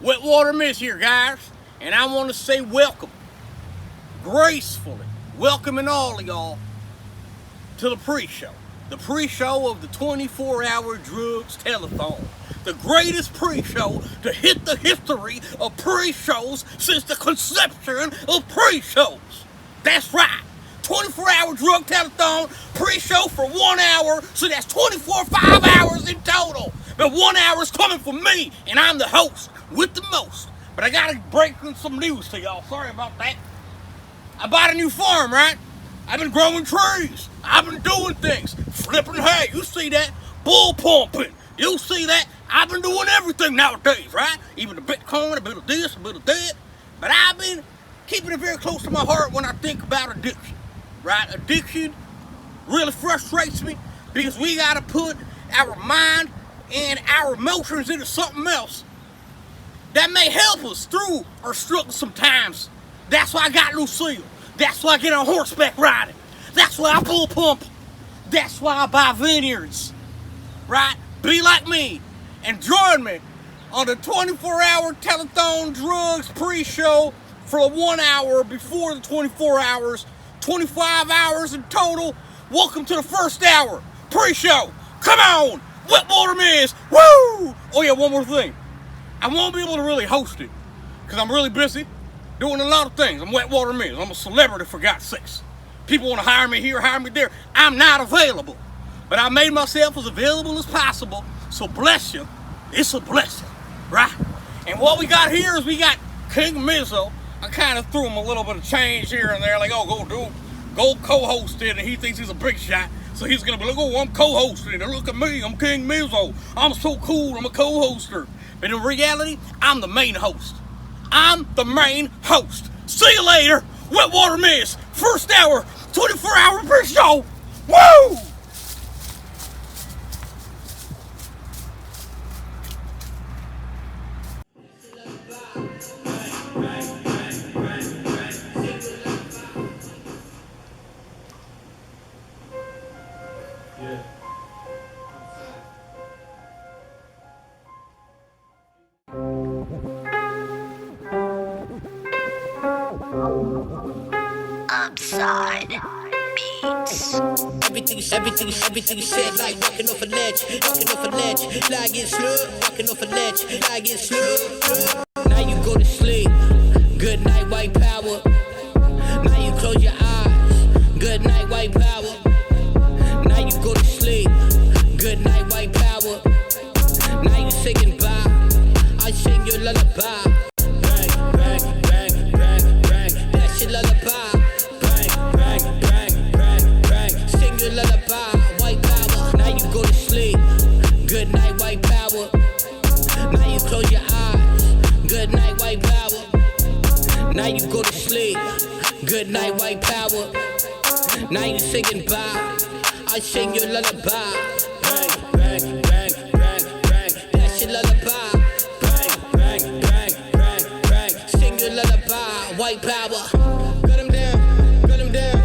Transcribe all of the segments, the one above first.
Wet Water Miz here, guys, and I want to say welcome, gracefully welcoming all of y'all to the pre-show. The pre-show of the 24-hour drugs telethon. The greatest pre-show to hit the history of pre-shows since the conception of pre-shows. That's right. 24-hour drug telethon, pre-show for 1 hour, so that's 5 hours in total. But 1 hour is coming from me, and I'm the host with the most. But I gotta break some news to y'all. Sorry about that. I bought a new farm, right? I've been growing trees. I've been doing things. Flipping hay, you see that? Bull pumping, you see that? I've been doing everything nowadays, right? Even the Bitcoin, a bit of this, a bit of that. But I've been keeping it very close to my heart when I think about addiction, right? Addiction really frustrates me because we gotta put our mind and our emotions into something else that may help us through our struggles sometimes. That's why I got Lucille. That's why I get on horseback riding. That's why I bull pump. That's why I buy vineyards, right? Be like me and join me on the 24-hour telethon drugs pre-show for 1 hour before the 24 hours, 25 hours in total. Welcome to the first hour pre-show. Come on, Wet Water Miz. Woo! Oh yeah, one more thing. I won't be able to really host it because I'm really busy doing a lot of things. I'm Wet Water Miz. I'm a celebrity, for God's sakes. People want to hire me here, hire me there. I'm not available. But I made myself as available as possible. So bless you. It's a blessing, right? And what we got here is we got Kingmizo. I kind of threw him a little bit of change here and there. Like, oh, go co-host it. And he thinks he's a big shot. So he's going to be like, oh, I'm co-hosting. And look at me. I'm Kingmizo. I'm so cool. I'm a co-hoster. But in reality, I'm the main host. I'm the main host. See you later, Wet Water Miz. First hour, 24-hour pre-show. Woo! Upside Beats. Everything you said, like walking off a ledge, like it's slow, walking off a ledge, like it's slow. Now you go to sleep, good night, white power. Now you close your eyes, good night, white power. Now you go to sleep, good night, white power. Now you say goodbye, I sing your lullaby. Bang, bang, bang, bang, bang, that's your lullaby. Lullaby, white power. Now you go to sleep. Good night, white power. Now you close your eyes. Good night, white power. Now you go to sleep. Good night, white power. Now you say goodbye. I sing your lullaby. Bang, bang, bang, bang, bang. That's your lullaby. Bang, bang, bang, bang, bang. Sing your lullaby, white power. Cut him down, cut him down.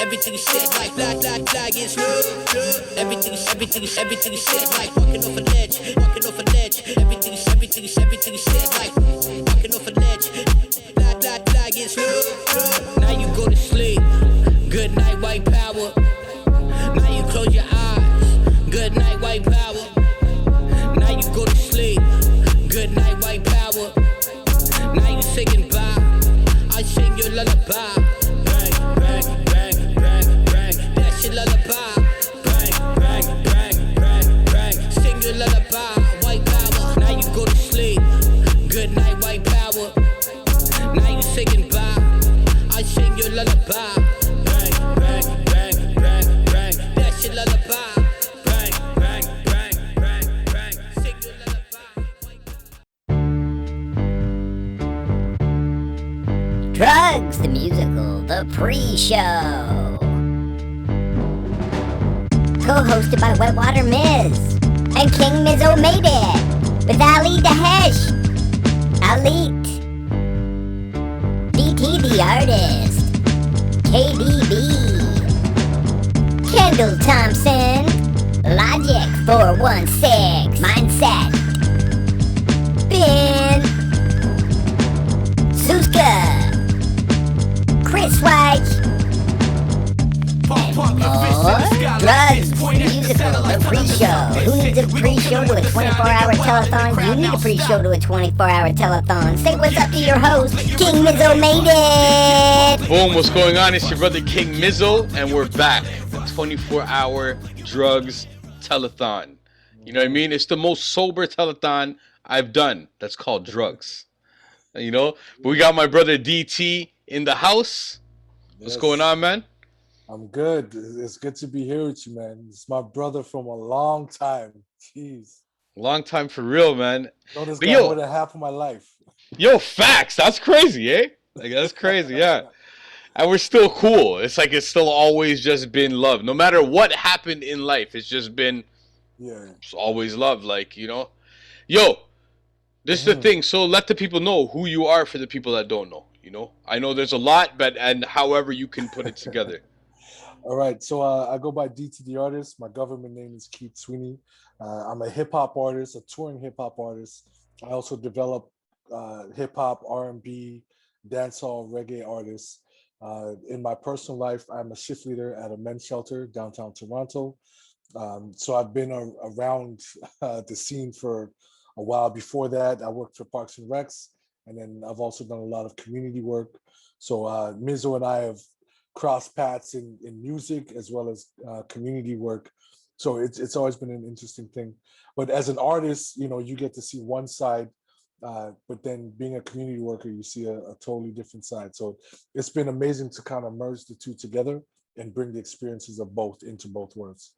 Everything you said, like it's love. Everything you said, like walking off a ledge. Everything you said, like walking off a ledge. Like it's love. Now you go to sleep. Good night, white power. Now you close your eyes. Good night, white power. Now you go to sleep. Good night, white power. Now you say goodbye. I sing your lullaby. Bang, bang, bang, bang, bang. That's your lullaby. Bang, bang, bang, bang, bang. Sing your lullaby. White power. Now you go to sleep. Good night, white power. Now you say goodbye. I sing your lullaby. Bang, bang, bang, bang, bang. That's your lullaby. Bang, bang, bang, bang, bang. Sing your lullaby. Drugs, the musical, the pre-show. Co-hosted by Wet Water Miz and Kingmizomadeit with Dahesh, Alite, DT the artist, KDB, Kendal Thompson, Logic 416, Mindset, Ben, Suzka, Swiech, drugs, musical, the pre-show. Who needs a pre-show to a 24-hour telethon? You need a pre-show to a 24-hour telethon. Say what's up to your host, Kingmizomadeit. Boom, what's going on? It's your brother King Mizzo, and we're back. 24-hour drugs telethon. You know what I mean? It's the most sober telethon I've done. That's called drugs. You know? But we got my brother DT in the house. What's going on, man? I'm good. It's good to be here with you, man. It's my brother from a long time. Jeez. Long time for real, man. Know this guy more than half of my life. Yo, facts. That's crazy, eh? Like, that's crazy, yeah. And we're still cool. It's like it's still always just been love. No matter what happened in life, it's just been it's always love, like, you know. Yo, this is the thing. So let the people know who you are for the people that don't know, you know. I know there's a lot, but however you can put it together. All right, so I go by DT the artist. My government name is Keith Sweeney. I'm a hip-hop artist, a touring hip-hop artist. I also develop hip-hop, R&B, dancehall, reggae artists. In my personal life, I'm a shift leader at a men's shelter downtown Toronto. So I've been around the scene for a while. Before that, I worked for Parks and Recs, and then I've also done a lot of community work. So Mizzo and I have cross paths in music as well as community work. So it's always been an interesting thing. But as an artist, you know, you get to see one side, but then being a community worker, you see a totally different side. So it's been amazing to kind of merge the two together and bring the experiences of both into both worlds.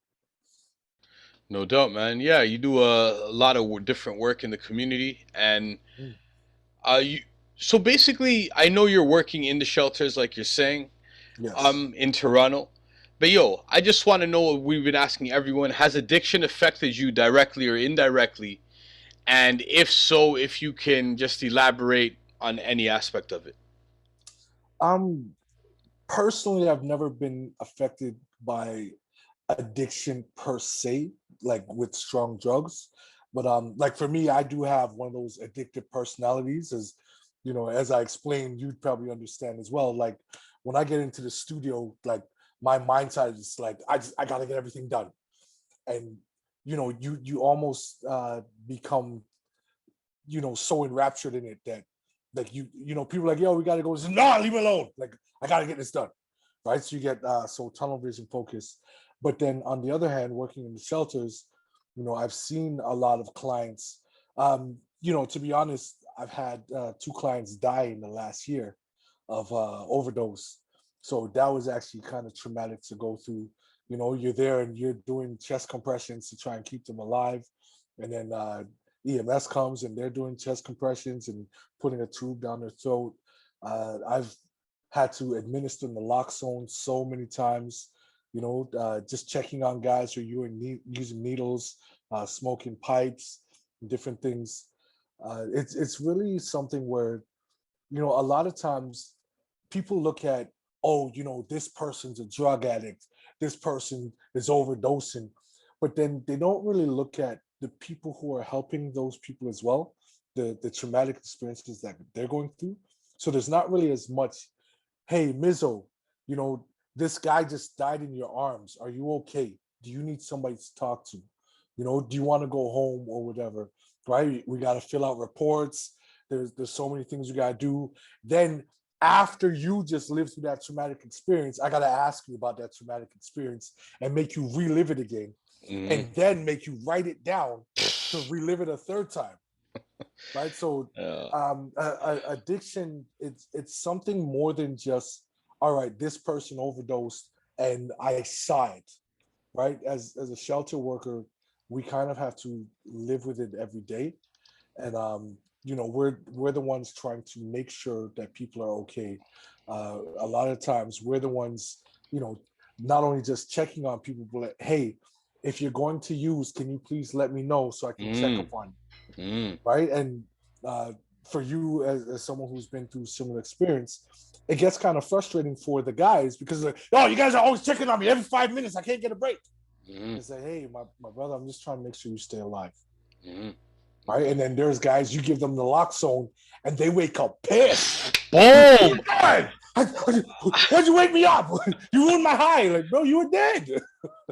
No doubt, man. Yeah, you do a lot of different work in the community, and so basically, I know you're working in the shelters, like you're saying. Yes. In Toronto. But yo, I just want to know what we've been asking everyone. Has addiction affected you directly or indirectly? And if so, if you can just elaborate on any aspect of it. Personally, I've never been affected by addiction per se, like with strong drugs. But like for me, I do have one of those addictive personalities, as you know, as I explained, you'd probably understand as well. Like when I get into the studio, like my mindset is like, I gotta get everything done. And, you know, you almost become, you know, so enraptured in it that like, you know, people are like, yo, we gotta go. No, leave me alone. Like, I gotta get this done. Right. So you get so tunnel vision focus. But then on the other hand, working in the shelters, you know, I've seen a lot of clients, you know, to be honest, I've had 2 clients die in the last year of overdose. So that was actually kind of traumatic to go through. You know, you're there and you're doing chest compressions to try and keep them alive. And then EMS comes and they're doing chest compressions and putting a tube down their throat. I've had to administer naloxone so many times, you know, just checking on guys who are using needles, smoking pipes, different things. It's really something where, you know, a lot of times people look at, oh, you know, this person's a drug addict, this person is overdosing, but then they don't really look at the people who are helping those people as well, the traumatic experiences that they're going through. So there's not really as much, hey, Mizzo, you know, this guy just died in your arms. Are you okay? Do you need somebody to talk to? You know, do you want to go home or whatever? Right? We got to fill out reports. There's so many things you got to do. Then after you just lived through that traumatic experience, I got to ask you about that traumatic experience and make you relive it again. And then make you write it down to relive it a third time. Right? So addiction, it's something more than just, all right, this person overdosed and I saw it. Right? As a shelter worker, we kind of have to live with it every day. and we're the ones trying to make sure that people are okay. A lot of times we're the ones, not only just checking on people, but like, hey, if you're going to use, can you please let me know so I can check up on you, right? And for you as someone who's been through similar experience, it gets kind of frustrating for the guys because like, oh, you guys are always checking on me every 5 minutes. I can't get a break. It's like, hey, my brother, I'm just trying to make sure you stay alive. Right? And then there's guys, you give them the lock zone and they wake up pissed. Boom! Why'd you wake me up? You ruined my high. Like, bro, you were dead.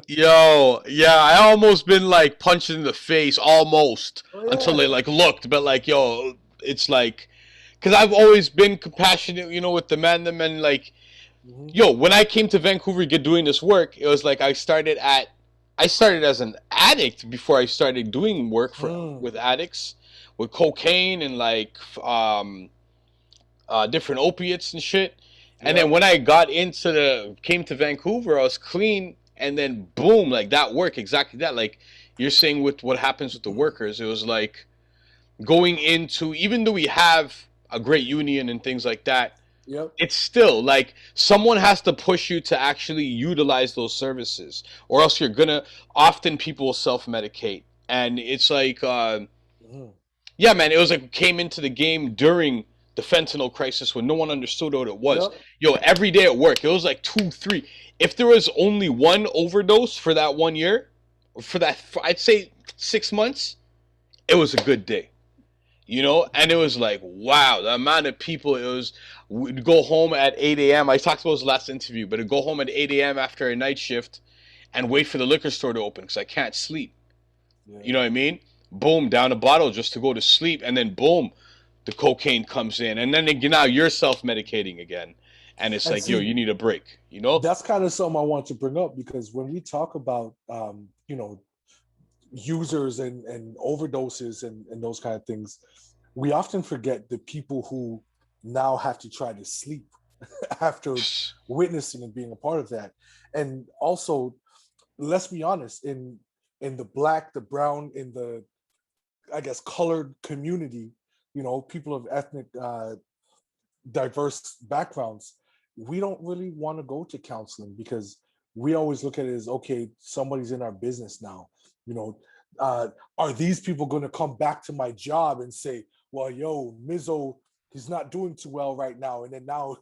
Yo, yeah, I almost been like punched in the face almost until they like looked, but like, yo, it's like, because I've always been compassionate, with the man, like, yo, when I came to Vancouver doing this work, it was like I started as an addict before I started doing work with addicts, with cocaine and like different opiates and shit. And then when I came to Vancouver, I was clean, and then boom, like that work, exactly that. Like you're saying with what happens with the workers, it was like going into, even though we have a great union and things like that, it's still like someone has to push you to actually utilize those services, or else often people will self-medicate. And it's like, yeah, man, it was like came into the game during the fentanyl crisis when no one understood what it was. Yo, every day at work, it was like 2, 3. If there was only one overdose for that 1 year, or I'd say 6 months, it was a good day. And it was like, wow, the amount of people, we'd go home at 8 a.m. I talked about this last interview, but I'd go home at 8 a.m. after a night shift and wait for the liquor store to open because I can't sleep. You know what I mean? Boom, down a bottle just to go to sleep, and then boom, the cocaine comes in, and then now you're self-medicating again. And it's like, yo, you need a break, That's kind of something I want to bring up, because when we talk about, users and overdoses and those kind of things, we often forget the people who now have to try to sleep after witnessing and being a part of that. And also, let's be honest, in the black, the brown, in the, I guess, colored community, people of ethnic diverse backgrounds, we don't really want to go to counseling because we always look at it as, okay, somebody's in our business now. Are these people going to come back to my job and say, well, yo, Mizzo, he's not doing too well right now, and then now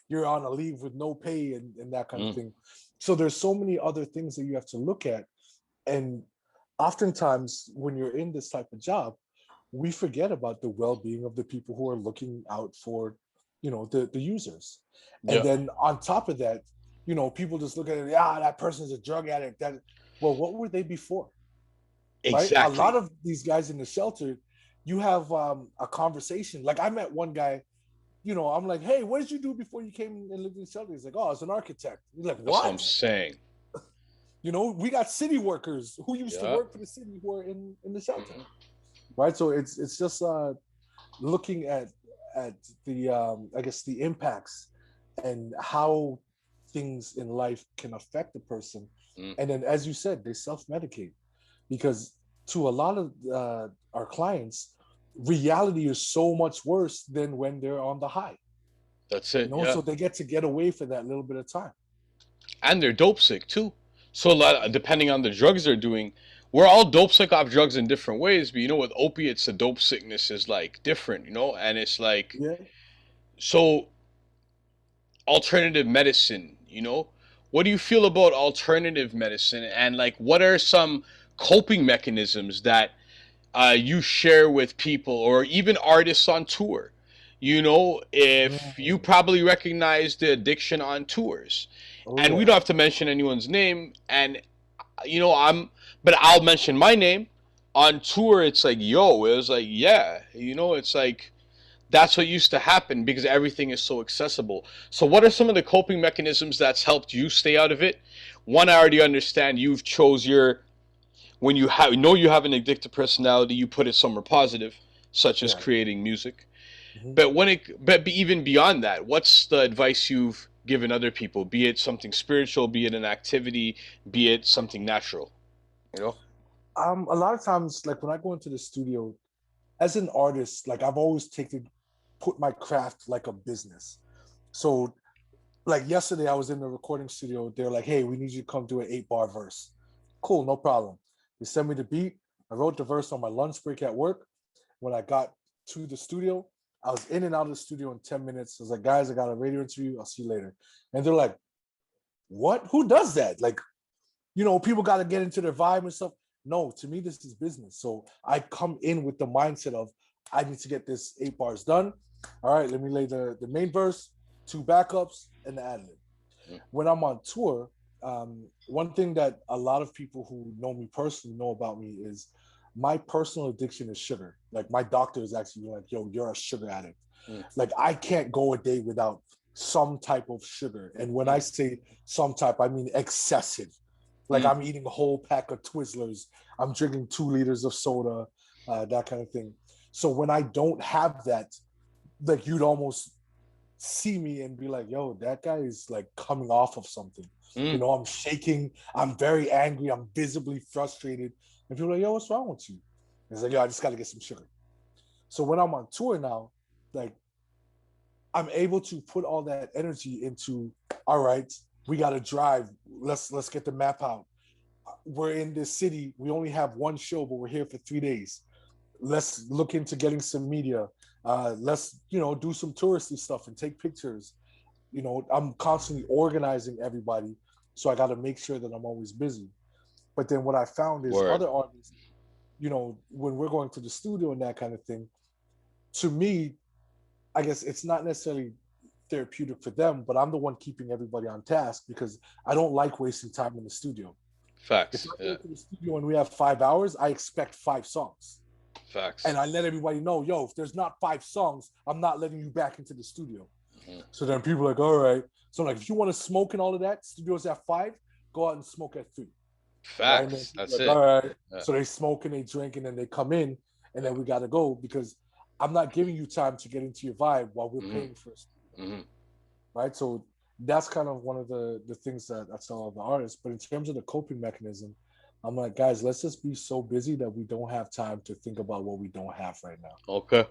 you're on a leave with no pay and that kind of thing. So there's so many other things that you have to look at. And oftentimes when you're in this type of job, we forget about the well-being of the people who are looking out for, the users. And then on top of that, people just look at it, that person's a drug addict. Well, what were they before? Exactly. Right? A lot of these guys in the shelter, you have a conversation. Like I met one guy, I'm like, hey, what did you do before you came and lived in the shelter? He's like, oh, I was an architect. He's like, what? That's what I'm saying. We got city workers who used to work for the city who are in the shelter. Right? So it's just looking at the I guess the impacts and how things in life can affect a person. And then, as you said, they self-medicate, because to a lot of our clients, reality is so much worse than when they're on the high. That's it. So they get away for that little bit of time. And they're dope sick too. So depending on the drugs they're doing, we're all dope sick off drugs in different ways. But with opiates, the dope sickness is like different, and it's like, so alternative medicine, what do you feel about alternative medicine, and like what are some coping mechanisms that you share with people, or even artists on tour? If you probably recognize the addiction on tours, and we don't have to mention anyone's name, and but I'll mention my name on tour. It's like, yo, it was like, it's like, that's what used to happen because everything is so accessible. So what are some of the coping mechanisms that's helped you stay out of it? One, I already understand you've chose when you have you have an addictive personality, you put it somewhere positive, such as creating music. But even beyond that, what's the advice you've given other people? Be it something spiritual, be it an activity, be it something natural. A lot of times, like when I go into the studio, as an artist, like I've always put my craft like a business. So like yesterday I was in the recording studio. They're like, hey, we need you to come do an 8-bar verse. Cool, no problem. They sent me the beat. I wrote the verse on my lunch break at work. When I got to the studio, I was in and out of the studio in 10 minutes. I was like, guys, I got a radio interview. I'll see you later. And they're like, what? Who does that? Like, you know, people got to get into their vibe and stuff. No, to me, this is business. So I come in with the mindset of, I need to get this 8 bars done. All right, let me lay the main verse, 2 backups, and the ad-lib. When I'm on tour, one thing that a lot of people who know me personally know about me is my personal addiction is sugar. Like my doctor is actually like, yo, you're a sugar addict. Like I can't go a day without some type of sugar. And when I say some type, I mean excessive. Like I'm eating a whole pack of Twizzlers. I'm drinking 2 liters of soda, that kind of thing. So when I don't have that, like you'd almost see me and be like, yo, that guy is like coming off of something. You know, I'm shaking. I'm very angry. I'm visibly frustrated. And people are like, yo, what's wrong with you? And it's like, yo, I just got to get some sugar. So when I'm on tour now, like I'm able to put all that energy into, all right, we got to drive. Let's get the map out. We're in this city. We only have one show, but we're here for 3 days. Let's look into getting some media. Let's, you know, do some touristy stuff and take pictures. You know, I'm constantly organizing everybody. So I got to make sure that I'm always busy. But then what I found is other artists, you know, when we're going to the studio and that kind of thing, to me, I guess it's not necessarily therapeutic for them, but I'm the one keeping everybody on task because I don't like wasting time in the studio. Facts. If I go to the studio and we have 5 hours, I expect 5 songs. Facts. And I let everybody know, yo, if there's not 5 songs, I'm not letting you back into the studio. So then people are like, all right. So like, if you want to smoke and all of that, studios at 5, go out and smoke at 3. Facts. Right? That's like, it. all right. Yeah. So they smoke and they drink and then they come in and then we got to go because I'm not giving you time to get into your vibe while we're paying for it. Right. So that's kind of one of the things that I tell all the artists. But in terms of the coping mechanism, I'm like, guys, let's just be so busy that we don't have time to think about what we don't have right now. Okay.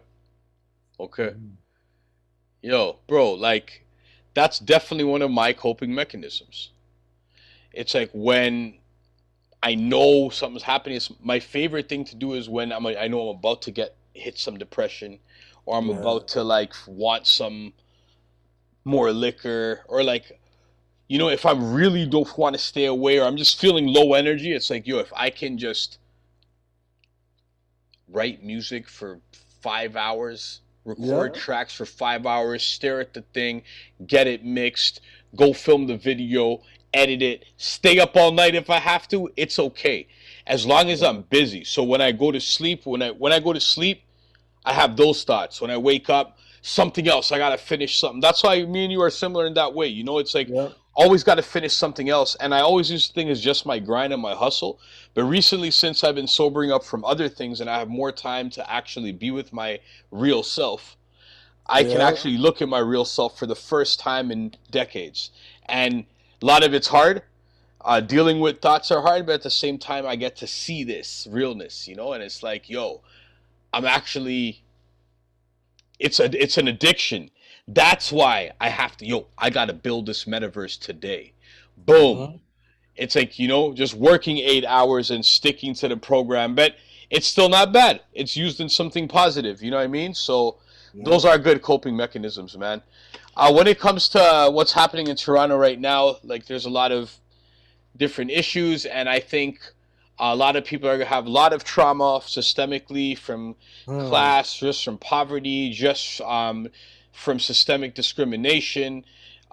Yo, bro, like that's definitely one of my coping mechanisms. It's like when I know something's happening, it's my favorite thing to do is when I know I'm about to hit some depression or I'm about to like want some more liquor or like, you know, if I really don't want to stay away or I'm just feeling low energy, it's like, yo, if I can just write music for 5 hours, record tracks for 5 hours, stare at the thing, get it mixed, go film the video, edit it, stay up all night if I have to, it's okay. As long as I'm busy. So when I go to sleep, when I go to sleep, I have those thoughts. When I wake up, something else, I gotta finish something. That's why me and you are similar in that way. You know, it's like always gotta finish something else. And I always used to think it's just my grind and my hustle. But recently, since I've been sobering up from other things and I have more time to actually be with my real self, I can actually look at my real self for the first time in decades. And a lot of it's hard. Dealing with thoughts are hard, but at the same time, I get to see this realness, you know? And it's like, yo, I'm actually, it's an addiction. That's why I have to, I got to build this metaverse today. Boom. It's like, you know, just working 8 hours and sticking to the program, but it's still not bad. It's used in something positive, you know what I mean? So those are good coping mechanisms, man. When it comes to what's happening in Toronto right now, like there's a lot of different issues, and I think a lot of people are gonna have a lot of trauma systemically from class, just from poverty, just from systemic discrimination,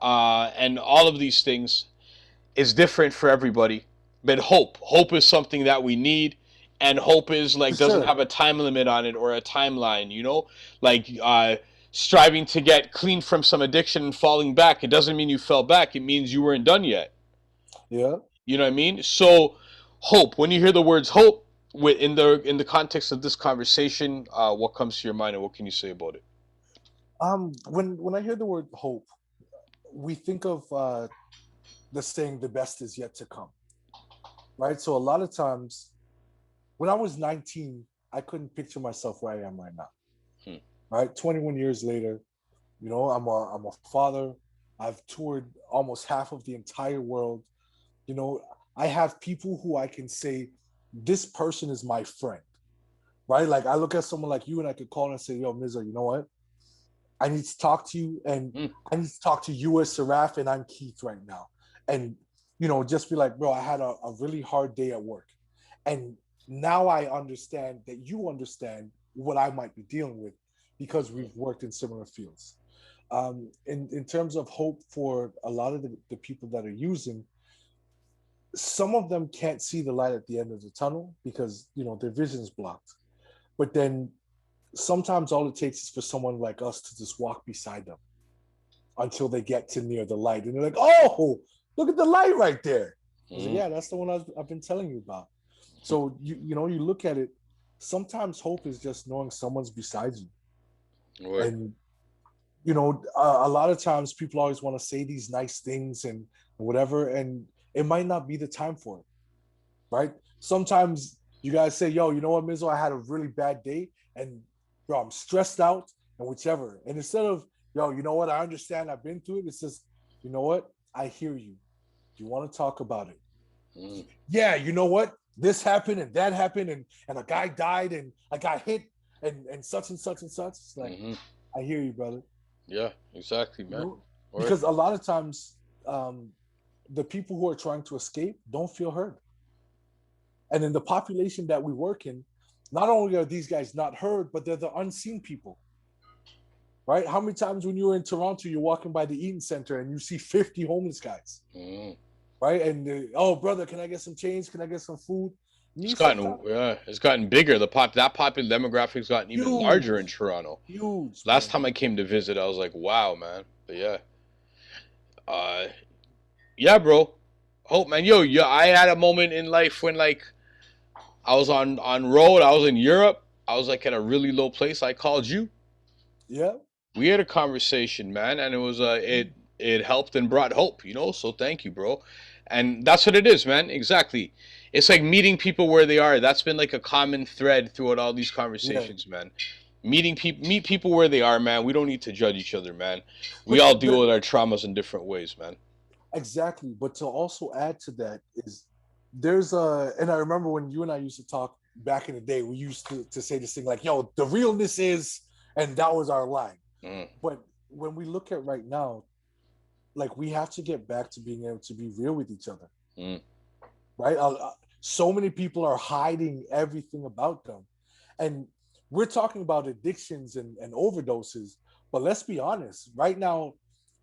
and all of these things is different for everybody. But hope is something that we need, and hope is like doesn't have a time limit on it or a timeline. You know, like striving to get clean from some addiction and falling back. It doesn't mean you fell back. It means you weren't done yet. Yeah. You know what I mean? So hope. When you hear the words hope in the context of this conversation, what comes to your mind and what can you say about it? When I hear the word hope, we think of the saying the best is yet to come. Right? So a lot of times when I was 19, I couldn't picture myself where I am right now. Hmm. Right, 21 years later, you know, I'm a father. I've toured almost half of the entire world. You know, I have people who I can say, this person is my friend. Right? Like I look at someone like you and I could call and say, yo, Mizzo, you know what? I need to talk to you, and I need to talk to you as Sourav, and I'm Keith right now. And, you know, just be like, bro, I had a really hard day at work. And now I understand that you understand what I might be dealing with because we've worked in similar fields. In terms of hope for a lot of the people that are using, some of them can't see the light at the end of the tunnel because, you know, their vision is blocked. But then sometimes all it takes is for someone like us to just walk beside them until they get to near the light. And they're like, oh, look at the light right there. I was like, yeah, that's the one I've been telling you about. So, you know, you look at it, sometimes hope is just knowing someone's beside you. Right. And, you know, a lot of times people always want to say these nice things and whatever, and it might not be the time for it, right? Sometimes you guys say, yo, you know what, Mizzo, I had a really bad day, and bro, I'm stressed out, and whichever. And instead of, yo, you know what, I understand, I've been through it, it's just, you know what, I hear you. You want to talk about it. Yeah, you know what, this happened, and that happened, and a guy died, and I got hit, and such and such and such. It's like, I hear you, brother. Yeah, exactly, man. You know? Because a lot of times, the people who are trying to escape don't feel heard. And in the population that we work in, not only are these guys not heard, but they're the unseen people, right? How many times when you were in Toronto, you're walking by the Eaton Center and you see 50 homeless guys, right? And, oh, brother, can I get some change? Can I get some food? It's gotten bigger. That popular demographic's gotten even larger in Toronto. Huge. Last time I came to visit, I was like, wow, man. But yeah, bro. Hope, man. Yo, I had a moment in life when, like, I was on road. I was in Europe. I was like at a really low place. I called you. Yeah. We had a conversation, man, and it was it helped and brought hope, you know. So thank you, bro. And that's what it is, man. Exactly. It's like meeting people where they are. That's been like a common thread throughout all these conversations, man. Meet people where they are, man. We don't need to judge each other, man. We all deal with our traumas in different ways, man. Exactly. But to also add to that is and I remember when you and I used to talk back in the day, we used to say this thing like, yo, the realness is, and that was our line. But when we look at right now, like, we have to get back to being able to be real with each other. Right? So many people are hiding everything about them. And we're talking about addictions and overdoses, but let's be honest, right now,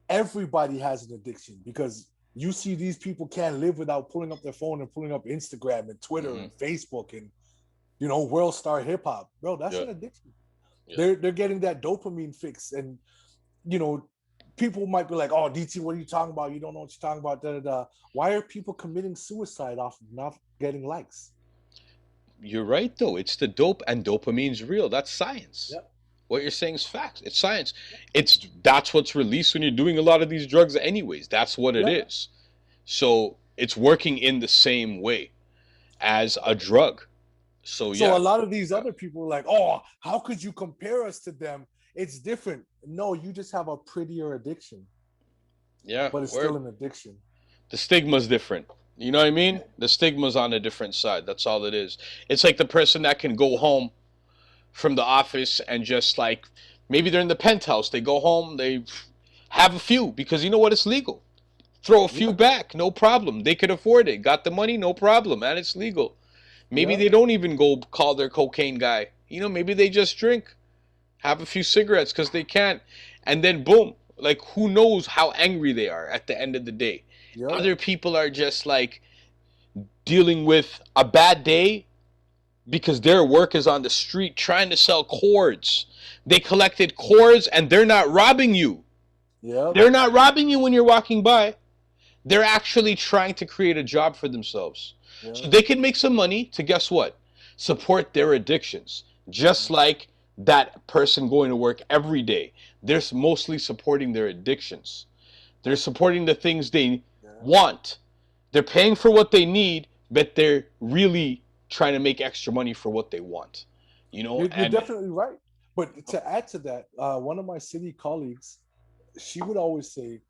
everybody has an addiction because you see these people can't live without pulling up their phone and pulling up Instagram and Twitter and Facebook and, you know, World Star Hip Hop. Bro, that's an addiction. They're getting that dopamine fix. And, you know, people might be like, oh, DT, what are you talking about? You don't know what you're talking about. Da, da, da. Why are people committing suicide off of not getting likes? You're right, though. It's the dope, and dopamine's real. That's science. Yep. What you're saying is facts. It's science. That's what's released when you're doing a lot of these drugs anyways. That's what it is. So it's working in the same way as a drug. So a lot of these other people are like, oh, how could you compare us to them? It's different. No, you just have a prettier addiction. Yeah. But it's still an addiction. The stigma's different. You know what I mean? The stigma's on a different side. That's all it is. It's like the person that can go home from the office and just, like, maybe they're in the penthouse. They go home, they have a few because, you know what, it's legal. Throw a few back, no problem. They could afford it. Got the money, no problem, and it's legal. Maybe they don't even go call their cocaine guy. You know, maybe they just drink, have a few cigarettes because they can't, and then boom. Like, who knows how angry they are at the end of the day. Other people are just, like, dealing with a bad day because their work is on the street trying to sell cords. They collected cords and they're not robbing you. They're not robbing you when you're walking by. They're actually trying to create a job for themselves. So they can make some money to, guess what? Support their addictions. Just like that person going to work every day. They're mostly supporting their addictions. They're supporting the things they want. They're paying for what they need, but they're really trying to make extra money for what they want. You know, you're definitely right. But to add to that, one of my city colleagues, she would always say,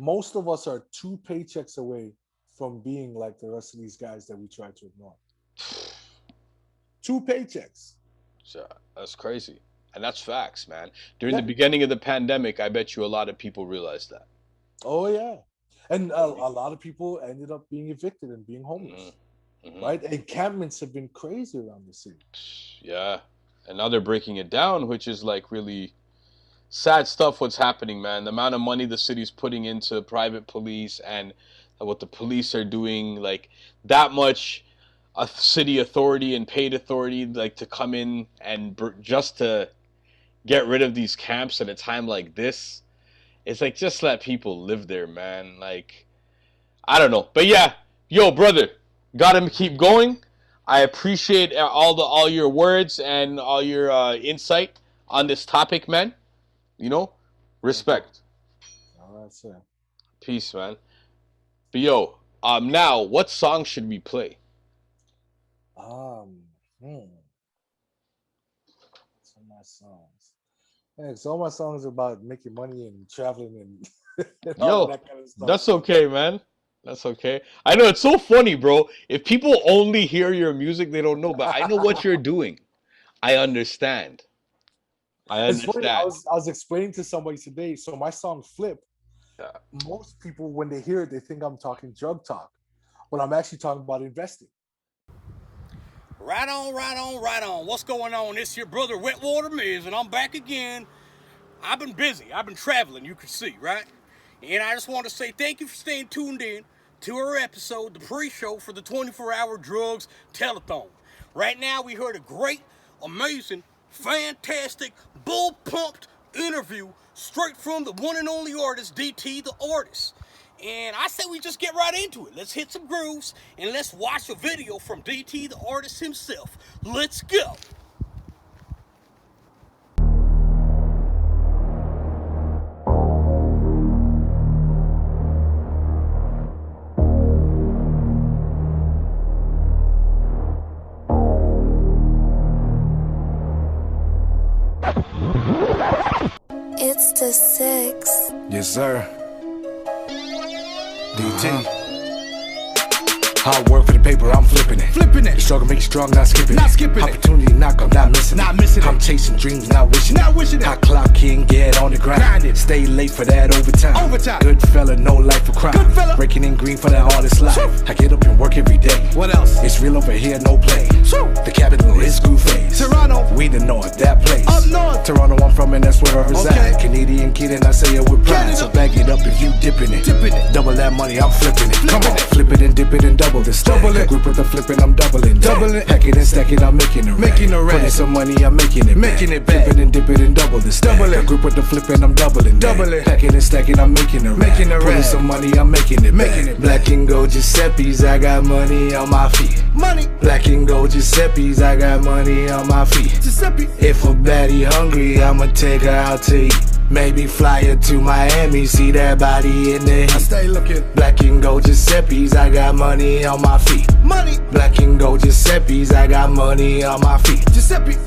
most of us are 2 paychecks away from being like the rest of these guys that we try to ignore. 2 paychecks. So that's crazy. And that's facts, man. During the beginning of the pandemic, I bet you a lot of people realized that. Oh, yeah. And a lot of people ended up being evicted and being homeless. Right? Encampments have been crazy around the city. Yeah. And now they're breaking it down, which is like really sad stuff what's happening, man. The amount of money the city's putting into private police and what the police are doing, like that much a city authority and paid authority like to come in and just to get rid of these camps at a time like this. It's like, just let people live there, man. Like, I don't know. But yeah, yo, brother, gotta keep going. I appreciate all your words and all your insight on this topic, man. You know, respect. All right, sir. Peace, man. But yo, now what song should we play? Some of my songs. Yeah, so all my songs are about making money and traveling and all that kind of stuff. That's okay, man. That's okay. I know it's so funny, bro. If people only hear your music, they don't know. But I know what you're doing. I understand. It's funny, I was explaining to somebody today. So my song "Flip." Yeah. Most people, when they hear it, they think I'm talking drug talk, but I'm actually talking about investing. Right on, right on, right on. What's going on? It's your brother Wet Water Miz, and I'm back again. I've been busy. I've been traveling, you can see, right? And I just want to say thank you for staying tuned in to our episode, the pre-show for the 24-hour drugs telethon. Right now, we heard a great, amazing, fantastic, bull-pumped interview straight from the one and only artist, DT the Artist. And I say we just get right into it. Let's hit some grooves and let's watch a video from DT the Artist himself. Let's go. It's the 6. Yes, sir. DT. Hard work for the paper, I'm flipping it. The struggle make you strong, not skipping it. Opportunity knock, I'm not missing it. I'm chasing dreams, not wishing it. Hot clock king, get on the grind. Stay late for that overtime. Good fella, no life for crime. Breaking in green for that hardest life. I get up and work every day. What else? It's real over here, no play. The capital is Screwface. Toronto, we the north, that place. Up north, Toronto, I'm from and that's where I reside. Canadian kid and I say it with pride. So back it up if you dipping it. Double that money, I'm flipping it. Come on, flip it and dip it and double this. Double it. Group with the flipping, I'm doubling. Pack it and stack it, I'm making it. Putting some money, I'm making it. Dip it and dip it and double this. Group with the flipping, I'm doubling. Pack it and stack it, I'm making it. Putting some money, I'm making it. Black and gold Giuseppe's, I got money on my feet. Black and gold Giuseppe's, I got money on my feet. If a baddie hungry, I'ma take her out to eat. Maybe fly her to Miami, see that body in the heat. I stay looking. Black and gold Giuseppe's, I got money on my feet. Black and gold Giuseppe's, I got money on my feet.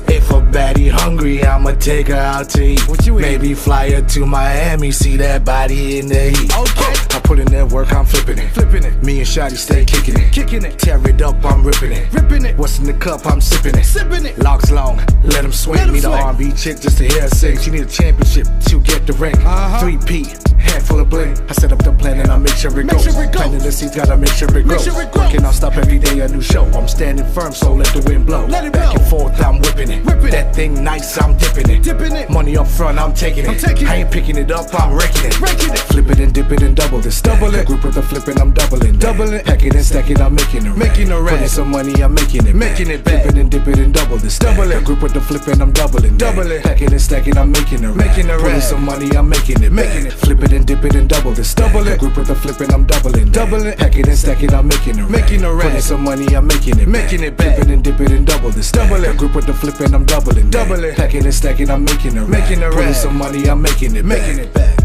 If a baddie hungry, I'ma take her out to eat. Maybe fly her to Miami, see that body in the heat. Okay. I put in that work, I'm flipping it. Me and Shotty stay kicking it. Tear it up, I'm ripping it. What's in the cup, I'm sipping it. Locks long, let him swing. Me the R&B chick just to hear her sing. She need a championship to get the ring. 3P. Head full of bling. I set up the plan and I make sure it goes. Planting the seeds, gotta make sure it grows. Working non-stop every day, a new show. I'm standing firm, so let the wind blow. Back and forth, I'm whipping it. That thing nice, I'm dipping it. Money up front, I'm taking it. I ain't picking it up, I'm raking it. Flip it and dip it and double this. Group with the flipping, I'm doubling. Pack it and stack it, I'm making it. Putting some money, I'm making it. Flip it and dip it and double this. Group with the flipping, I'm doubling. Pack it and stack it, I'm making it. Putting some money, I'm making it. Flip it and dip it and double this. Group with the flipping, I'm doubling. Pack it and stack it, I'm making it. Putting some money, I'm making it. Flip it and dip it and double this. Group with the flipping, I'm doubling. Pack it and stack it, I'm making it. Putting some money, I'm making it back.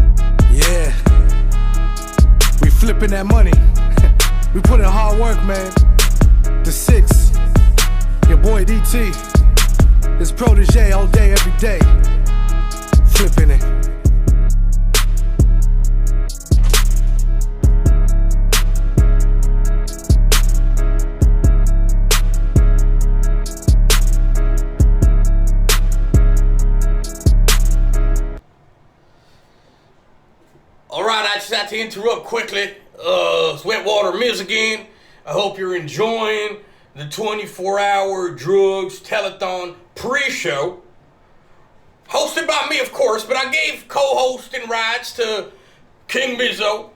Yeah. We flipping that money. We put in hard work, man. The 6. Your boy DT. It's protege all day, every day. Flipping it. Alright, I just had to interrupt quickly. It's Wet Water Miz again. I hope you're enjoying the 24-hour drugs telethon pre-show. Hosted by me, of course, but I gave co-hosting rights to Kingmizo.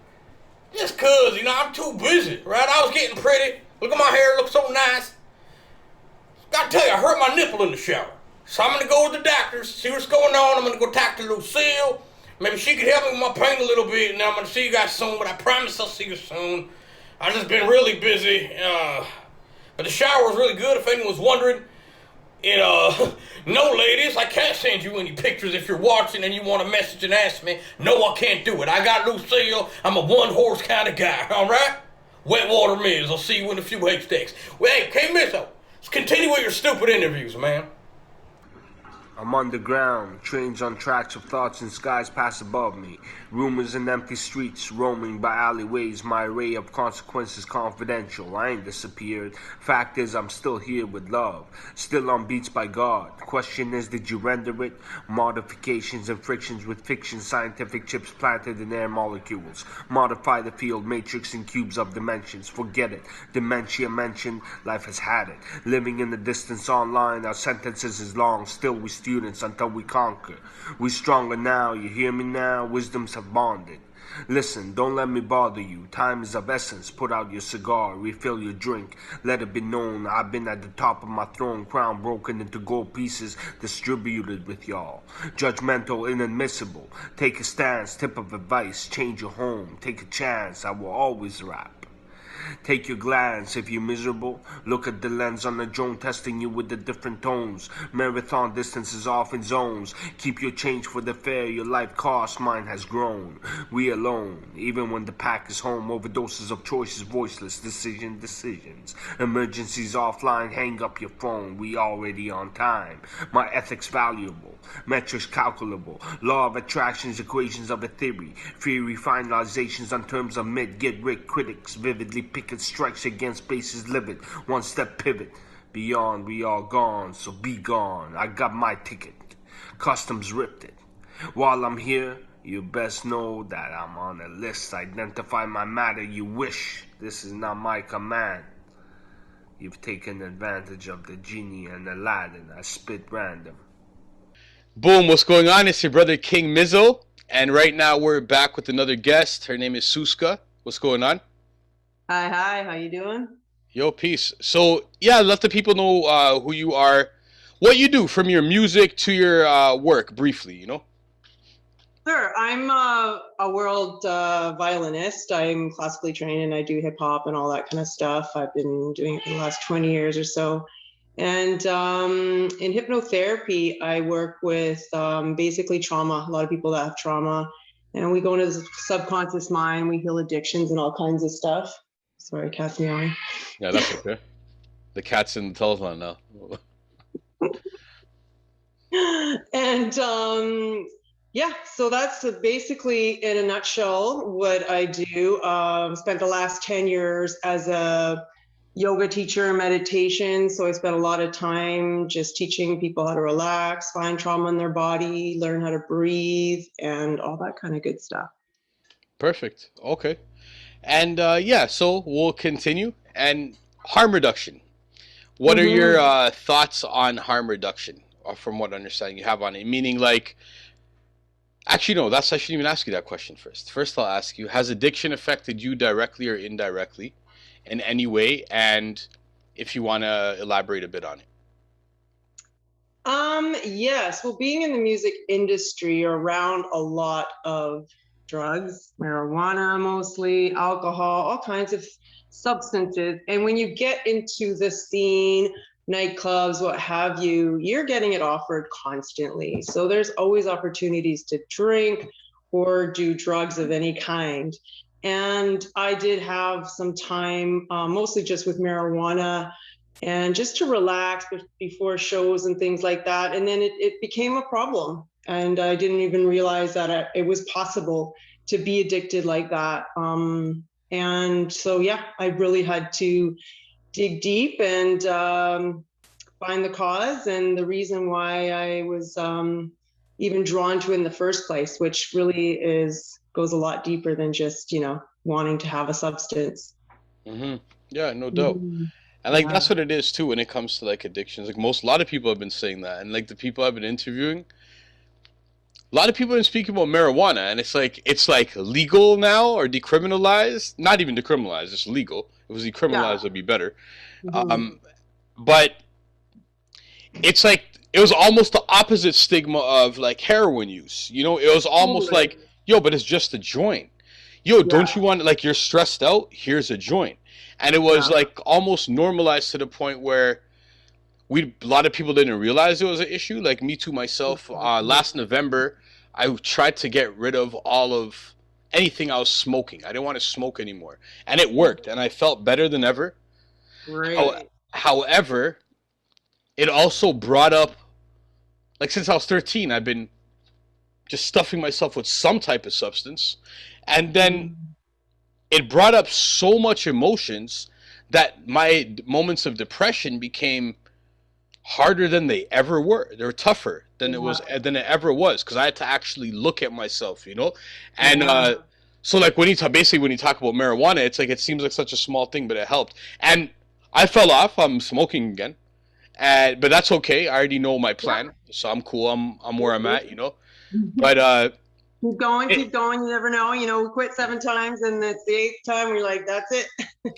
Just cause, I'm too busy, right? I was getting pretty. Look at my hair, it looks so nice. Gotta tell you, I hurt my nipple in the shower. So I'm gonna go to the doctors, see what's going on. I'm gonna go talk to Lucille. Maybe she could help me with my pain a little bit, and I'm gonna see you guys soon, but I promise I'll see you soon. I've just been really busy, but the shower was really good, if anyone's wondering. No, ladies, I can't send you any pictures if you're watching and you want to message and ask me. No, I can't do it. I got Lucille. I'm a one-horse kind of guy, all right? Wet Water Miz. I'll see you in a few haystacks. Well, hey, Kingmizo, let's continue with your stupid interviews, man. I'm underground, trains on tracks of thoughts and skies pass above me. Rumors in empty streets, roaming by alleyways, my array of consequences confidential. I ain't disappeared. Fact is, I'm still here with love, still on beats by God. Question is, did you render it? Modifications and frictions with fiction, scientific chips planted in air molecules. Modify the field, matrix and cubes of dimensions. Forget it, dementia mentioned, life has had it. Living in the distance online, our sentences is long, still we students until we conquer. We stronger now, you hear me now? Wisdoms have bonded. Listen, don't let me bother you. Time is of essence. Put out your cigar, refill your drink. Let it be known I've been at the top of my throne, crown broken into gold pieces, distributed with y'all. Judgmental, inadmissible. Take a stance, tip of advice. Change your home. Take a chance. I will always rap. Take your glance if you're miserable. Look at the lens on the drone, testing you with the different tones. Marathon distances off in zones. Keep your change for the fare your life cost. Mine has grown. We alone, even when the pack is home. Overdoses of choices, voiceless decisions. Emergencies offline, hang up your phone. We already on time. My ethics valuable. Metrics calculable. Law of attractions, equations of a theory. Theory finalizations on terms of mid. Get rid critics vividly picket strikes against bases livid. One step pivot. Beyond we all gone, so be gone. I got my ticket. Customs ripped it. While I'm here, you best know that I'm on a list. Identify my matter you wish. This is not my command. You've taken advantage of the genie and Aladdin. I spit random. Boom, what's going on? It's your brother Kingmizo, and right now we're back with another guest. Her name is Suzka. What's going on? Hi, how you doing? Yo, peace. So, yeah, let the people know who you are, what you do from your music to your work, briefly, Sure, I'm a world violinist. I'm classically trained and I do hip hop and all that kind of stuff. I've been doing it for the last 20 years or so. And in hypnotherapy, I work with basically trauma, a lot of people that have trauma. And we go into the subconscious mind, we heal addictions and all kinds of stuff. Sorry, cat's meowing. Yeah, that's okay. The cat's in the Telethon now. And yeah, so that's basically in a nutshell what I do. Spent the last 10 years as a yoga teacher and meditation. So I spent a lot of time just teaching people how to relax, find trauma in their body, learn how to breathe, and all that kind of good stuff. Perfect. Okay. And yeah, so we'll continue. And harm reduction. What are your thoughts on harm reduction? From what understanding you have on it? Meaning like, actually, no, I shouldn't even ask you that question first. First, I'll ask you, has addiction affected you directly or indirectly in any way? And if you want to elaborate a bit on it. Yes, well, being in the music industry, around a lot of drugs, marijuana mostly, alcohol, all kinds of substances. And when you get into the scene, nightclubs, what have you, you're getting it offered constantly. So there's always opportunities to drink or do drugs of any kind. And I did have some time, mostly just with marijuana, and just to relax before shows and things like that. And then it became a problem, and I didn't even realize that it was possible to be addicted like that. And so, yeah, I really had to dig deep and find the cause and the reason why I was even drawn to it in the first place, which really goes a lot deeper than just, wanting to have a substance. Mm-hmm. Yeah, no doubt. And like that's what it is too when it comes to like addictions. Like a lot of people have been saying that, and like the people I've been interviewing, a lot of people have been speaking about marijuana, and it's like legal now or decriminalized. Not even decriminalized, it's legal. If it was decriminalized, it'd be better. But it's like it was almost the opposite stigma of like heroin use. It was almost like, yo, but it's just a joint. Yo, don't you want, like, you're stressed out? Here's a joint. And it was like almost normalized to the point where a lot of people didn't realize it was an issue. Like me too myself. Last November, I tried to get rid of anything I was smoking. I didn't want to smoke anymore, and it worked, and I felt better than ever. Right. However, it also brought up, like since I was 13, I've been just stuffing myself with some type of substance, and then it brought up so much emotions that my moments of depression became harder than they ever were. They were tougher than it ever was, because I had to actually look at myself, and so like when you talk about marijuana, it's like it seems like such a small thing, but it helped. And I fell off. I'm smoking again, but that's okay. I already know my plan, so I'm cool. I'm where I'm at, But keep going. You never know. We quit 7 times, and it's the 8th time we're like, that's it.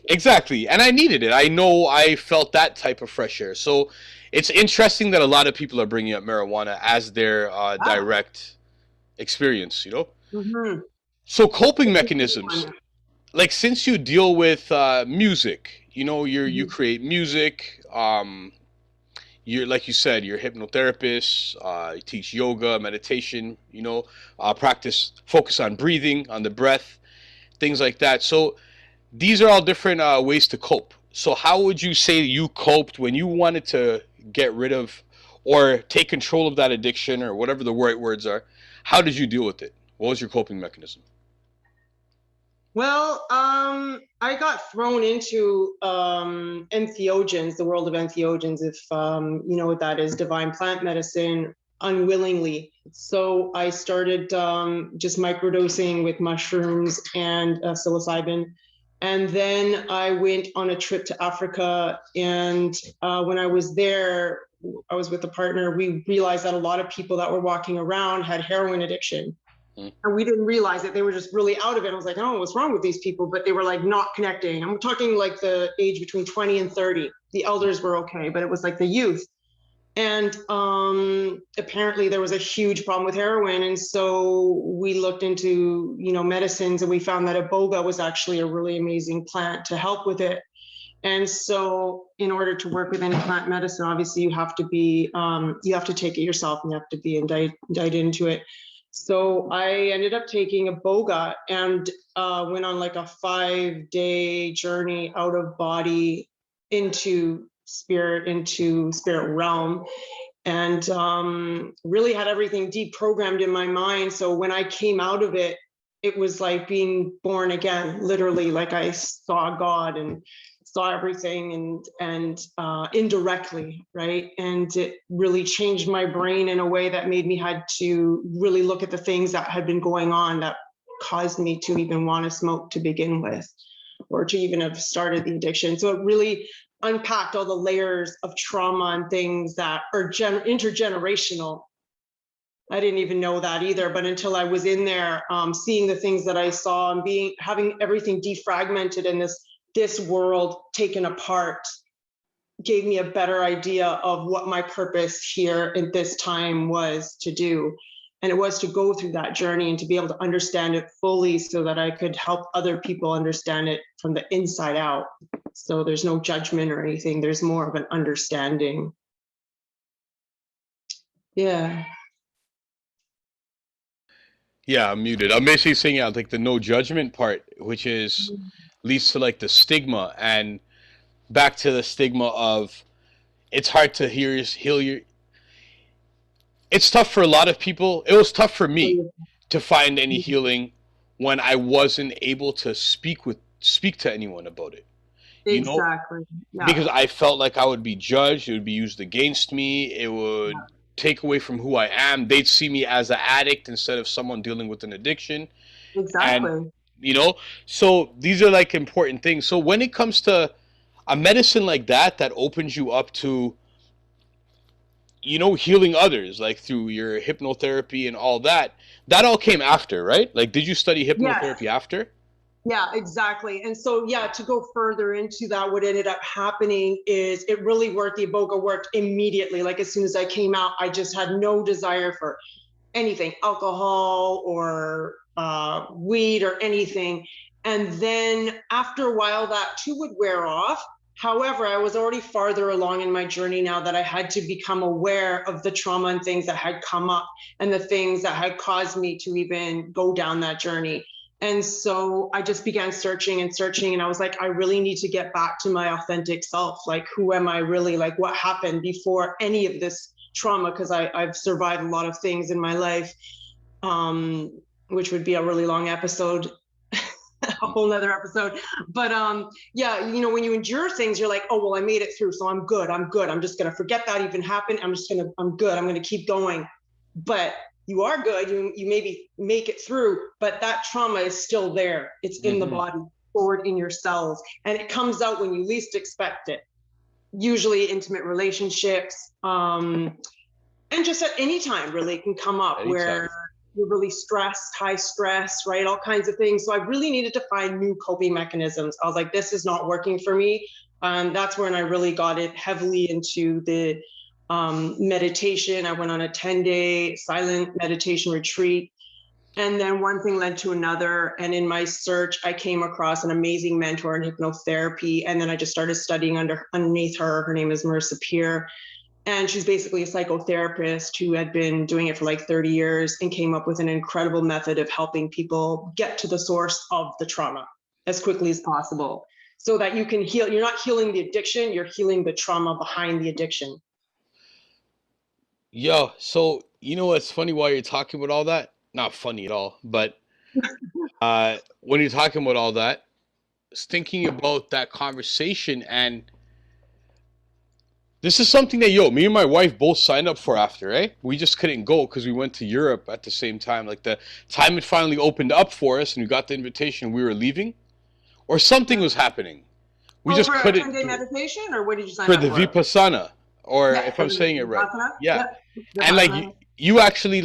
Exactly. And I needed it. I know I felt that type of fresh air. So it's interesting that a lot of people are bringing up marijuana as their direct experience, So coping mechanisms, like since you deal with music, you create music, you're, like you said, you're a hypnotherapist, you teach yoga, meditation, focus on breathing, on the breath, things like that. So these are all different ways to cope. So how would you say you coped when you wanted to get rid of or take control of that addiction, or whatever the right words are? How did you deal with it? What was your coping mechanism? Well, I got thrown into entheogens, the world of entheogens, if you know what that is, divine plant medicine, unwillingly. So I started just microdosing with mushrooms and psilocybin. And then I went on a trip to Africa. And when I was there, I was with a partner. We realized that a lot of people that were walking around had heroin addiction. And we didn't realize it. They were just really out of it. I was like, oh, what's wrong with these people? But they were like not connecting. I'm talking like the age between 20 and 30. The elders were okay, but it was like the youth. And apparently there was a huge problem with heroin. And so we looked into, medicines, and we found that iboga was actually a really amazing plant to help with it. And so in order to work with any plant medicine, obviously you have to take it yourself, and you have to be indicted into it. So I ended up taking iboga and went on like a 5-day journey out of body into spirit realm, and really had everything deprogrammed in my mind. So when I came out of it, it was like being born again, literally. Like I saw God and saw everything and indirectly, right? And it really changed my brain in a way that made me had to really look at the things that had been going on that caused me to even want to smoke to begin with, or to even have started the addiction. So it really unpacked all the havers of trauma and things that are intergenerational. I didn't even know that either, but until I was in there, seeing the things that I saw and having everything defragmented in this world taken apart, gave me a better idea of what my purpose here at this time was to do. And it was to go through that journey and to be able to understand it fully so that I could help other people understand it from the inside out. So there's no judgment or anything. There's more of an understanding. Yeah. Yeah, I'm muted. I'm basically saying like the no judgment part, which is leads to like the stigma and back to the stigma of it's hard to heal your. It's tough for a lot of people. It was tough for me to find any healing when I wasn't able to speak to anyone about it. Exactly. Yeah. Because I felt like I would be judged. It would be used against me. It would take away from who I am. They'd see me as an addict instead of someone dealing with an addiction. Exactly. And, so these are like important things. So when it comes to a medicine like that opens you up to, healing others, like through your hypnotherapy and all that all came after, right? Like, did you study hypnotherapy after? Yeah, exactly. And so, to go further into that, what ended up happening is it really worked. The Iboga worked immediately. Like, as soon as I came out, I just had no desire for anything, alcohol or weed or anything. And then after a while, that too would wear off. However, I was already farther along in my journey now that I had to become aware of the trauma and things that had come up and the things that had caused me to even go down that journey. And so I just began searching, and I was like, I really need to get back to my authentic self. Like, who am I really? Like, what happened before any of this trauma? Because I've survived a lot of things in my life, which would be a really long episode. A whole nother episode. But when you endure things, you're like, oh, well, I made it through, so I'm good. I'm just going to forget that even happened. I'm good. I'm going to keep going. But you are good. You maybe make it through, but that trauma is still there. It's in the body, stored in your cells, and it comes out when you least expect it. Usually intimate relationships, and just at any time really it can come up where you're really stressed, high stress, right? All kinds of things. So I really needed to find new coping mechanisms. I was like, this is not working for me. That's when I really got it heavily into the meditation. I went on a 10-day silent meditation retreat. And then one thing led to another. And in my search, I came across an amazing mentor in hypnotherapy. And then I just started studying underneath her. Her name is Marissa Peer. And she's basically a psychotherapist who had been doing it for like 30 years and came up with an incredible method of helping people get to the source of the trauma as quickly as possible so that you can heal. You're not healing the addiction, you're healing the trauma behind the addiction. Yo, so what's funny while you're talking about all that? Not funny at all, but when you're talking about all that, I was thinking about that conversation, and this is something that, me and my wife both signed up for after, right? We just couldn't go because we went to Europe at the same time. Like, the time it finally opened up for us and we got the invitation, we were leaving, or something was happening. We just couldn't. For a 10-day meditation, or what did you sign up for? For the Vipassana, or if I'm saying it right. Yeah. And like, you actually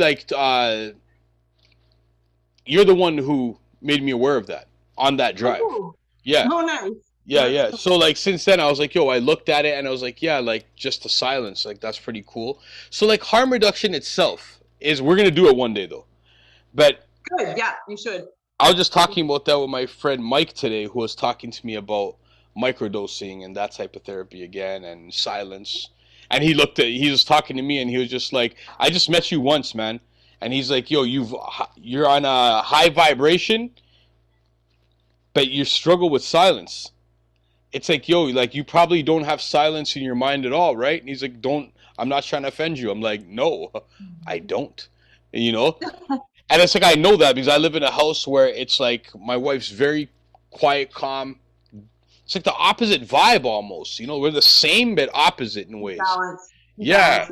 you're the one who made me aware of that on that drive. Oh, yeah. Oh, nice. Yeah. So like, since then I was like, I looked at it and I was like, just the silence, like, that's pretty cool. So like, harm reduction itself we're going to do it one day though. But good. Yeah, you should. I was just talking about that with my friend Mike today, who was talking to me about microdosing and that type of therapy again, and silence. And he was talking to me and he was just like, I just met you once, man. And he's like, you're on a high vibration, but you struggle with silence. It's like, you probably don't have silence in your mind at all, right? And he's like, I'm not trying to offend you. I'm like, no, I don't, And it's like, I know that because I live in a house where it's like, my wife's very quiet, calm. It's like the opposite vibe almost, we're the same but opposite in ways. Balance. Yeah.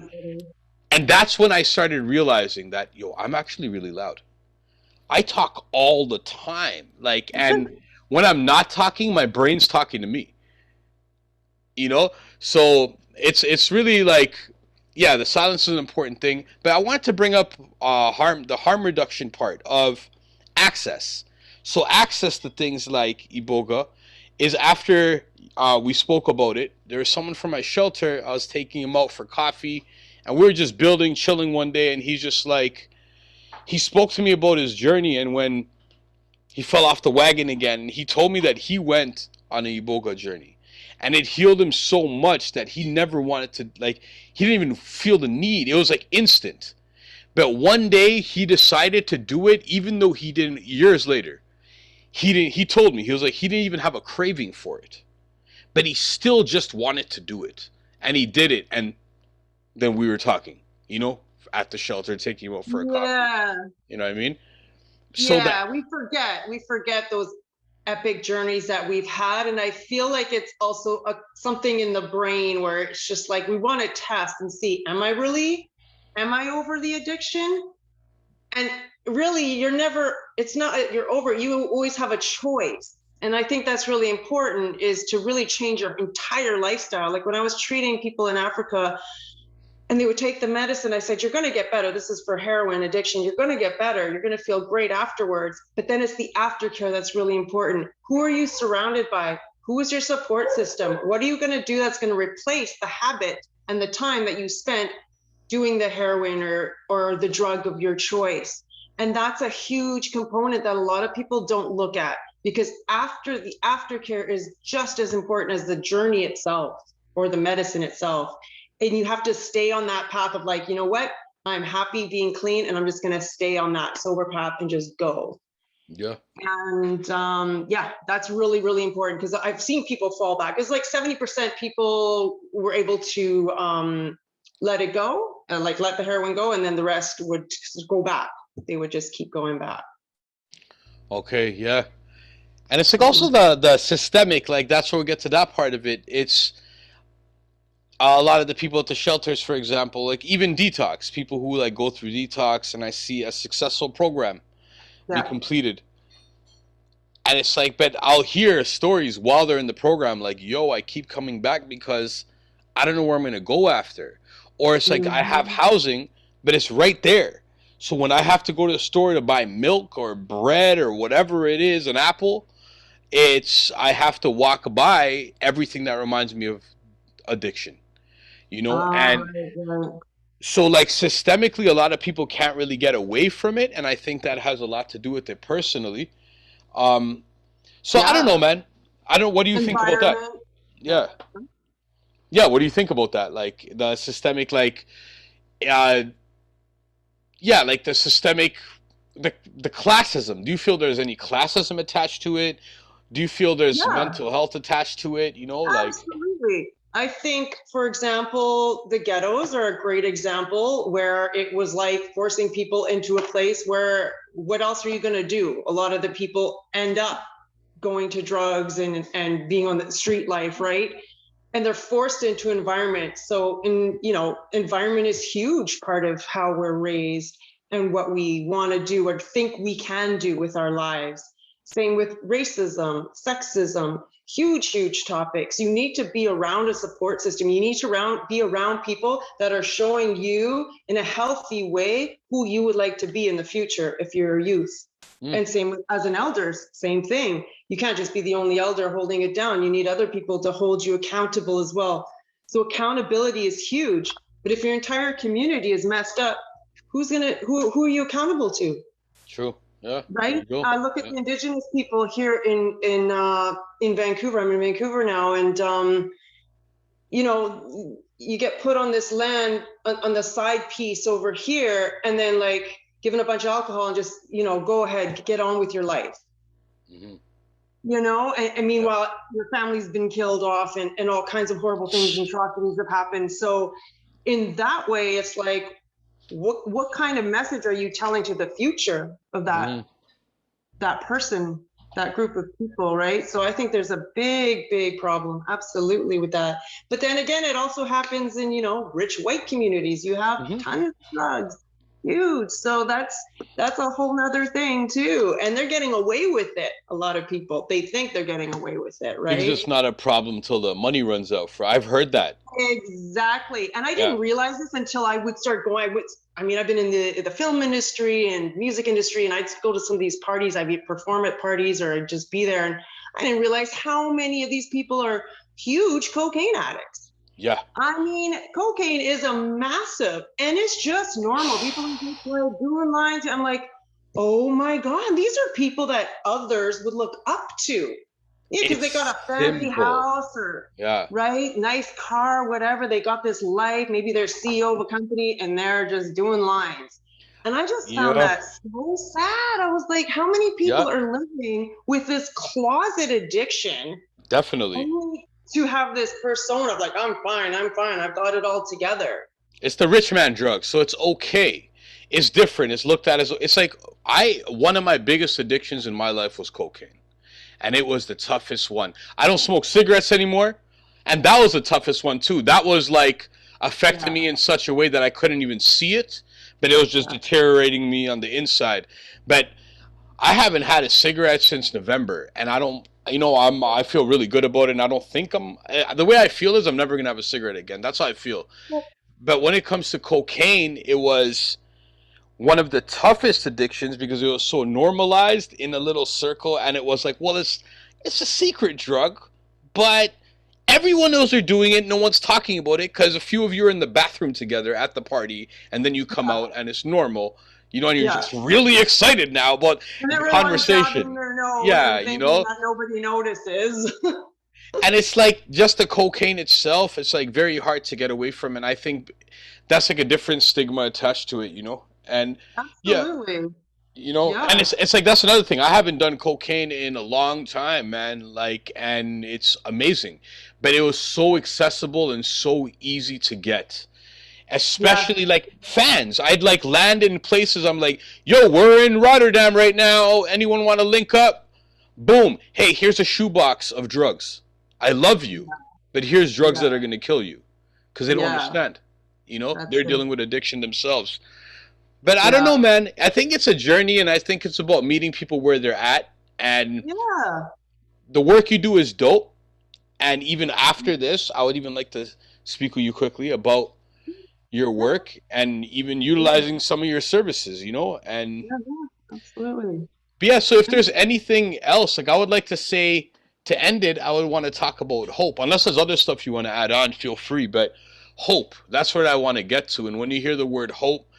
And that's when I started realizing that, I'm actually really loud. I talk all the time. Like, and when I'm not talking, my brain's talking to me. So it's really like, the silence is an important thing. But I wanted to bring up the harm reduction part of access. So access to things like Iboga is after we spoke about it. There was someone from my shelter. I was taking him out for coffee, and we were just chilling one day, and he's just like, he spoke to me about his journey and when he fell off the wagon again. He told me that he went on a Iboga journey, and it healed him so much that he never wanted to, he didn't even feel the need. It was like instant. But one day he decided to do it, even though he didn't, years later. He told me, he was like, he didn't even have a craving for it. but he still just wanted to do it. And he did it. And then we were talking, you know, at the shelter, taking him out for a coffee. You know what I mean? So we forget those epic journeys that we've had. And I feel like it's also something in the brain where it's just like, we want to test and see, am I over the addiction? And really, you're over, you always have a choice. And I think that's really important, is to really change your entire lifestyle. Like when I was treating people in Africa and they would take the medicine, I said, you're going to get better. This is for heroin addiction. You're going to get better. You're going to feel great afterwards. But then it's the aftercare that's really important. Who are you surrounded by? Who is your support system? What are you going to do that's going to replace the habit and the time that you spent doing the heroin or the drug of your choice? And that's a huge component that a lot of people don't look at, because the aftercare is just as important as the journey itself or the medicine itself. And you have to stay on that path of like, you know what, I'm happy being clean and I'm just going to stay on that sober path and just go. Yeah. And that's really, really important, because I've seen people fall back. It's like 70% people were able to let it go, like let the heroin go, and then the rest would go back. They would just keep going back. Okay, yeah. And it's like also the systemic, like that's where we get to that part of it. It's a lot of the people at the shelters, for example, like even detox, people who like go through detox, and I see a successful program be completed. And it's like, but I'll hear stories while they're in the program, like, yo, I keep coming back because I don't know where I'm going to go after. Or it's like, I have housing, but it's right there. So when I have to go to the store to buy milk or bread or whatever it is, an apple, I have to walk by everything that reminds me of addiction, you know? So like systemically, a lot of people can't really get away from it. And I think that has a lot to do with it personally. I don't know, man. What do you think about that? Yeah. Yeah. What do you think about that? Like the systemic, like the systemic, the classism. Do you feel there's any classism attached to it? Do you feel there's mental health attached to it? You know, absolutely. I think, for example, the ghettos are a great example where it was like forcing people into a place where what else are you going to do? A lot of the people end up going to drugs and being on the street life, right? And they're forced into environment. So environment is huge part of how we're raised and what we want to do or think we can do with our lives. Same with racism, sexism, huge topics. You need to be around a support system. You need to be around people that are showing you in a healthy way who you would like to be in the future if you're a youth. And same with as an elders, same thing. You can't just be the only elder holding it down. You need other people to hold you accountable as well. So accountability is huge. But if your entire community is messed up, who are you accountable to? True. Yeah. Right. Look at the Indigenous people here in Vancouver. I'm in Vancouver now, and you get put on this land on the side piece over here, and then like given a bunch of alcohol and just go ahead, get on with your life. And meanwhile your family's been killed off, and all kinds of horrible things and atrocities have happened. So in that way, it's like, what kind of message are you telling to the future of that person, that group of people, right? So I think there's a big problem, absolutely, with that. But then again, it also happens in rich white communities. You have tons of drugs, huge. So that's a whole nother thing too. And they're getting away with it. A lot of people, they think they're getting away with it, right? It's just not a problem till the money runs out. I've heard that. Exactly. And I didn't realize this until I would start going. I've been in the film industry and music industry, and I'd go to some of these parties. I'd perform at parties, or I'd just be there. And I didn't realize how many of these people are huge cocaine addicts. Yeah. Cocaine is a massive, and it's just normal. People are just doing lines. I'm like, oh my God, these are people that others would look up to. Yeah, because they got a fancy house or right, nice car, whatever. They got this life. Maybe they're CEO of a company, and they're just doing lines. And I just found that so sad. I was like, how many people are living with this closet addiction? Definitely. to have this persona of like, I'm fine, I've got it all together. It's the rich man drug, so it's okay. It's different. It's looked at as, it's like, one of my biggest addictions in my life was cocaine. And it was the toughest one. I don't smoke cigarettes anymore. And that was the toughest one too. That was like affecting me in such a way that I couldn't even see it. But it was just deteriorating me on the inside. But I haven't had a cigarette since November. And I don't, I feel really good about it. And I don't think the way I feel is I'm never going to have a cigarette again. That's how I feel. But when it comes to cocaine, it was one of the toughest addictions because it was so normalized in a little circle. And it was like, well, it's a secret drug, but everyone knows they're doing it. No one's talking about it because a few of you are in the bathroom together at the party, and then you come out and it's normal. And you're just really excited now about the conversation. That nobody notices. And it's like just the cocaine itself, it's like very hard to get away from. And I think that's like a different stigma attached to it, And absolutely. And it's like, that's another thing. I haven't done cocaine in a long time, man. Like, and it's amazing. But it was so accessible and so easy to get. Especially like fans. I'd like land in places. I'm like, yo, we're in Rotterdam right now. Anyone want to link up? Boom. Hey, here's a shoebox of drugs. I love you, but here's drugs that are going to kill you. Because they don't understand. They're dealing with addiction themselves. But I don't know, man. I think it's a journey, and I think it's about meeting people where they're at. And the work you do is dope. And even after this, I would even like to speak with you quickly about your work and even utilizing some of your services, And absolutely. But yeah, so if there's anything else, like I would like to say, to end it, I would want to talk about hope. Unless there's other stuff you want to add on, feel free. But hope, that's what I want to get to. And when you hear the word hope,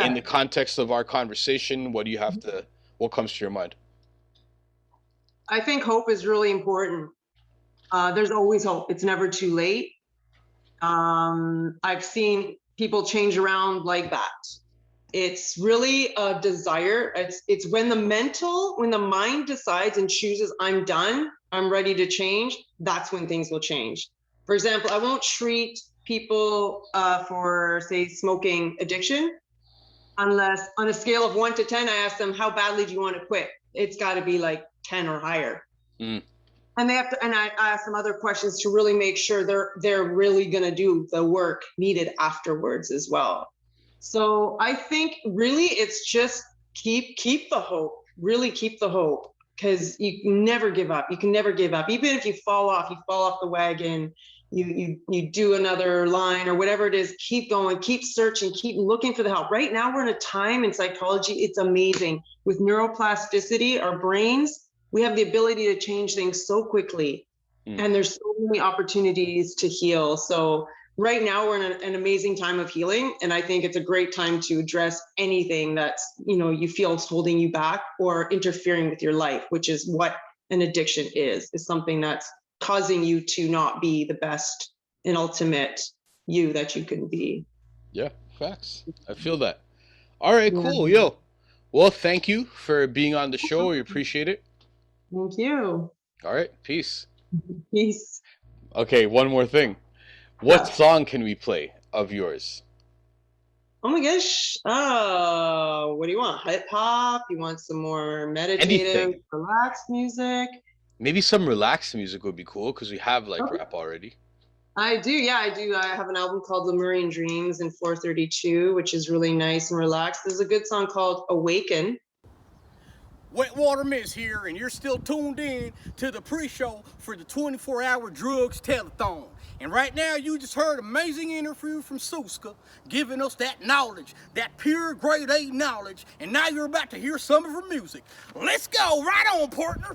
in the context of our conversation, what comes to your mind? I think hope is really important. There's always hope. It's never too late. I've seen people change around like that. It's really a desire. It's when the mind decides and chooses, I'm done, I'm ready to change, that's when things will change. For example, I won't treat people for, say, smoking addiction unless on a scale of 1 to 10, I ask them, how badly do you want to quit? It's got to be like 10 or higher. And they have to, and I ask them other questions to really make sure they're really going to do the work needed afterwards as well. So I think really it's just keep the hope, really keep the hope, because you can never give up. You can never give up. Even if you fall off the wagon, you do another line or whatever it is, keep going, keep searching, keep looking for the help. Right now we're in a time in psychology, it's amazing. With neuroplasticity, our brains, we have the ability to change things so quickly. And there's so many opportunities to heal. So right now we're in an amazing time of healing. And I think it's a great time to address anything that's, you feel is holding you back or interfering with your life, which is what an addiction is something that's causing you to not be the best and ultimate you that you can be. Yeah, facts. I feel that. All right, cool. Yo. Well, thank you for being on the show. We appreciate it. Thank you. All right, peace. Peace. Okay, one more thing. What song can we play of yours? Oh my gosh. What do you want? Hip hop? You want some more meditative, relaxed music? Maybe some relaxed music would be cool because we have rap already. I do. I have an album called Lemurian Dreams in 432, which is really nice and relaxed. There's a good song called Awaken. Wet Water Miz here, and you're still tuned in to the pre-show for the 24-hour drugs telethon. And right now, you just heard an amazing interview from Suzka, giving us that knowledge, that pure grade A knowledge. And now you're about to hear some of her music. Let's go. Right on, partner.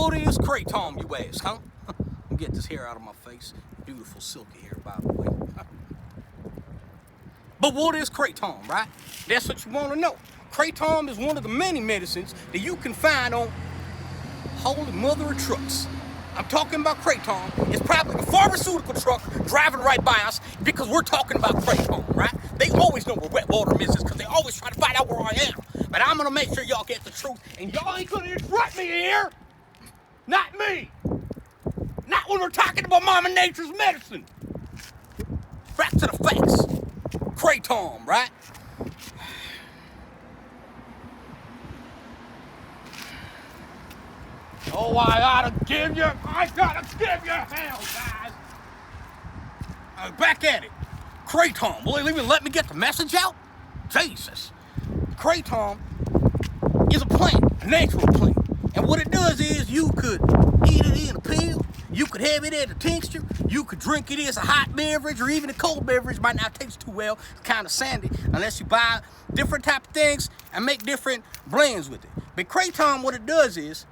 what is Kratom, you ask, huh? Let me get this hair out of my face. Beautiful silky hair, by the way. But what is Kratom, right? That's what you want to know. Kratom is one of the many medicines that you can find on holy mother of trucks. I'm talking about Kratom. It's probably the pharmaceutical truck driving right by us because we're talking about Kratom, right? They always know where Wet Water Miz is because they always try to find out where I am. But I'm going to make sure y'all get the truth, and y'all ain't going to interrupt me here. Not me. Not when we're talking about Mama Nature's medicine. Back to the facts. Kratom, right? Oh, I gotta give you hell, guys. Back at it. Kratom. Will you even let me get the message out? Jesus. Kratom is a plant, a natural plant. And what it does is you could eat it in a pill, you could have it as a tincture, you could drink it as a hot beverage or even a cold beverage. Might not taste too well, it's kind of sandy, unless you buy different type of things and make different blends with it. But Kratom, what it does is,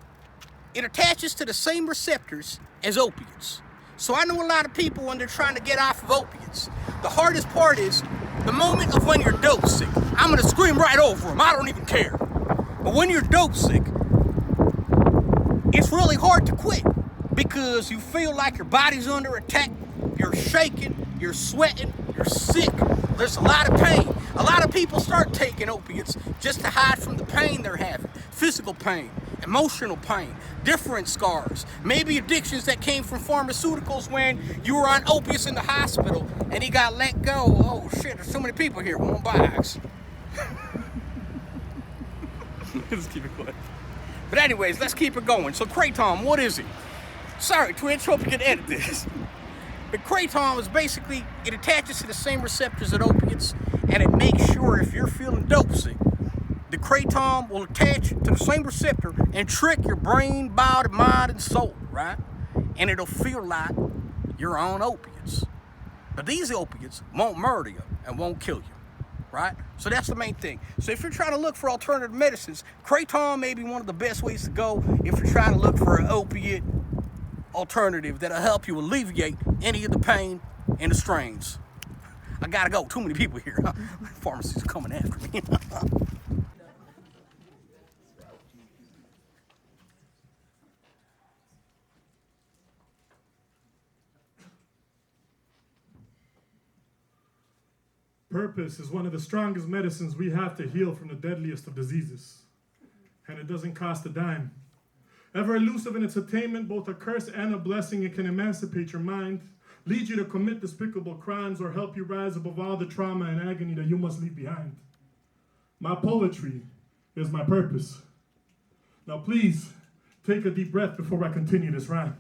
it attaches to the same receptors as opiates. So I know a lot of people when they're trying to get off of opiates, the hardest part is the moment of when you're dope sick. I'm gonna scream right over them, I don't even care. But when you're dope sick, it's really hard to quit because you feel like your body's under attack, you're shaking, you're sweating, you're sick, there's a lot of pain. A lot of people start taking opiates just to hide from the pain they're having. Physical pain, emotional pain, different scars, maybe addictions that came from pharmaceuticals when you were on opiates in the hospital and he got let go. Oh shit, there's so many people here, one box. Let's keep it quiet. But anyways, let's keep it going. So Kratom, what is it? Sorry, Twitch, hope you can edit this. But Kratom is basically, it attaches to the same receptors as opiates, and it makes sure if you're feeling dope sick, the Kratom will attach to the same receptor and trick your brain, body, mind, and soul, right? And it'll feel like you're on opiates. But these opiates won't murder you and won't kill you, right? So that's the main thing. So if you're trying to look for alternative medicines, Kratom may be one of the best ways to go if you're trying to look for an opiate alternative that'll help you alleviate any of the pain and the strains. I gotta go. Too many people here. Pharmacies are coming after me. Purpose is one of the strongest medicines we have to heal from the deadliest of diseases. And it doesn't cost a dime. Ever elusive in its attainment, both a curse and a blessing, it can emancipate your mind, lead you to commit despicable crimes, or help you rise above all the trauma and agony that you must leave behind. My poetry is my purpose. Now please, take a deep breath before I continue this rhyme.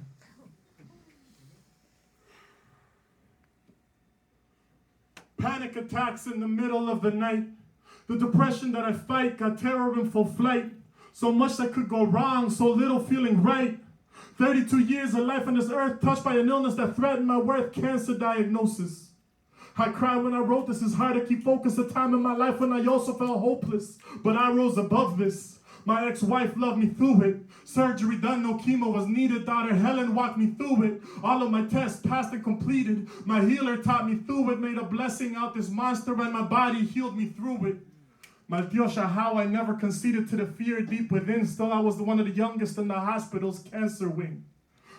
Panic attacks in the middle of the night. The depression that I fight got terror in full flight. So much that could go wrong, so little feeling right. 32 years of life on this earth, touched by an illness that threatened my worth, cancer diagnosis. I cried when I wrote this, it's hard to keep focused, a time in my life when I also felt hopeless. But I rose above this. My ex-wife loved me through it. Surgery done, no chemo was needed. Daughter Helen walked me through it. All of my tests passed and completed. My healer taught me through it, made a blessing out this monster, and my body healed me through it. My Diosha, how I never conceded to the fear deep within. Still, I was one of the youngest in the hospital's cancer wing.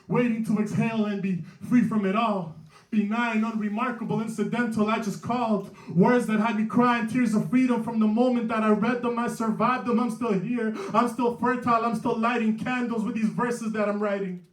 Waiting to exhale and be free from it all. Benign, unremarkable, incidental, I just called. Words that had me crying, tears of freedom from the moment that I read them. I survived them, I'm still here. I'm still fertile, I'm still lighting candles with these verses that I'm writing.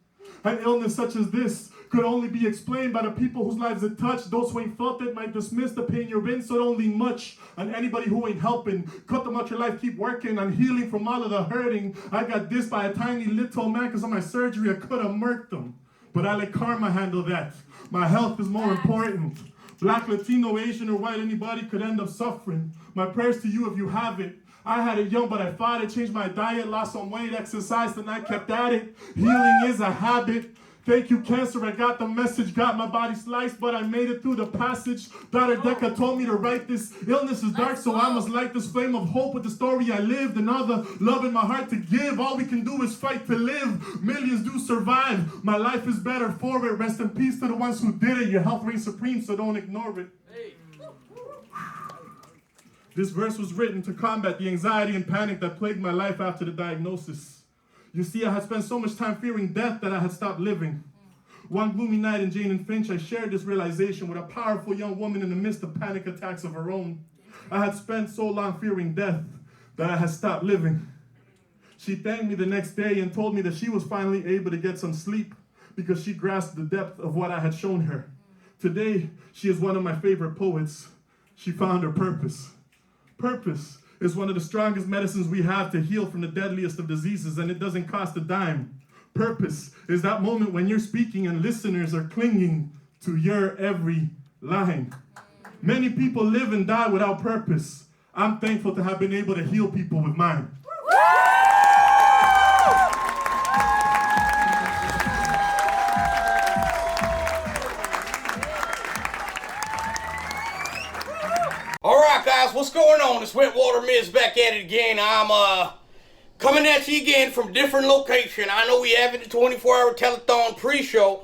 An illness such as this could only be explained by the people whose lives it touched. Those who ain't felt it might dismiss the pain you're in, so don't lean much on anybody who ain't helping. Cut them out your life, keep working on healing from all of the hurting. I got dissed by a tiny little man because of my surgery. I could have murked them, but I let karma handle that. My health is more important. Black, Latino, Asian, or white, anybody could end up suffering. My prayers to you if you have it. I had it young, but I fought it. Changed my diet, lost some weight, exercised, and I kept at it. Healing is a habit. Thank you, cancer, I got the message, got my body sliced, but I made it through the passage. Dr. Decker told me to write this. Illness is dark, so I must light this flame of hope with the story I lived and all the love in my heart to give. All we can do is fight to live. Millions do survive. My life is better for it. Rest in peace to the ones who did it. Your health reigns supreme, so don't ignore it. This verse was written to combat the anxiety and panic that plagued my life after the diagnosis. You see, I had spent so much time fearing death that I had stopped living. One gloomy night in Jane and Finch, I shared this realization with a powerful young woman in the midst of panic attacks of her own. I had spent so long fearing death that I had stopped living. She thanked me the next day and told me that she was finally able to get some sleep because she grasped the depth of what I had shown her. Today, she is one of my favorite poets. She found her purpose. Purpose is one of the strongest medicines we have to heal from the deadliest of diseases, and it doesn't cost a dime. Purpose is that moment when you're speaking and listeners are clinging to your every line. Many people live and die without purpose. I'm thankful to have been able to heal people with mine. Alright guys, what's going on? It's Wet Water Miz back at it again. I'm coming at you again from a different location. I know we having the 24-hour telethon pre-show.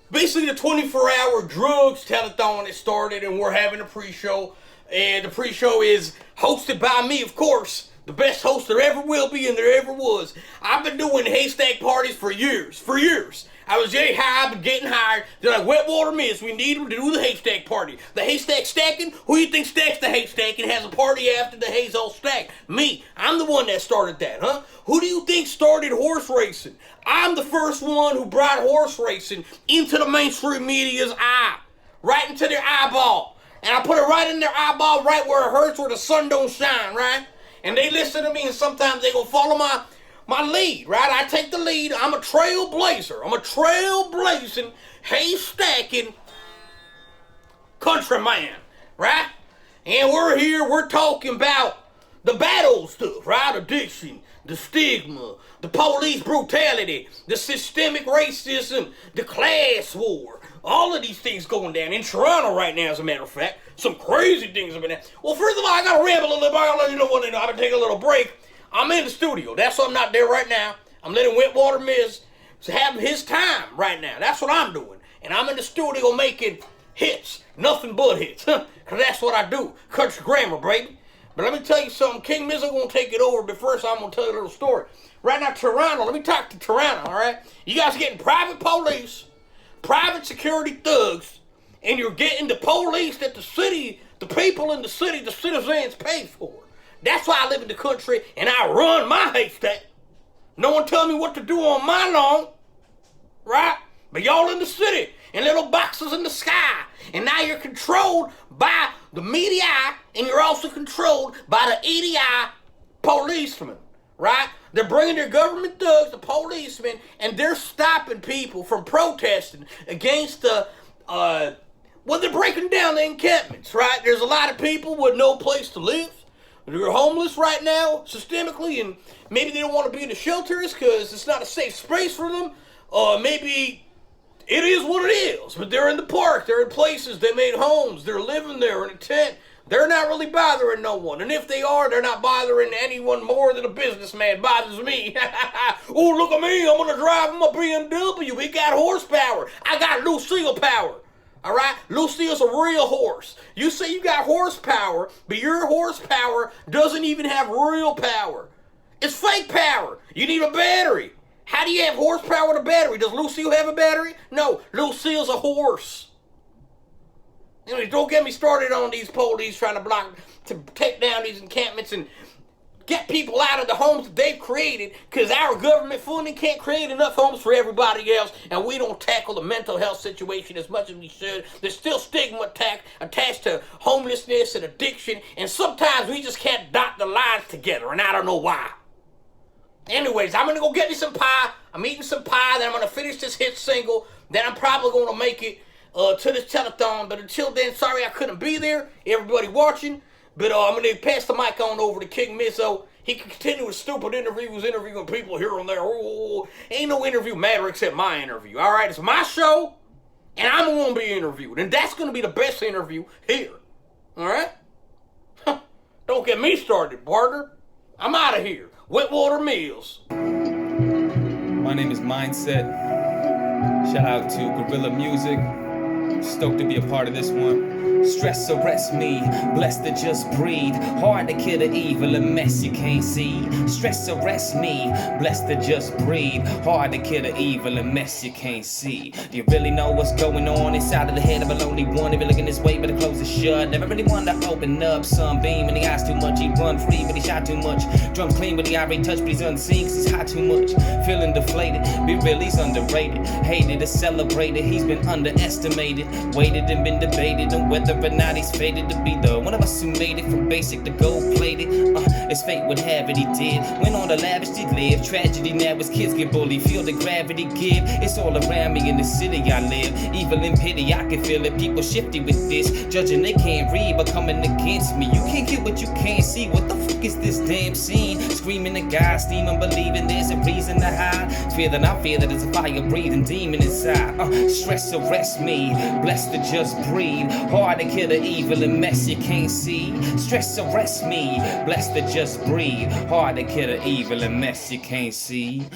Basically the 24-hour drugs telethon that started, and we're having a pre-show. And the pre-show is hosted by me, of course. The best host there ever will be and there ever was. I've been doing haystack parties for years. I was getting high, I've been getting higher. They're like, Wet Water Miz, we need them to do the haystack party. The haystack stacking? Who do you think stacks the haystack and has a party after the hay's all stacked? Me. I'm the one that started that, huh? Who do you think started horse racing? I'm the first one who brought horse racing into the mainstream media's eye. Right into their eyeball. And I put it right in their eyeball, right where it hurts, where the sun don't shine, right? And they listen to me, and sometimes they gonna follow my lead, right? I take the lead. I'm a trailblazer. I'm a trailblazing, hay-stacking countryman, right? And we're here, we're talking about the battle stuff, right? Addiction, the stigma, the police brutality, the systemic racism, the class war. All of these things going down in Toronto right now, as a matter of fact. Some crazy things have been happening. Well, first of all, I gotta ramble a little bit. I'll let you know when I'm gonna take a little break. I'm in the studio. That's why I'm not there right now. I'm letting Wet Water Miz have his time right now. That's what I'm doing. And I'm in the studio making hits. Nothing but hits. Because that's what I do. Country grammar, baby. But let me tell you something. King Miz is going to take it over. But first, I'm going to tell you a little story. Right now, Toronto. Let me talk to Toronto, all right? You guys are getting private police, private security thugs, and you're getting the police that the city, the people in the city, the citizens pay for. That's why I live in the country and I run my haystack. No one tell me what to do on my lawn, right? But y'all in the city in little boxes in the sky. And now you're controlled by the media, and you're also controlled by the EDI policemen, right? They're bringing their government thugs, the policemen, and they're stopping people from protesting against the, well, they're breaking down the encampments, right? There's a lot of people with no place to live. They're homeless right now, systemically, and maybe they don't want to be in the shelters because it's not a safe space for them. Maybe it is what it is, but they're in the park, they're in places, they made homes, they're living there in a tent. They're not really bothering no one, and if they are, they're not bothering anyone more than a businessman bothers me. Oh, look at me, I'm gonna drive my BMW, it got horsepower. I got Lucille power. All right, Lucille's a real horse. You say you got horsepower, but your horsepower doesn't even have real power. It's fake power. You need a battery. How do you have horsepower with a battery? Does Lucille have a battery? No, Lucille's a horse. You know, don't get me started on these police trying to take down these encampments and get people out of the homes that they've created, because our government funding can't create enough homes for everybody else, and we don't tackle the mental health situation as much as we should. There's still stigma attached to homelessness and addiction, and sometimes we just can't dot the lines together, and I don't know why. Anyways, I'm going to go get me some pie. I'm eating some pie, then I'm going to finish this hit single, then I'm probably going to make it to this telethon, but until then, sorry I couldn't be there, everybody watching. But I'm going to pass the mic on over to Kingmizo. He can continue with stupid interviews, interviewing people here and there. Oh, ain't no interview matter except my interview. All right, it's my show, and I'm going to be interviewed, and that's going to be the best interview here. All right? Don't get me started, partner. I'm out of here. Wet Water Miz. My name is Mindset. Shout out to Gorilla Music. Stoked to be a part of this one. Stress arrest me, blessed to just breathe. Hard to kill the evil, a mess you can't see. Stress arrest me, blessed to just breathe. Hard to kill the evil, a mess you can't see. Do you really know what's going on inside of the head of a lonely one? If you're looking this way, better close it shut. Never really wanted to open up. Sunbeam in the eyes too much. He run free, but he shot too much. Drunk clean, but he irate touch, but he's unseen, cause he's hot too much. Feeling deflated, be real, he's underrated. Hated to celebrate it, he's been underestimated. Waited and been debated on whether or not he's fated to be the one of us who made it from basic to gold plated. As fate would have it, he did. Went on to lavishly live. Tragedy now as kids get bullied. Feel the gravity give. It's all around me in the city I live. Evil and pity, I can feel it. People shifty with this. Judging they can't read, but coming against me. You can't get what you can't see. What the fuck is this damn scene? Screaming at God, steaming, believing there's a reason to hide. Fear that I fear that there's a fire breathing demon inside. Stress arrest me. Blessed to just breathe. Hard to kill the evil and mess you can't see. Stress arrest me. Blessed to just breathe. Hard to kill the evil and mess you can't see.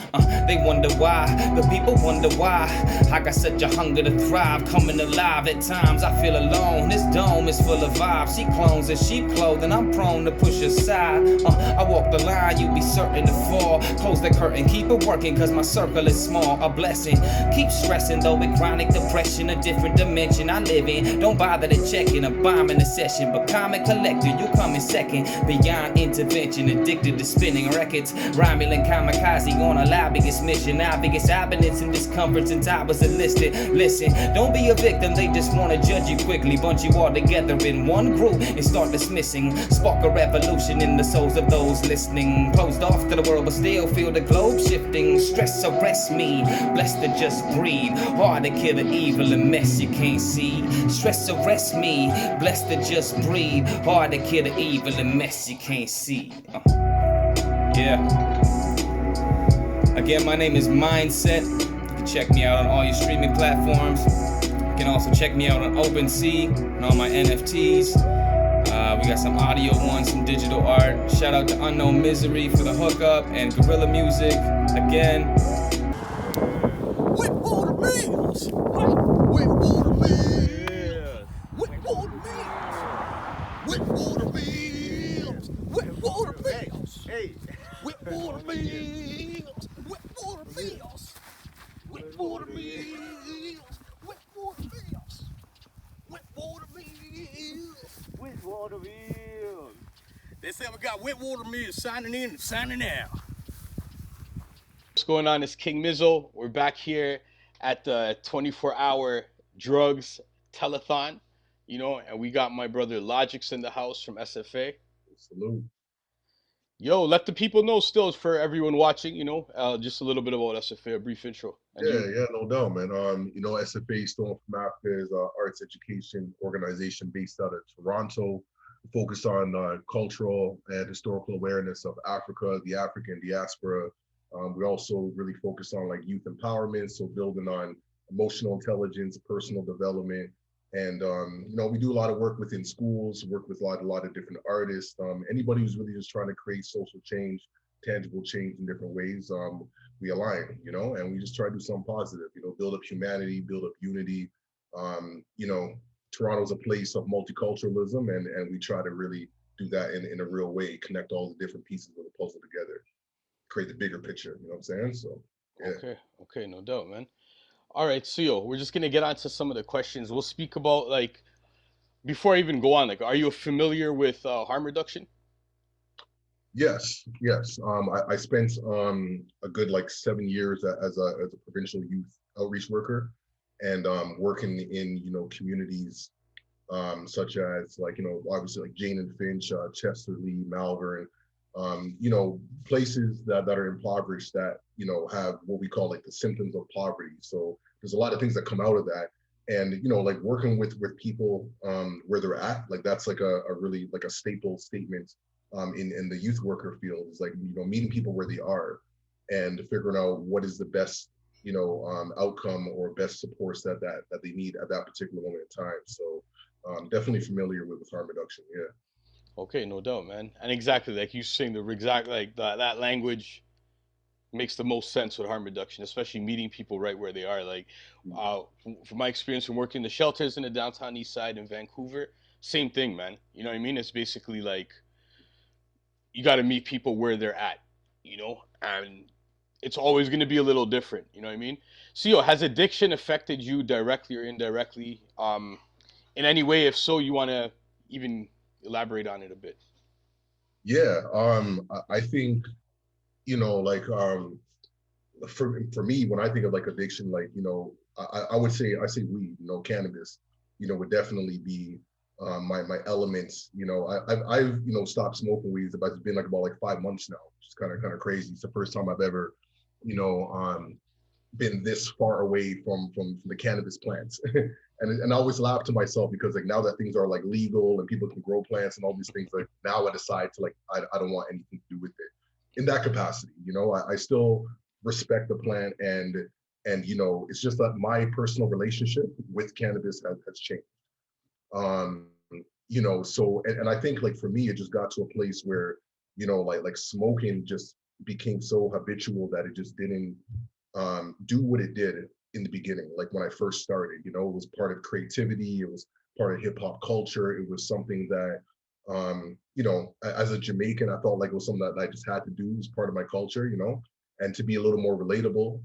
They wonder why. The people wonder why. I got such a hunger to thrive. Coming alive at times. I feel alone. This dome is full of vibes. She clones in sheep clothing. I'm prone to push aside. I walk the line. You be certain to fall. Close the curtain. Keep it working cause my circle is small. A blessing. Keep stressing though with chronic depression. A different dimension I live in. Don't bother to check in. A bomb in a session. But common collector. You come in second. Beyond intervention. Addicted to spinning records. Rhyming and kamikaze on a lobbyist mission. Obvious evidence and discomforts and I was enlisted. Listen, don't be a victim. They just want to judge you quickly. Bunch you all together in one group and start dismissing. Spark a revolution in the souls of those listening. Closed off to the world but still feel the globe shifting. Stress arrest me. Blessed to just breathe. Hard to kill the evil and mess you can't see. Stress arrest me. Blessed to just breathe. Hard to kill the evil and mess you can't see. Yeah. Again, my name is Mindset. You can check me out on all your streaming platforms. You can also check me out on OpenSea and all my NFTs. We got some audio ones, some digital art. Shout out to Unknown Misery for the hookup and Gorilla Music. Again. Wet Water Miz! Wet Water Miz! Wet Water Miz! Wet Water Miz! Wet Water Miz! Hey! Wet Water Miz! Wet Water Miz! Wet Water Miz! Wet Water Miz! Wet Water Miz! Wet Water Miz! That's how we got Wet Water Miz signing in and signing out. What's going on? It's King Mizzo. We're back here at the 24-hour drugs telethon, you know, and we got my brother Logix in the house from SFA. Salute. Yo, let the people know still for everyone watching, you know, just a little bit about SFA, a brief intro. And Yeah, no doubt, man. You know, SFA, Stone from Africa, is an arts education organization based out of Toronto, focused on cultural and historical awareness of Africa, the African diaspora. We also really focus on like youth empowerment, so building on emotional intelligence, personal development, and you know, we do a lot of work within schools, work with a lot of different artists. Anybody who's really just trying to create social change, tangible change in different ways, we align, you know, and we just try to do something positive, you know, build up humanity, build up unity. You know, Toronto's a place of multiculturalism, and we try to really do that in a real way, connect all the different pieces of the puzzle together, create the bigger picture, you know what I'm saying? So, yeah. Okay, no doubt, man. All right, so yo, we're just gonna get onto some of the questions. We'll speak about, like, before I even go on, like, are you familiar with harm reduction? Yes. I spent a good like 7 years as a provincial youth outreach worker, and working in, you know, communities such as, like, you know, obviously like Jane and Finch, Chesterley, Malvern, you know, places that are impoverished, that, you know, have what we call like the symptoms of poverty. So there's a lot of things that come out of that, and, you know, like working with people where they're at, like that's like a really like a staple statement in the youth worker field is like, you know, meeting people where they are and figuring out what is the best, you know, outcome or best supports that they need at that particular moment in time. So definitely familiar with harm reduction. Yeah. Okay, no doubt, man. And exactly like you saying the exact like that language makes the most sense with harm reduction, especially meeting people right where they are. Like, from my experience from working the shelters in the downtown east side in Vancouver, same thing, man. You know what I mean? It's basically like you got to meet people where they're at, you know, and it's always going to be a little different. You know what I mean? So, yo, has addiction affected you directly or indirectly, in any way? If so, you want to even elaborate on it a bit? Yeah. I think, you know, like for me, when I think of like addiction, like, you know, I would say weed, you know, cannabis, you know, would definitely be my elements. You know, I've you know stopped smoking weed. It's been like about like 5 months now, which is kind of crazy. It's the first time I've ever, you know, been this far away from the cannabis plants. And I always laugh to myself because like now that things are like legal and people can grow plants and all these things, like now I decide to like I don't want anything to do with it in that capacity. You know, I still respect the plant and you know it's just that my personal relationship with cannabis has changed. Um, you know, so and I think like for me it just got to a place where, you know, like smoking just became so habitual that it just didn't do what it did in the beginning. Like when I first started, you know, it was part of creativity, it was part of hip hop culture, it was something that you know, as a Jamaican, I felt like it was something that I just had to do as part of my culture, you know, and to be a little more relatable.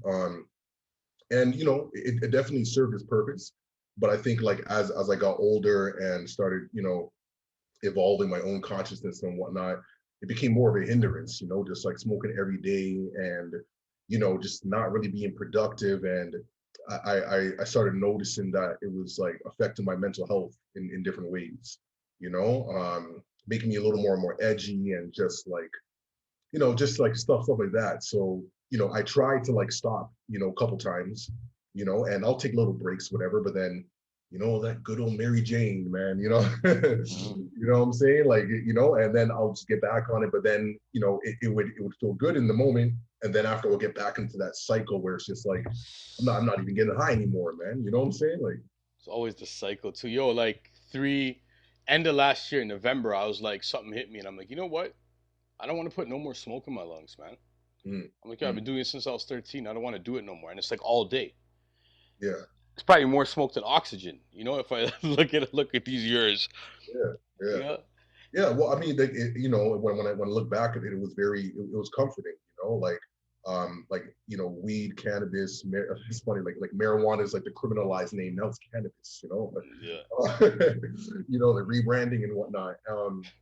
And you know, it definitely served its purpose. But I think like as I got older and started, you know, evolving my own consciousness and whatnot, it became more of a hindrance, you know, just like smoking every day and, you know, just not really being productive. And I started noticing that it was like affecting my mental health in different ways, you know, making me a little more edgy and just like, you know, just like stuff like that. So, you know, I tried to like stop, you know, a couple times, you know, and I'll take little breaks, whatever, but then, you know, that good old Mary Jane, man, you know, you know what I'm saying? Like, you know, and then I'll just get back on it. But then, you know, it would feel good in the moment. And then after we'll get back into that cycle where it's just like, I'm not even getting high anymore, man. You know what I'm saying? Like, It's always the cycle too. Yo, like end of last year in November, I was like, something hit me, and I'm like, you know what? I don't want to put no more smoke in my lungs, man. I'm like, yeah, I've been doing it since I was 13. I don't want to do it no more, and it's like all day. Yeah. It's probably more smoke than oxygen, you know. If I look at these years. Yeah. Yeah. Well, I mean, you know, when I look back at it, it was it was comforting, you know, like you know, weed, cannabis. It's funny, like marijuana is like the criminalized name. Now it's cannabis, you know. But, you know, the rebranding and whatnot.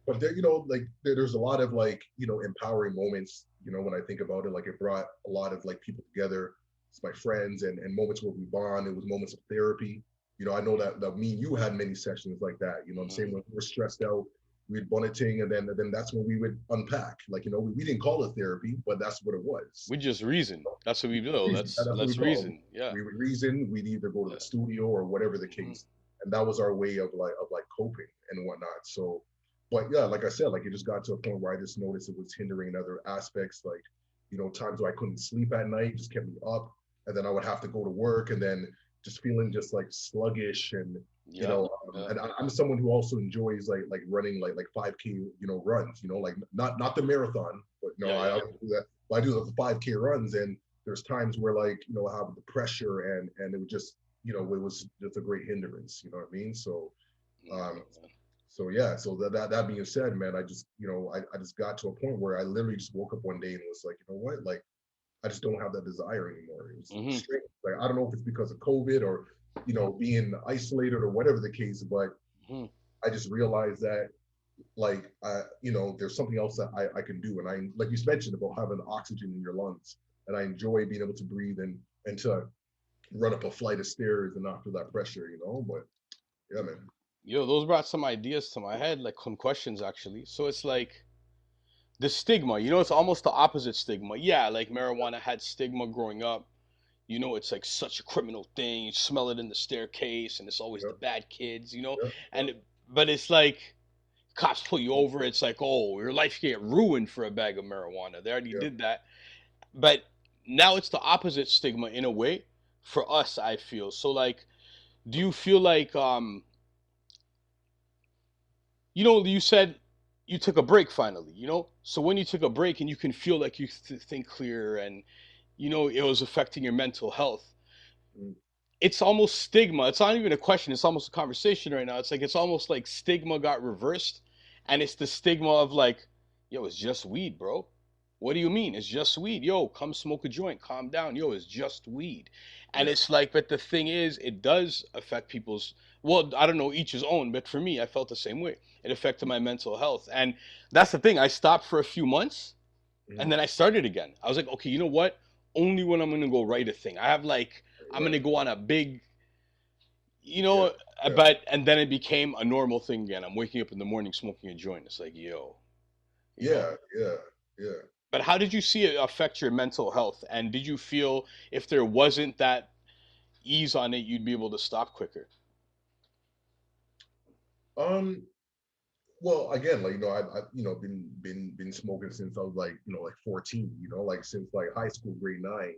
But there, you know, like there's a lot of like, you know, empowering moments. You know, when I think about it, like it brought a lot of like people together. It's my friends and moments where we bond. It was moments of therapy. You know, I know that me and you had many sessions like that. You know, the same when we were stressed out, we'd bonneting, and then that's when we would unpack. Like, you know, we didn't call it therapy, but that's what it was. We just reason. That's what we do. Let's reason. Yeah. We would reason. We'd either go to the studio or whatever the case, and that was our way of like coping and whatnot. So, but yeah, like I said, like it just got to a point where I just noticed it was hindering in other aspects. Like, you know, times where I couldn't sleep at night just kept me up, and then I would have to go to work, and then just feeling just like sluggish and you know, and I'm someone who also enjoys like running like 5K, you know, runs, you know, like not the marathon, but no, I don't do that. But I do the 5K runs, and there's times where like, you know, I have the pressure and it would just, you know, it was just a great hindrance, you know what I mean? So so yeah, so that being said, man, I just, you know, I just got to a point where I literally just woke up one day and was like, you know what, like I just don't have that desire anymore. It was strange. Like I don't know if it's because of COVID or, you know, being isolated or whatever the case, but I just realized that like you know, there's something else that I can do. And I, like you mentioned about having oxygen in your lungs, and I enjoy being able to breathe and to run up a flight of stairs and not feel that pressure, you know. But yeah, man. Yo, those brought some ideas to my head, like some questions actually. So it's like the stigma, you know, it's almost the opposite stigma. Yeah, like marijuana had stigma growing up. You know, it's like such a criminal thing. You smell it in the staircase, and it's always the bad kids, you know. But it's like cops pull you over, it's like, oh, your life get ruined for a bag of marijuana. They already Yeah. did that. But now it's the opposite stigma in a way for us, I feel. So like, do you feel like you said you took a break finally, so when you took a break and you can feel like you think clear, and it was affecting your mental health, Mm. it's almost stigma. It's not even a question, it's almost a conversation right now. It's almost like stigma got reversed, and it's the stigma of like, yo, it's just weed, bro. What do you mean it's just weed? Yo, come smoke a joint, calm down. Yo, it's just weed. And Yeah. it's like, but the thing is, it does affect people's, well, I don't know, each his own, but for me, I felt the same way. It affected my mental health. And that's the thing. I stopped for a few months, Mhm. and then I started again. I was like, okay, you know what? Only when I'm gonna go write a thing. I have like, I'm gonna go on a big, Yeah. Yeah. but and then it became a normal thing again. I'm waking up in the morning smoking a joint. It's like, yo, you know. Yeah. Yeah. Yeah. But how did you see it affect your mental health? And did you feel if there wasn't that ease on it, you'd be able to stop quicker? Um. Well, again, like I've been smoking since I was like 14. Like since like high school, grade 9.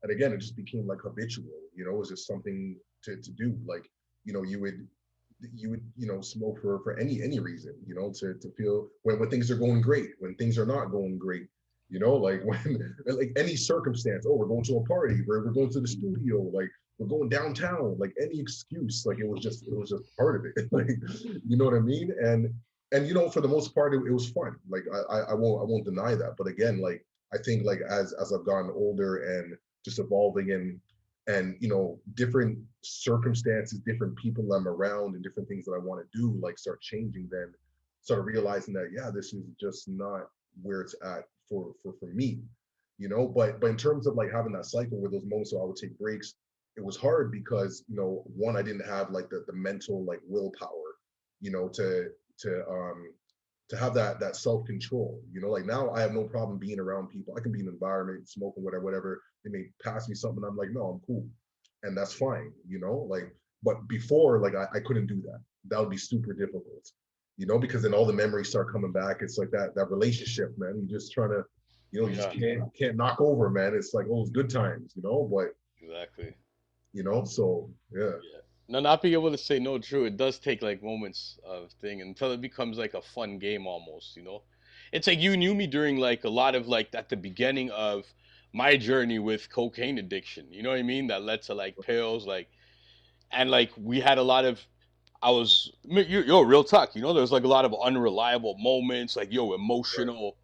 And again, it just became like habitual. It was just something to do. Like you would smoke for any reason. To feel when things are going great, when things are not going great. Like when like any circumstance. Oh, we're going to a party. We're going to the studio. Like we're going downtown. Like any excuse. Like it was just part of it. Like you know what I mean? And for the most part, it was fun. Like I won't deny that. But again, like I think like as I've gotten older and just evolving and different circumstances, different people I'm around, and different things that I want to do like start changing, then start realizing that this is just not where it's at for me. But in terms of like having that cycle where those moments where I would take breaks, it was hard because one, I didn't have like the mental like willpower to have that self-control. Like now I have no problem being around people. I can be in an environment smoking whatever. They may pass me something, I'm like, no, I'm cool, and that's fine. Like, but before, like I couldn't do that. That would be super difficult, because then all the memories start coming back. It's like that relationship, man. You just trying to you just can't knock over, man. It's like those good times, but Exactly. So yeah. No, not being able to say no, true. It does take like moments of thing until it becomes like a fun game almost. It's like you knew me during like a lot of like at the beginning of my journey with cocaine addiction. You know what I mean? That led to like pills, like, and like we had a lot of, real talk. There's like a lot of unreliable moments, like emotional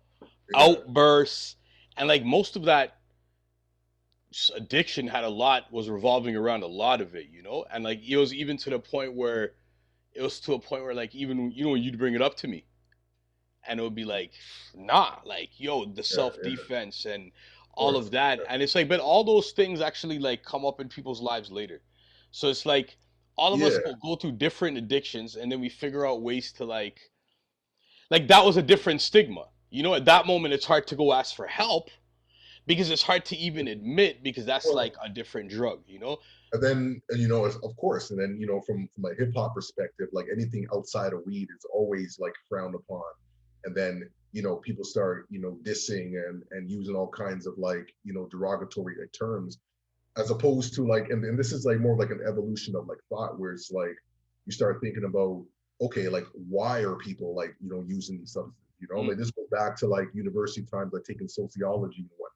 outbursts, and like most of that addiction was revolving around a lot of it, and like it was even to the point where like even you'd bring it up to me and it would be like, nah, like the self-defense and all of that. And it's like, but all those things actually like come up in people's lives later. So it's like all of us will go through different addictions, and then we figure out ways to like that was a different stigma. At that moment it's hard to go ask for help because it's hard to even admit, because that's like a different drug. And then, of course, and then, from a hip hop perspective, like anything outside of weed is always like frowned upon. And then, people start, dissing and using all kinds of like, derogatory terms, as opposed to like, and this is like more of like an evolution of like thought, where it's like, you start thinking about, okay, like why are people like, using these substances? Like this goes back to like university times, like taking sociology and whatnot.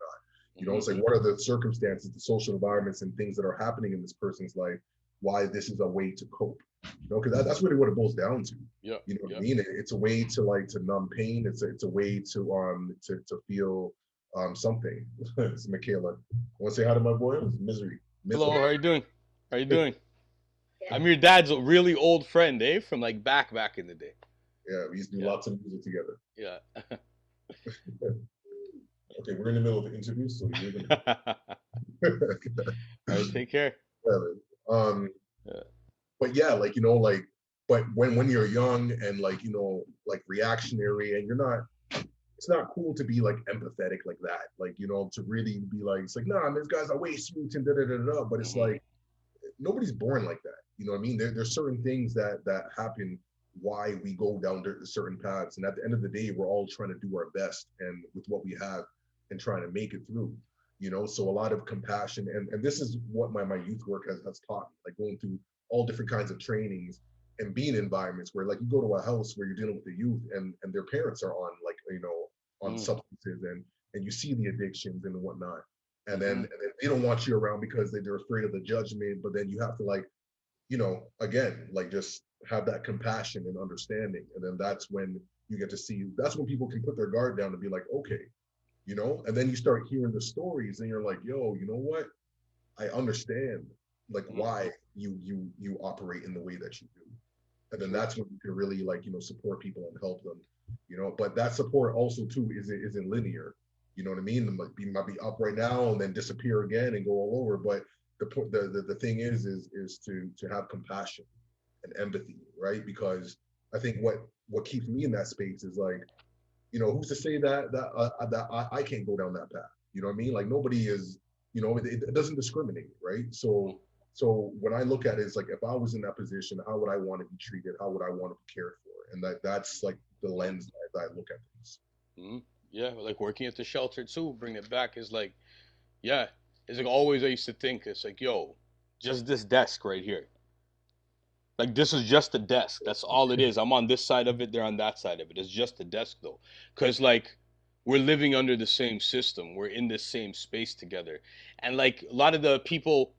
It's like, what are the circumstances, the social environments and things that are happening in this person's life, why this is a way to cope, because that's really what it boils down to. What I mean? It's a way to like, to numb pain. It's a way to feel something. It's Michaela. Want to say hi to my boy? Misery. Hello, how are you doing? How are you doing? I'm your dad's really old friend, from like back in the day. Yeah, we used to do lots of music together. Yeah. Okay, we're in the middle of the interview, so you're gonna. All right, take care. But yeah, like but when you're young and like like reactionary, and you're not, it's not cool to be like empathetic like that. Like to really be like, it's like, nah, this guy's a waste youth and da da da da. But it's like nobody's born like that. You know what I mean? There's certain things that happen why we go down certain paths. And at the end of the day, we're all trying to do our best and with what we have and trying to make it through, you know? So a lot of compassion. And this is what my youth work has taught me, like going through all different kinds of trainings and being in environments where like you go to a house where you're dealing with the youth and their parents are on like, you know, on substances and you see the addictions and whatnot. And then they don't want you around because they're afraid of the judgment, but then you have to like, you know, again, like just have that compassion and understanding. And then that's when you get to see, that's when people can put their guard down and be like, okay, you know, and then you start hearing the stories and you're like, yo, you know what? I understand like why you operate in the way that you do. And then that's when you can really like, you know, support people and help them, you know, but that support also too isn't linear. You know what I mean? Like you might be up right now and then disappear again and go all over. But the thing is to have compassion and empathy, right? Because I think what keeps me in that space is like, you know, who's to say that I can't go down that path? You know what I mean? Like nobody is, you know, it doesn't discriminate, right? So when I look at it, it's like if I was in that position, how would I want to be treated? How would I want to be cared for? And that's like the lens that I look at things. Yeah, like working at the shelter too, bring it back is like, yeah, it's like always I used to think it's like, yo, just this desk right here. Like this is just a desk. That's all it is. I'm on this side of it, they're on that side of it. It's just a desk though. Cause like we're living under the same system. We're in the same space together. And like a lot of the people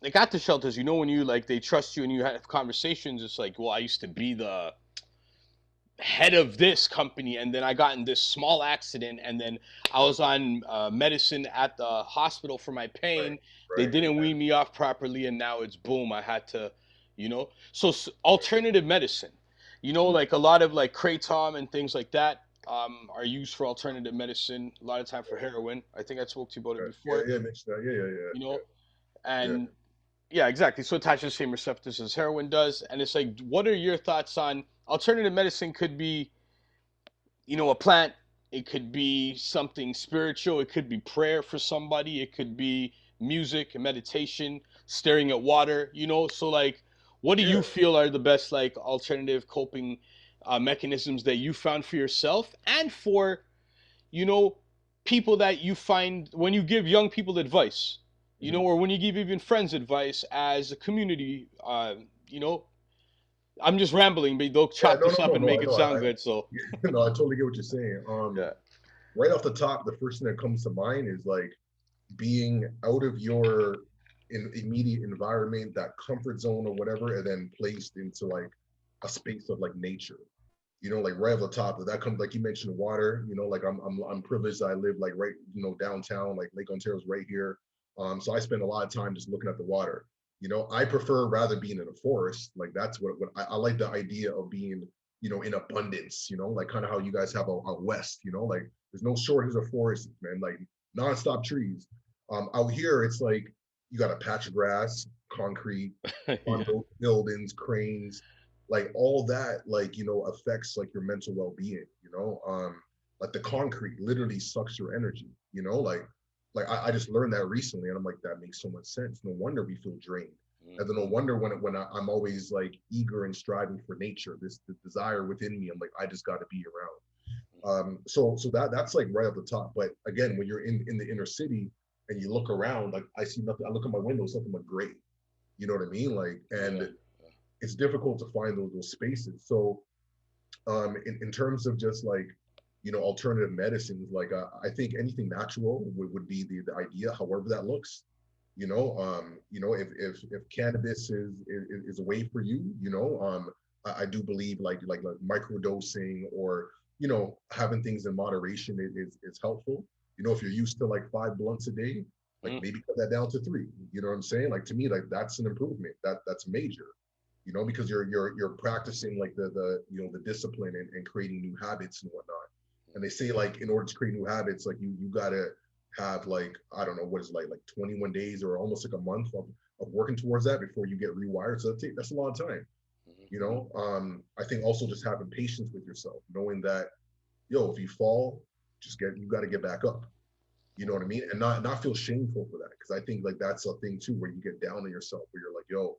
like at the shelters, you know, when you like they trust you and you have conversations, it's like, well, I used to be the head of this company and then I got in this small accident and then I was on medicine at the hospital for my pain. They didn't wean me off properly and now it's boom, I had to, you know. So alternative medicine, you know, like a lot of like Kratom and things like that are used for alternative medicine, a lot of time for heroin. I think I spoke to you about it before. Yeah, yeah. You know, and yeah, exactly. So it attaches the same receptors as heroin does. And it's like, what are your thoughts on alternative medicine? Could be, you know, a plant. It could be something spiritual. It could be prayer for somebody. It could be music and meditation, staring at water, you know? So like, what do you feel are the best like alternative coping mechanisms that you found for yourself and for, you know, people that you find when you give young people advice? You know, or when you give even friends advice as a community, you know, I'm just rambling, but they'll chop this up and make it sound good. So, no, I totally get what you're saying. Right off the top, the first thing that comes to mind is like being out of your immediate environment, that comfort zone or whatever, and then placed into like a space of like nature. You know, like right off the top, that comes like you mentioned water. You know, like I'm privileged. I live like right, you know, downtown, like Lake Ontario's right here. So I spend a lot of time just looking at the water. You know, I prefer rather being in a forest. Like that's what I like the idea of being, you know, in abundance, you know, like kind of how you guys have a west, you know, like there's no shortage of forests, man, like nonstop trees. Out here, it's like you got a patch of grass, concrete, buildings, cranes, like all that, like, you know, affects like your mental well-being, you know, like the concrete literally sucks your energy, you know, like I just learned that recently and I'm like, that makes so much sense. No wonder we feel drained. And then no wonder when I'm always like eager and striving for nature, this desire within me, I'm like, I just got to be around. So that's like right off the top. But again, when you're in the inner city and you look around, like I see nothing, I look at my window, something but gray. You know what I mean? Like, and it's difficult to find those spaces. So in terms of just like, you know, alternative medicines, like I think anything natural would be the idea, however that looks. You know, if cannabis is a way for you, you know, I do believe like microdosing or, you know, having things in moderation is helpful. You know, if you're used to like 5 blunts a day, like maybe cut that down to 3. You know what I'm saying? Like to me, like that's an improvement. That's major. You know, because you're practicing like the you know the discipline and creating new habits and whatnot. And they say like in order to create new habits, like you gotta have like, I don't know, what is like 21 days or almost like a month of working towards that before you get rewired. So that's a lot of time. You know, I think also just having patience with yourself, knowing that, yo, if you fall, you got to get back up. You know what I mean? And not feel shameful for that. Because I think like that's a thing too, where you get down on yourself, where you're like, yo,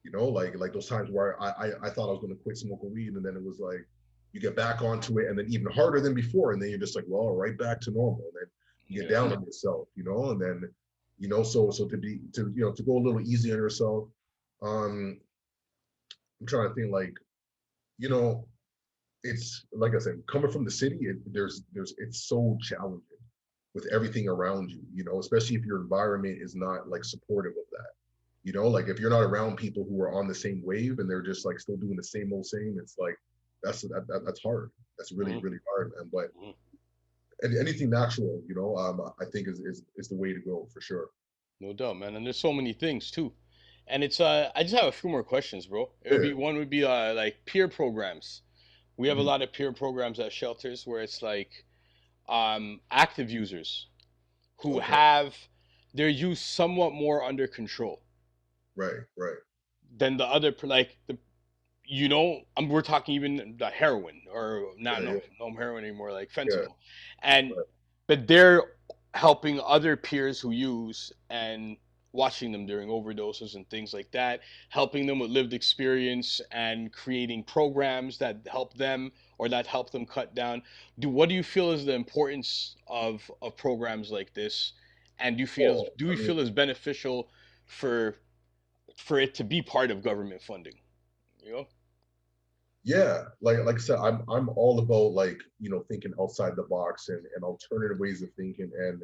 You know, like those times where I thought I was going to quit smoking weed, and then it was like you get back onto it, and then even harder than before, and then you're just like, well, right back to normal. And then you get down on yourself, you know, and then so to go a little easy on yourself. I'm trying to think, like, you know, it's like I said, coming from the city, it's so challenging with everything around you, you know, especially if your environment is not like supportive of that. You know, like if you're not around people who are on the same wave and they're just like still doing the same old same, it's like that's hard. That's really really hard, man. But anything natural, you know, I think is the way to go for sure. No doubt, man. And there's so many things too. And it's I just have a few more questions, bro. One would be like peer programs. We have a lot of peer programs at shelters where it's like active users who have their use somewhat more under control. Right. Than the other, like we're talking even the heroin or not no heroin anymore, like fentanyl, but they're helping other peers who use and watching them during overdoses and things like that, helping them with lived experience and creating programs that help them or that help them cut down. What do you feel is the importance of programs like this? And do you feel is beneficial for it to be part of government funding? You know? Yeah, like I said, I'm all about, like, you know, thinking outside the box and alternative ways of thinking. And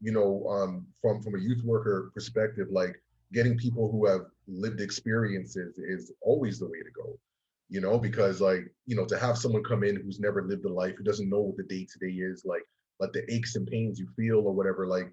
you know, from a youth worker perspective, like getting people who have lived experiences is always the way to go, you know, because like, you know, to have someone come in who's never lived a life, who doesn't know what the day-to-day is, like the aches and pains you feel or whatever, like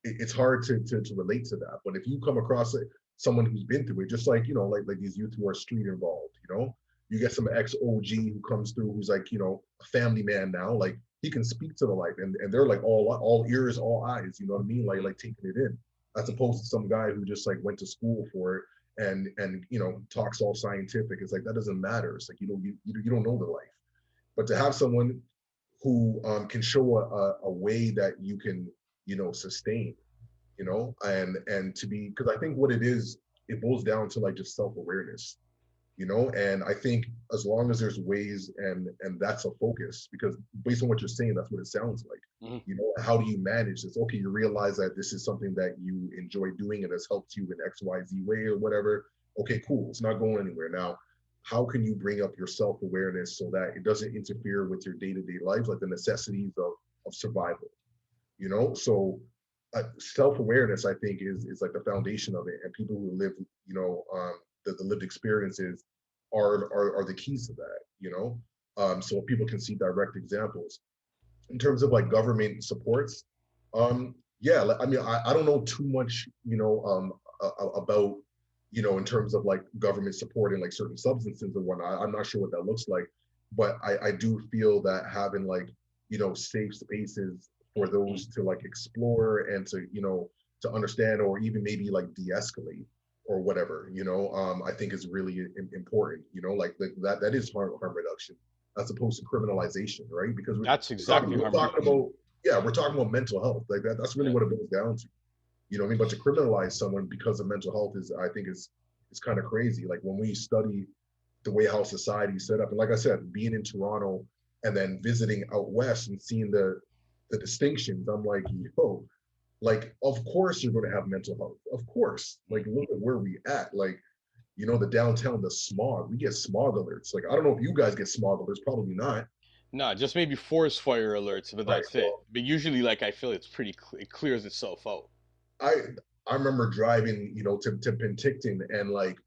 it's hard to relate to that. But if you come across someone who's been through it, just like, you know, like these youth who are street involved, you know, you get some ex-OG who comes through who's like, you know, a family man now, like he can speak to the life, and they're like all ears, all eyes, you know what I mean? Like taking it in, as opposed to some guy who just like went to school for it and you know, talks all scientific. It's like, that doesn't matter. It's like, you don't know the life. But to have someone who can show a way that you can, you know, sustain, you know, and to be, because I think what it is, it boils down to like just self-awareness. You know, and I think as long as there's ways and that's a focus, because based on what you're saying, that's what it sounds like. You know, how do you manage this? Okay, you realize that this is something that you enjoy doing and has helped you in XYZ way or whatever. Okay, cool. It's not going anywhere. Now, how can you bring up your self-awareness so that it doesn't interfere with your day-to-day life, like the necessities of survival? You know, so self-awareness, I think, is like the foundation of it. And people who live, you know, the lived experiences are the keys to that, you know. So people can see direct examples. In terms of like government supports, yeah, I mean, I don't know too much, you know, about, you know, in terms of like government supporting like certain substances and whatnot. I'm not sure what that looks like, but I do feel that having like, you know, safe spaces for those to like explore and to, you know, to understand or even maybe like de-escalate or whatever, you know, I think is really important, you know, like that is harm reduction as opposed to criminalization, right? Because that's exactly we're talking about, yeah, we're talking about mental health, like that's really what it boils down to, you know what I mean? But to criminalize someone because of mental health is, I think, is kind of crazy. Like when we study the way how society is set up, and like I said, being in Toronto and then visiting out west and seeing the distinctions, I'm like, yo, like, of course you're going to have mental health. Of course. Like, look at where we at. Like, you know, the downtown, the smog. We get smog alerts. Like, I don't know if you guys get smog alerts. Probably not. No, just maybe forest fire alerts, but that's it. But usually, like, I feel it's pretty it clears itself out. I remember driving, you know, to Penticton and like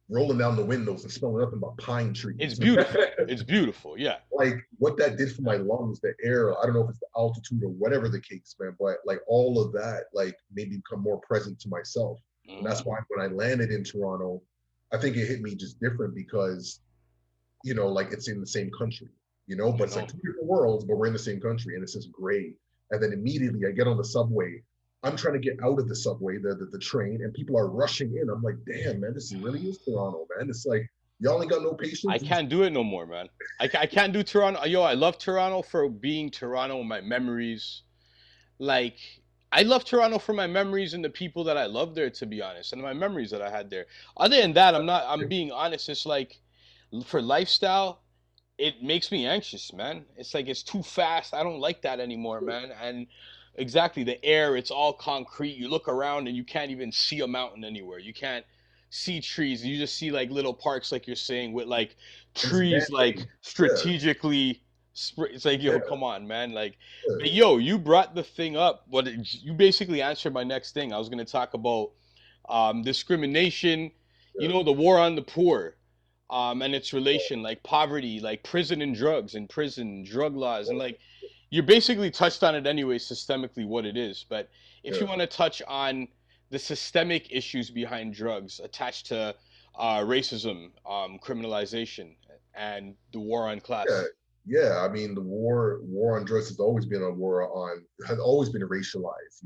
rolling down the windows and smelling nothing but pine trees. It's beautiful. It's beautiful, yeah. Like what that did for my lungs, the air, I don't know if it's the altitude or whatever the case, man, but like all of that like made me become more present to myself. And that's why when I landed in Toronto, I think it hit me just different because, you know, like it's in the same country, you know, but it's like two different worlds, but we're in the same country and it's just great. And then immediately I get on the subway. I'm trying to get out of the subway, the train, and people are rushing in. I'm like, damn, man, this really is Toronto, man. It's like, y'all ain't got no patience. I can't do it no more, man. I can't do Toronto. Yo, I love Toronto for being Toronto, my memories. Like, I love Toronto for my memories and the people that I love there, to be honest, and my memories that I had there. Other than that, I'm being honest. It's like, for lifestyle, it makes me anxious, man. It's like it's too fast. I don't like that anymore, man. And exactly, the air, it's all concrete. You look around and you can't even see a mountain anywhere. You can't see trees. You just see like little parks, like you're saying, with like trees like strategically. It's like, yo, come on, man. Like, but yo, you brought the thing up. You basically answered my next thing. I was gonna talk about discrimination. You know, the war on the poor. And its relation, like poverty, like prison and drugs, and prison drug laws, and like you basically touched on it anyway, systemically what it is. But if you want to touch on the systemic issues behind drugs attached to racism, criminalization, and the war on class. Yeah, I mean, the war on drugs has always been has always been racialized,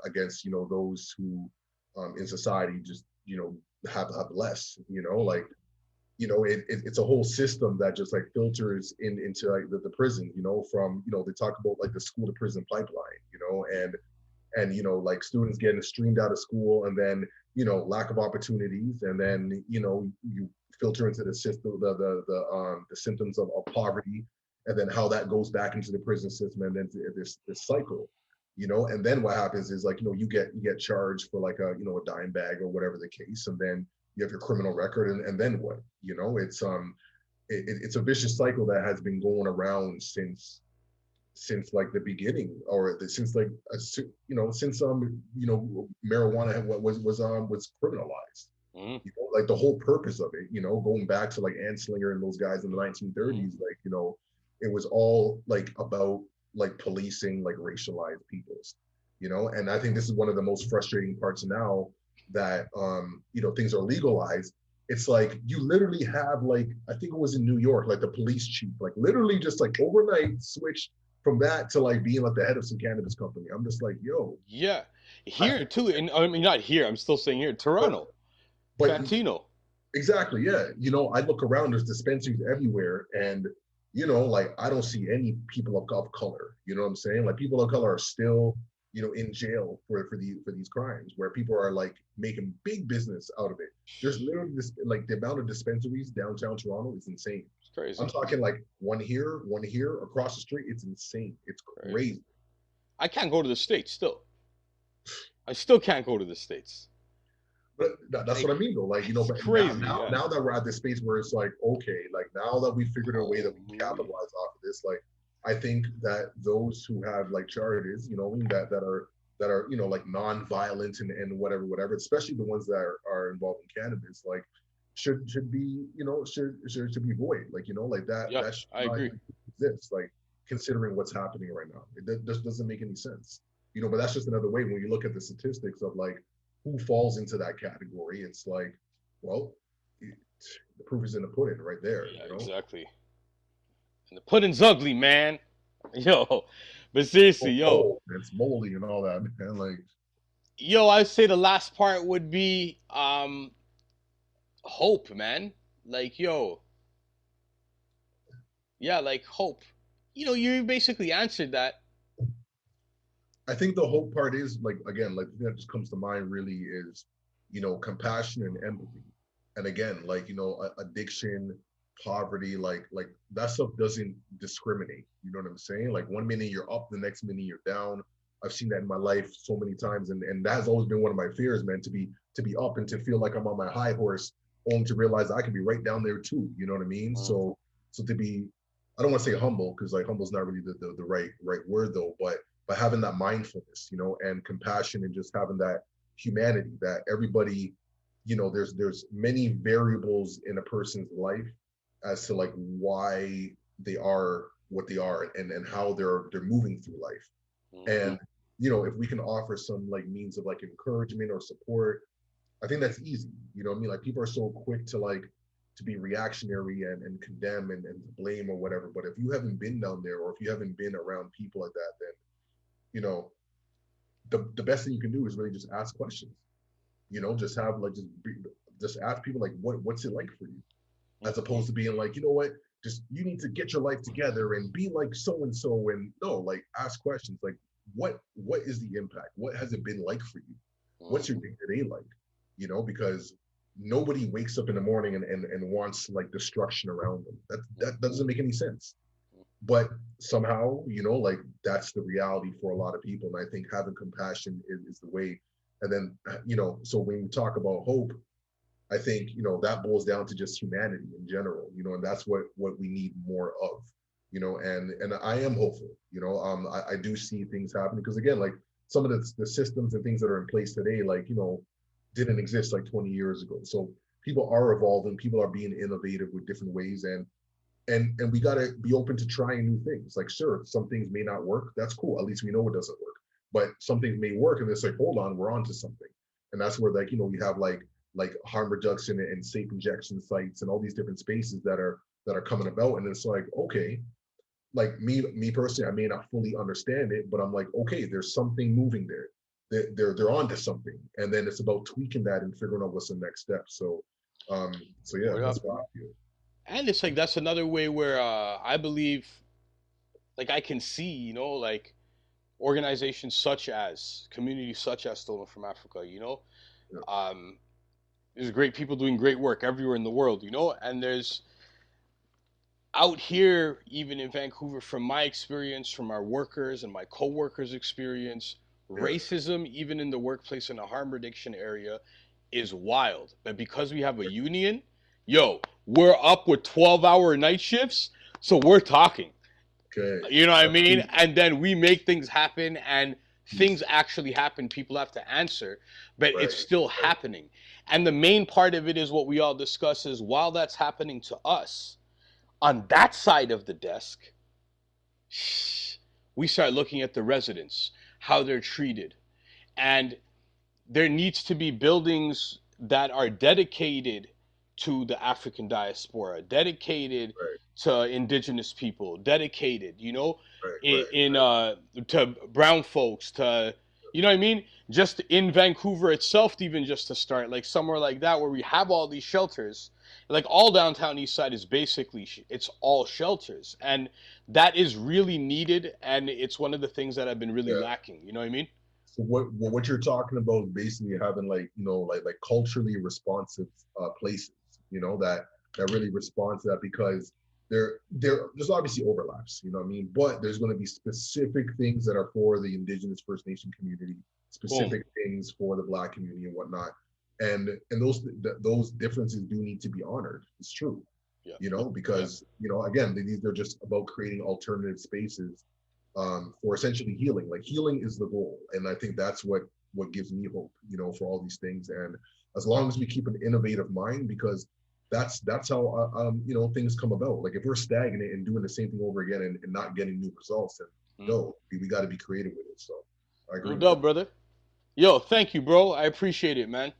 against, those who in society just, have less, like, it's a whole system that just like filters into like the prison, from, they talk about like the school to prison pipeline, and like students getting streamed out of school, and then, lack of opportunities, and then, you filter into the system, the symptoms of poverty, and then how that goes back into the prison system, and then this cycle, and then what happens is like, you get charged for like a dime bag or whatever the case, and then you have your criminal record, and then what? It's a vicious cycle that has been going around since like the beginning, or since like marijuana was criminalized. Like the whole purpose of it, going back to like Anslinger and those guys in the 1930s, like, it was all like about like policing like racialized peoples, and I think this is one of the most frustrating parts now that things are legalized. It's like you literally have, like, I think it was in New York, like the police chief, like literally just like overnight switched from that to like being like the head of some cannabis company. I'm just like, yo. Yeah, here too, and I mean not here. I'm still saying here, Toronto. But Fantino. Exactly, yeah. I look around, there's dispensaries everywhere, and like I don't see any people of color. You know what I'm saying? Like people of color are still, in jail for these crimes, where people are like making big business out of it. There's literally this, like the amount of dispensaries downtown Toronto is insane. It's crazy. I'm talking like one here, across the street. It's insane. It's crazy. I can't go to the States still. I still can't go to the States. But that's what I mean, though. Like, but crazy, now that we're at this space where it's like, okay, like now that we figured out a way that we can capitalize off of this, like I think that those who have like charities, that are like non-violent and whatever, especially the ones that are involved in cannabis, like should be should be void, like like that. Yeah, that should I agree. Exist, like considering what's happening right now, it just doesn't make any sense, But that's just another way when you look at the statistics of like who falls into that category. It's like, well, the proof is in the pudding right there. Yeah, exactly. And the pudding's ugly, man. Yo, but seriously, it's moldy and all that, man. Like, I'd say the last part would be hope, man. Like, like hope. You basically answered that. I think the whole part is like, again, like the thing that just comes to mind really is, compassion and empathy. And again, like, addiction, poverty, like that stuff doesn't discriminate. You know what I'm saying? Like one minute you're up, the next minute you're down. I've seen that in my life so many times. And that has always been one of my fears, man, to be up and to feel like I'm on my high horse, only to realize I can be right down there too. You know what I mean? So to be, I don't want to say humble, because like humble is not really the right word though, but having that mindfulness, and compassion, and just having that humanity that everybody, there's many variables in a person's life as to like why they are what they are, and how they're moving through life. And if we can offer some like means of like encouragement or support, I think that's easy. You know what I mean? Like people are so quick to be reactionary and condemn and blame or whatever. But if you haven't been down there, or if you haven't been around people like that, then the best thing you can do is really just ask questions. Just have like just ask people like what's it like for you, as opposed to being like, what, just you need to get your life together and be like so and so. And no, like ask questions, like what is the impact? What has it been like for you? What's your day-to-day like? You know, because nobody wakes up in the morning and wants like destruction around them. That doesn't make any sense. But somehow, you know, like that's the reality for a lot of people. And I think having compassion is the way. And then, you know, so when we talk about hope, I think, you know, that boils down to just humanity in general, you know, and that's what we need more of, you know, and I am hopeful, you know, I do see things happening because again, like some of the systems and things that are in place today, like, you know, didn't exist like 20 years ago. So people are evolving, people are being innovative with different ways, and we got to be open to trying new things. Like, sure, some things may not work. That's cool. At least we know it doesn't work. But some things may work, and it's like, hold on, we're onto something. And that's where, like, you know, we have like harm reduction and safe injection sites and all these different spaces that are coming about. And it's like, okay, like me personally, I may not fully understand it, but I'm like, okay, there's something moving there. They're onto something, and then it's about tweaking that and figuring out what's the next step. So yeah, that's what I feel. And it's like that's another way where I believe, like I can see, you know, like organizations such as, communities such as Stolen from Africa, you know, there's great people doing great work everywhere in the world, you know, and there's out here, even in Vancouver, from my experience, from our workers and my co-workers' experience, racism, even in the workplace in the harm reduction area, is wild. But because we have a union, we're up with 12-hour night shifts, so we're talking. Okay. You know what I mean? And then we make things happen, and things actually happen. People have to answer, but it's still happening. And the main part of it is what we all discuss is while that's happening to us, on that side of the desk, we start looking at the residents, how they're treated. And there needs to be buildings that are dedicated to the African diaspora, dedicated to indigenous people, dedicated, you know, to brown folks, to, you know what I mean? Just in Vancouver itself, even just to start, like somewhere like that where we have all these shelters. Like all downtown East Side is basically, it's all shelters. And that is really needed. And it's one of the things that have been really lacking. You know what I mean? So what you're talking about is basically having like, you know, like culturally responsive places, you know, that really respond to that, because there's obviously overlaps, you know what I mean? But there's going to be specific things that are for the Indigenous First Nation community, specific things for the Black community and whatnot. And those differences do need to be honored. It's true, you know, because, you know, again, they're just about creating alternative spaces for essentially healing. Like healing is the goal. And I think that's what gives me hope, you know, for all these things. And as long as we keep an innovative mind, because that's how, you know, things come about. Like if we're stagnant and doing the same thing over again and not getting new results, then we got to be creative with it. So I agree. No doubt, brother. Yo, thank you, bro. I appreciate it, man.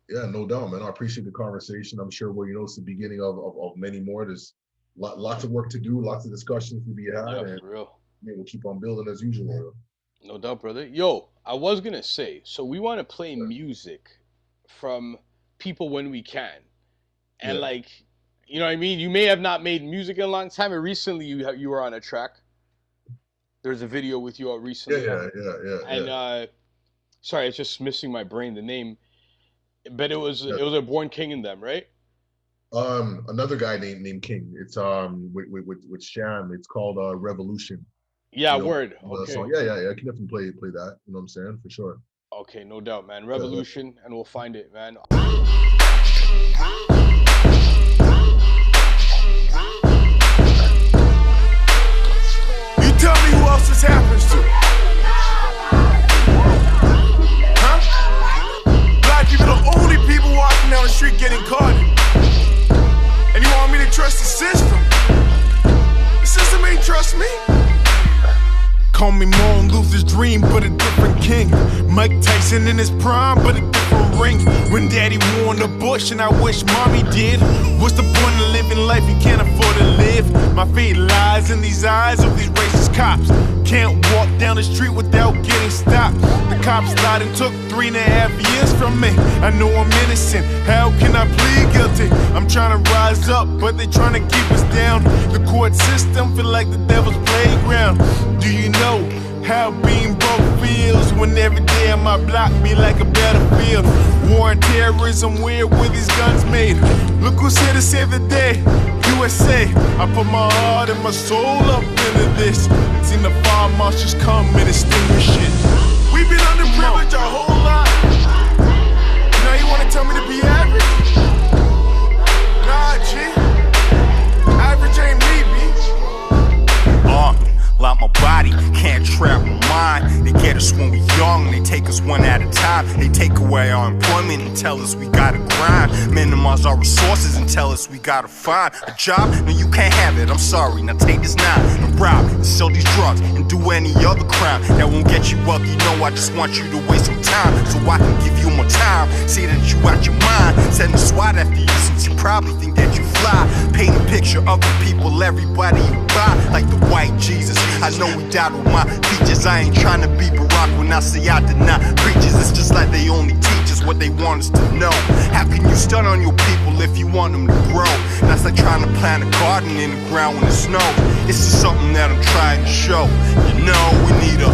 Yeah, no doubt, man. I appreciate the conversation. I'm sure you know, it's the beginning of many more. There's lots of work to do, lots of discussions to be had. Yeah, for real. We'll keep on building as usual. No doubt, brother. Yo, I was going to say, so we want to play music from people when we can. And like, you know what I mean? You may have not made music in a long time, but recently you were on a track. There's a video with you recently. Yeah. And sorry, it's just missing my brain, the name. But it was a Born King in them, right? Another guy named King. It's with Sham. It's called Revolution. Yeah, you know, word. Okay. Song. Yeah. I can definitely play that. You know what I'm saying? For sure. Okay, no doubt, man. Revolution, and we'll find it, man. You tell me who else this happens to? You're the only people walking down the street getting caught. And you want me to trust the system? The system ain't trust me. Call me Martin Luther's dream, but a different king. Mike Tyson in his prime, but a different ring. When daddy wore the bush and I wish mommy did. What's the point of living life you can't afford to live? My fate lies in these eyes of these racist cops. Can't walk down the street without getting stopped. The cops lied and took 3.5 years from me. I know I'm innocent, how can I plead guilty? I'm trying to rise up, but they trying to keep us down. The court system feel like the devil's playground. Do you know How being broke feels when every day on my block be like a battlefield. War and terrorism, weird with these guns made. Look who's here to save the day. USA, I put my heart and my soul up into this. Seen the fire marshals come and extinguish it. We've been underprivileged our whole life. Now you wanna tell me to be average? Nah, G. Average ain't me, B. Like my body, can't trap my mind. They get us when we young, they take us one at a time. They take away our employment and tell us we gotta grind. Minimize our resources and tell us we gotta find a job. No, you can't have it, I'm sorry. Now take this now and rob and sell these drugs and do any other crime that won't get you up. You know I just want you to waste some time so I can give you more time. Say that you out your mind, send a SWAT after you since you probably think that you fly. Paint a picture of the people, everybody you buy, like the white Jesus. I know we died with my features. I ain't trying to be Barack when I say I did not preachers. It's just like they only teach us what they want us to know. How can you stun on your people if you want them to grow? That's like trying to plant a garden in the ground when it snows. It's just something that I'm trying to show. You know we need a.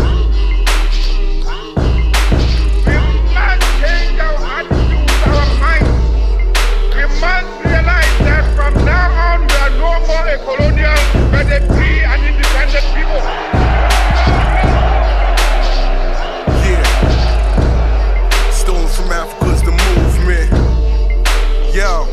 We must change our attitudes, our minds. We must realize that from now on we are no more a colonial, but a free and independent people. Yeah. Stolen from Africa's the movement. Yo.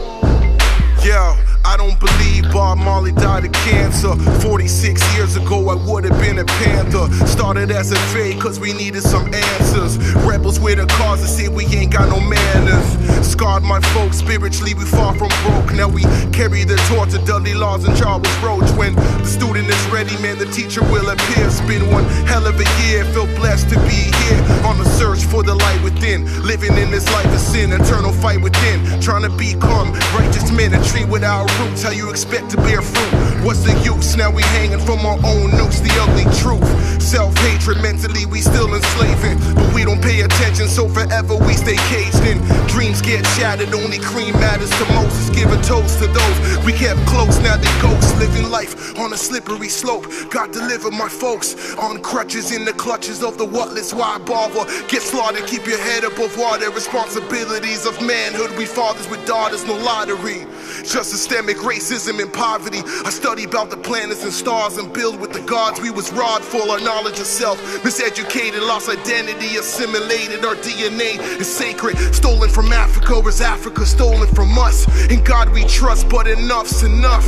I don't believe Bob Marley died of cancer. 46 years ago I would have been a Panther. Started as a fake cause we needed some answers. Rebels with a cause that say we ain't got no manners. Scarred my folks spiritually, we far from broke. Now we carry the torch of Dudley Laws and Charles Roach. When the student is ready, man, the teacher will appear. It's been one hell of a year, feel blessed to be here. On the search for the light within. Living in this life of sin, eternal fight within. Trying to become righteous men, a tree without roots. How you expect to bear fruit? What's the use? Now we hanging from our own noose, the ugly truth. Self-hatred, mentally we still enslaving. But we don't pay attention, so forever we stay caged in. Dreams get shattered, only cream matters to Moses. Give a toast to those we kept close, now they ghosts. Living life on a slippery slope. God deliver my folks on crutches in the clutches of the whatless. Why bother? Get slaughtered, keep your head above water. Responsibilities of manhood, we fathers with daughters, no lottery. Just systemic racism and poverty. I study about the planets and stars and build with the gods. We was robbed full our knowledge of self. Miseducated, lost identity, assimilated. Our DNA is sacred. Stolen from Africa, is Africa stolen from us? In God we trust, but enough's enough.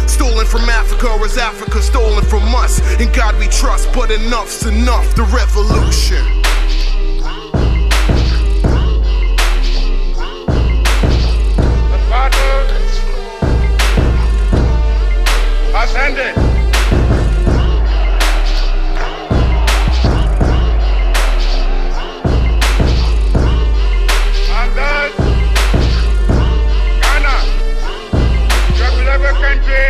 Stolen from Africa, is Africa stolen from us? In God we trust, but enough's enough. The revolution. Has ended. And thus, Ghana, your beloved country,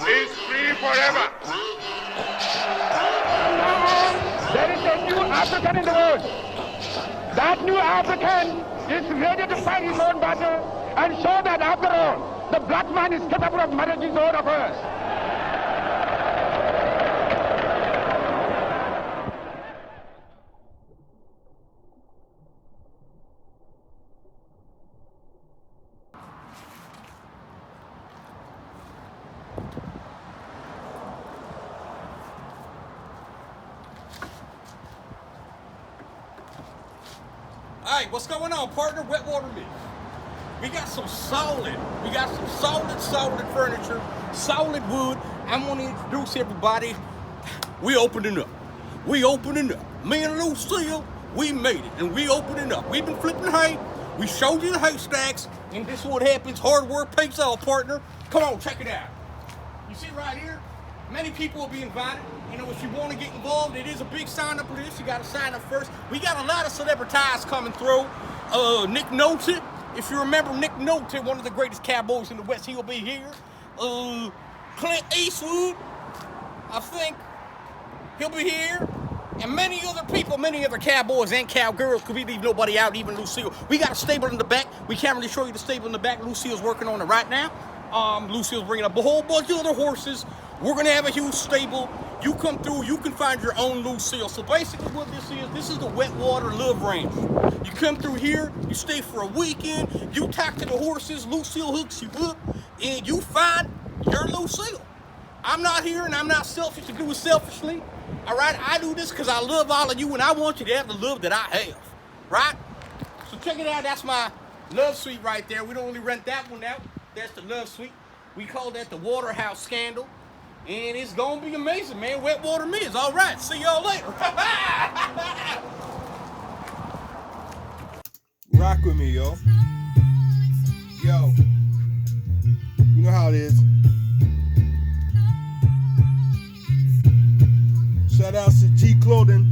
is free forever. There is a new African in the world. That new African is ready to fight his own battle and show that after all, the black man is capable of managing all of us. Hey, what's going on, partner? Wet Water Miz. We got some solid furniture, solid wood. I want to introduce everybody. We opening up. Me and Lucille, we made it, and we opening up. We've been flipping hay. We showed you the haystacks, and this is what happens. Hard work pays off, partner. Come on, check it out. You see right here? Many people will be invited. You know, if you want to get involved, it is a big sign up for this. You got to sign up first. We got a lot of celebrities coming through. Nick Nolte. If you remember Nick Nolte, one of the greatest cowboys in the West, he'll be here. Clint Eastwood, I think, he'll be here. And many other people, many other cowboys and cowgirls, because we leave nobody out, even Lucille. We got a stable in the back. We can't really show you the stable in the back. Lucille's working on it right now. Lucille's bringing up a whole bunch of other horses. We're going to have a huge stable. You come through, you can find your own Lucille. So basically what this is the Wet Water Love Range. You come through here, you stay for a weekend, you talk to the horses, Lucille hooks you up, and you find your Lucille. I'm not here and I'm not selfish to do it selfishly. All right, I do this because I love all of you and I want you to have the love that I have, right? So check it out, that's my love suite right there. We don't really rent that one out. That's the love suite. We call that the Waterhouse Scandal. And it's gonna be amazing, man. Wet Water Miz. All right, see y'all later. Rock with me, yo. Yo. You know how it is. Shout out to G Clothing.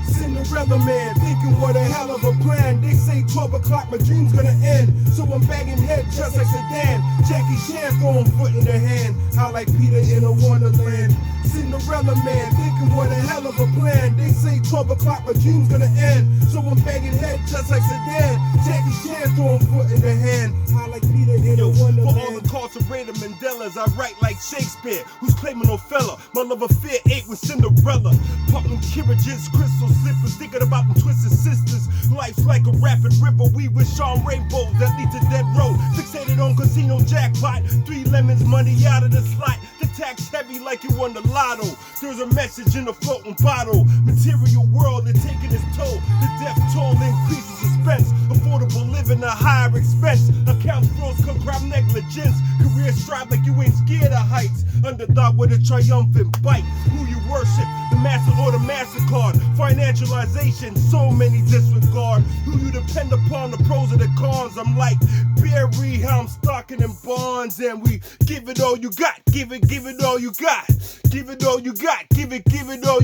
Cinderella man, thinking what a hell of a plan. They say 12 o'clock, my dream's gonna end. So I'm bagging head just like Sedan. Jackie Chan throwing foot in the hand. How like Peter in a wonderland. Cinderella man, thinking what a hell of a plan. They say 12 o'clock, my dream's gonna end. So I'm bagging head just like Sedan. Jackie Chan throwing foot in the hand. How like Peter in a wonderland. For all the incarcerated Mandelas, I write like Shakespeare, who's claiming no fella. My love affair ate with Cinderella. Popping carriages, crystal slippers, thinking about them twisted sisters. Life's like a rapid river, we wish on rainbows that lead to dead road. Fixated on casino jackpot, 3 lemons, money out of the slot. The tax heavy like you won the lotto. There's a message in a floating bottle. Material world, they're taking its toll. The death toll increases suspense. Affordable living, a higher expense. Account flows, crime negligence. Career strive like you ain't scared of heights. Underdog with a triumphant bite. Who you worship, the master or the MasterCard. Financialization, so many disregard. Who you depend upon, the pros and the cons. I'm like Barry, how I'm stocking in bonds. And we give it all you got. Give it all you got. Give it all you got. Give it all you got.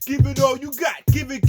Give it all you got.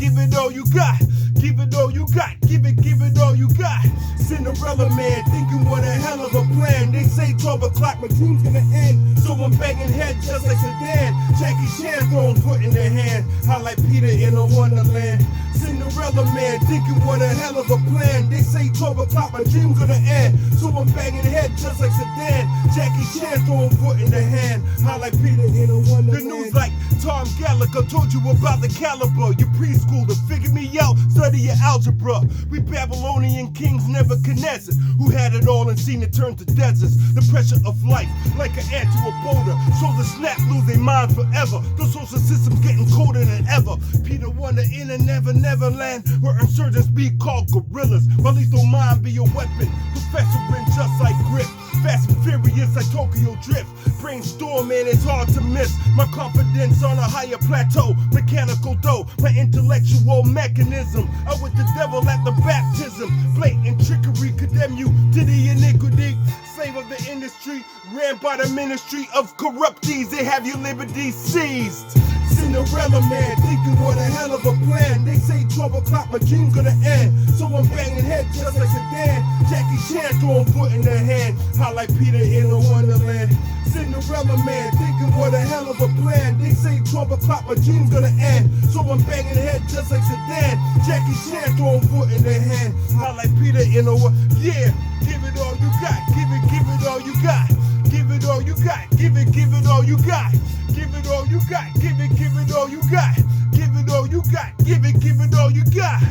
Give it all you got. Give it all you got. Give it all you got. Cinderella man, thinking what a hell of a plan. They say 12 o'clock, my dream's gonna end. So I'm banging head just like Sedan. Jackie Chan throwing foot in their hand. How like Peter in a wonderland. Cinderella man, thinking what a hell of a plan. They say 12 o'clock, my dream's gonna end. So I'm banging head just like Sedan. Jackie Chan throwing foot in the hand. How like Peter in a wonderland. The news like Tom Gallagher told you about the caliber. You preschool to figure me out, study your algebra. We Babylonian kings, Nebuchadnezzar, who had it all and seen it turn to deserts. The pressure of life, like an ant to a boulder. So the snap lose their mind forever. The social system's getting colder than ever. Peter Wonder in a neverland, where insurgents be called gorillas. My lethal mind be a weapon, professoring just like grip. Fast and furious like Tokyo Drift. Brainstorm, man, it's hard to miss. My confidence on a higher plateau. Mechanical though, my intellectual mechanism. I with the devil at the baptism. Blatant trickery condemn you to the iniquity. Slave of the industry, ran by the ministry of corruptees. They have your liberty seized. Cinderella man, thinking what a hell of a plan. They say 12 o'clock, my dream's gonna end. So I'm banging head just like Sedan. Jackie Chan throwing foot in the hand. How like Peter in a wonderland. Cinderella man, thinking what a hell of a plan. They say 12 o'clock, my dream's gonna end. So I'm banging head just like Sedan. Jackie Chan throwing foot in the hand. How like Peter in a yeah. Give it all you got. Give it all you got. Give it all you got. Give it all you got. Give it all you got. Give it all you got. Give it all you got. Give it all you got.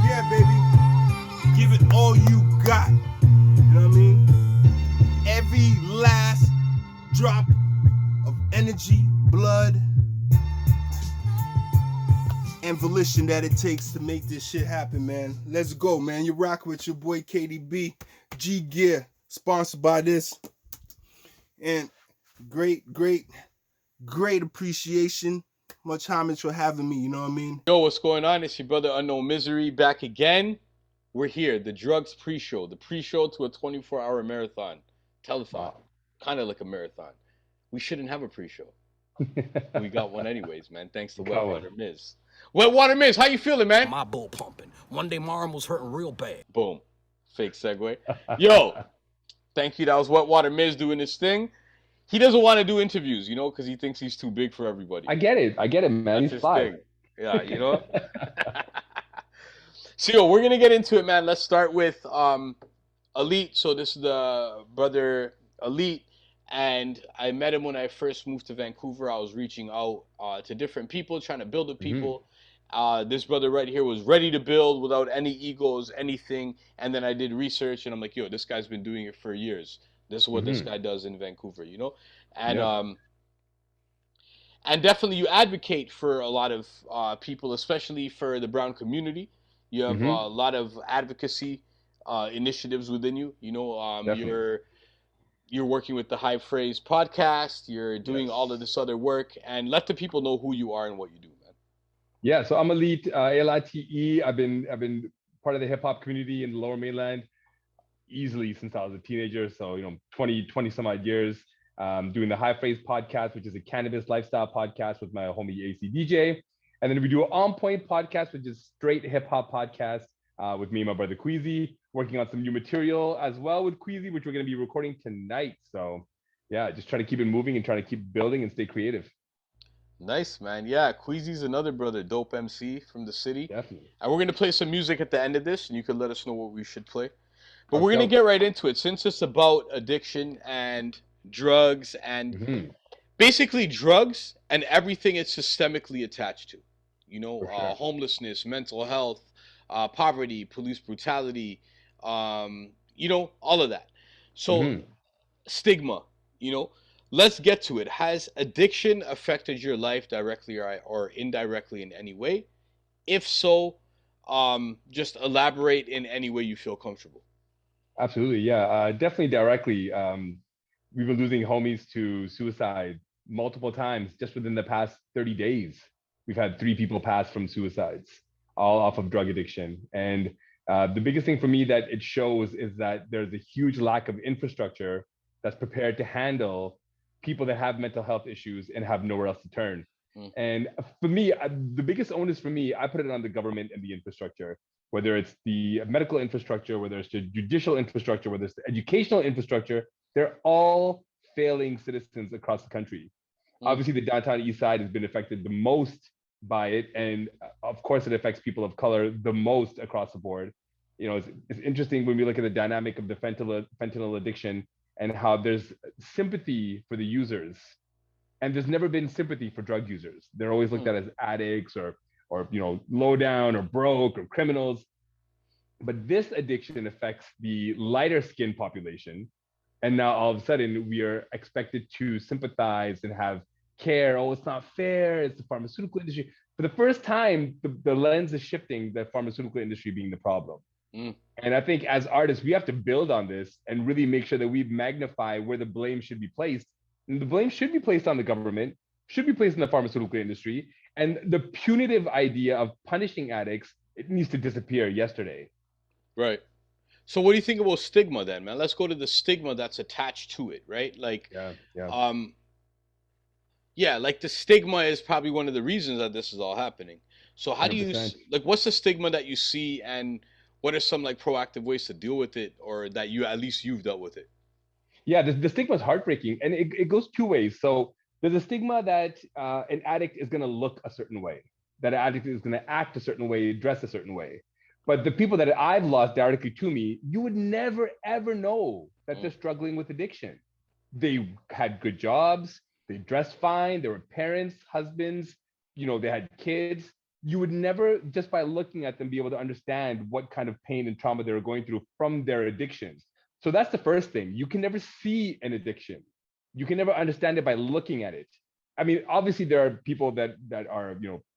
Yeah, baby. Give it all you got. You know what I mean? Every last drop of energy, blood, and volition that it takes to make this shit happen, man. Let's go, man. You rock with your boy KDB, G Gear, sponsored by this. And great appreciation. Much homage for having me, you know what I mean? Yo, what's going on? It's your brother Unknown Misery back again. We're here, the Drugs Pre-Show. The pre-show to a 24-hour marathon. Telethon. Kind of like a marathon. We shouldn't have a pre-show. We got one anyways, man. Thanks to Wet Water Miz. Wet Water Miz, how you feeling, man? My bull pumping. One day my arm was hurting real bad. Boom. Fake segue. Yo, thank you. That was Wet Water Miz doing his thing. He doesn't want to do interviews, you know, because he thinks he's too big for everybody. I get it, man. That's he's fly. Yeah, you know? So, yo, we're going to get into it, man. Let's start with Alite. So this is the brother Alite. And I met him when I first moved to Vancouver. I was reaching out to different people, trying to build with people. This brother right here was ready to build without any egos, anything. And then I did research, and I'm like, yo, this guy's been doing it for years. This is what this guy does in Vancouver, you know? And definitely you advocate for a lot of people, especially for the brown community. You have a lot of advocacy initiatives within you. You know, you're working with the High Phrase podcast. You're doing all of this other work, and let the people know who you are and what you do, man. Yeah, so I'm Alite, ALITE. I've been part of the hip hop community in the Lower Mainland easily since I was a teenager. So 20 some odd years. Doing the High Phrase podcast, which is a cannabis lifestyle podcast with my homie AC DJ. And then we do an On Point podcast, which is straight hip hop podcast with me and my brother Queasy, working on some new material as well with Queasy, which we're going to be recording tonight. So yeah, just trying to keep it moving and trying to keep building and stay creative. Nice, man. Yeah, Queasy's another brother, dope MC from the city. Definitely. And we're going to play some music at the end of this, and you can let us know what we should play. But we're going to get right into it. Since it's about addiction and drugs and basically drugs and everything it's systemically attached to, homelessness, mental health, poverty, police brutality, all of that. So stigma, let's get to it. Has addiction affected your life directly or indirectly in any way? If so, just elaborate in any way you feel comfortable. Absolutely. Yeah, definitely directly. We've been losing homies to suicide multiple times just within the past 30 days. We've had 3 people pass from suicides, all off of drug addiction. And the biggest thing for me that it shows is that there's a huge lack of infrastructure that's prepared to handle people that have mental health issues and have nowhere else to turn. And for me, the biggest onus for me, I put it on the government and the infrastructure, whether it's the medical infrastructure, whether it's the judicial infrastructure, whether it's the educational infrastructure. They're all failing citizens across the country. Obviously, the downtown east side has been affected the most by it. And of course, it affects people of color the most across the board. It's interesting when we look at the dynamic of the fentanyl addiction and how there's sympathy for the users. And there's never been sympathy for drug users. They're always looked at as addicts or low down or broke or criminals. But this addiction affects the lighter skinned population. And now all of a sudden we are expected to sympathize and have care. Oh, it's not fair. It's the pharmaceutical industry. For the first time, the lens is shifting, the pharmaceutical industry being the problem. And I think as artists, we have to build on this and really make sure that we magnify where the blame should be placed. And the blame should be placed on the government, should be placed in the pharmaceutical industry. And the punitive idea of punishing addicts, it needs to disappear yesterday. Right. So what do you think about stigma then, man? Let's go to the stigma that's attached to it, right? Like, like the stigma is probably one of the reasons that this is all happening. So how 100%. Do you, what's the stigma that you see, and what are some proactive ways to deal with it, or that you've dealt with it? Yeah, the stigma is heartbreaking, and it goes 2 ways. So there's a stigma that an addict is going to look a certain way, that an addict is going to act a certain way, dress a certain way. But the people that I've lost directly to me, you would never, ever know that they're struggling with addiction. They had good jobs, they dressed fine, they were parents, husbands, they had kids. You would never, just by looking at them, be able to understand what kind of pain and trauma they were going through from their addiction. So that's the first thing. You can never see an addiction. You can never understand it by looking at it. I mean, obviously there are people that are,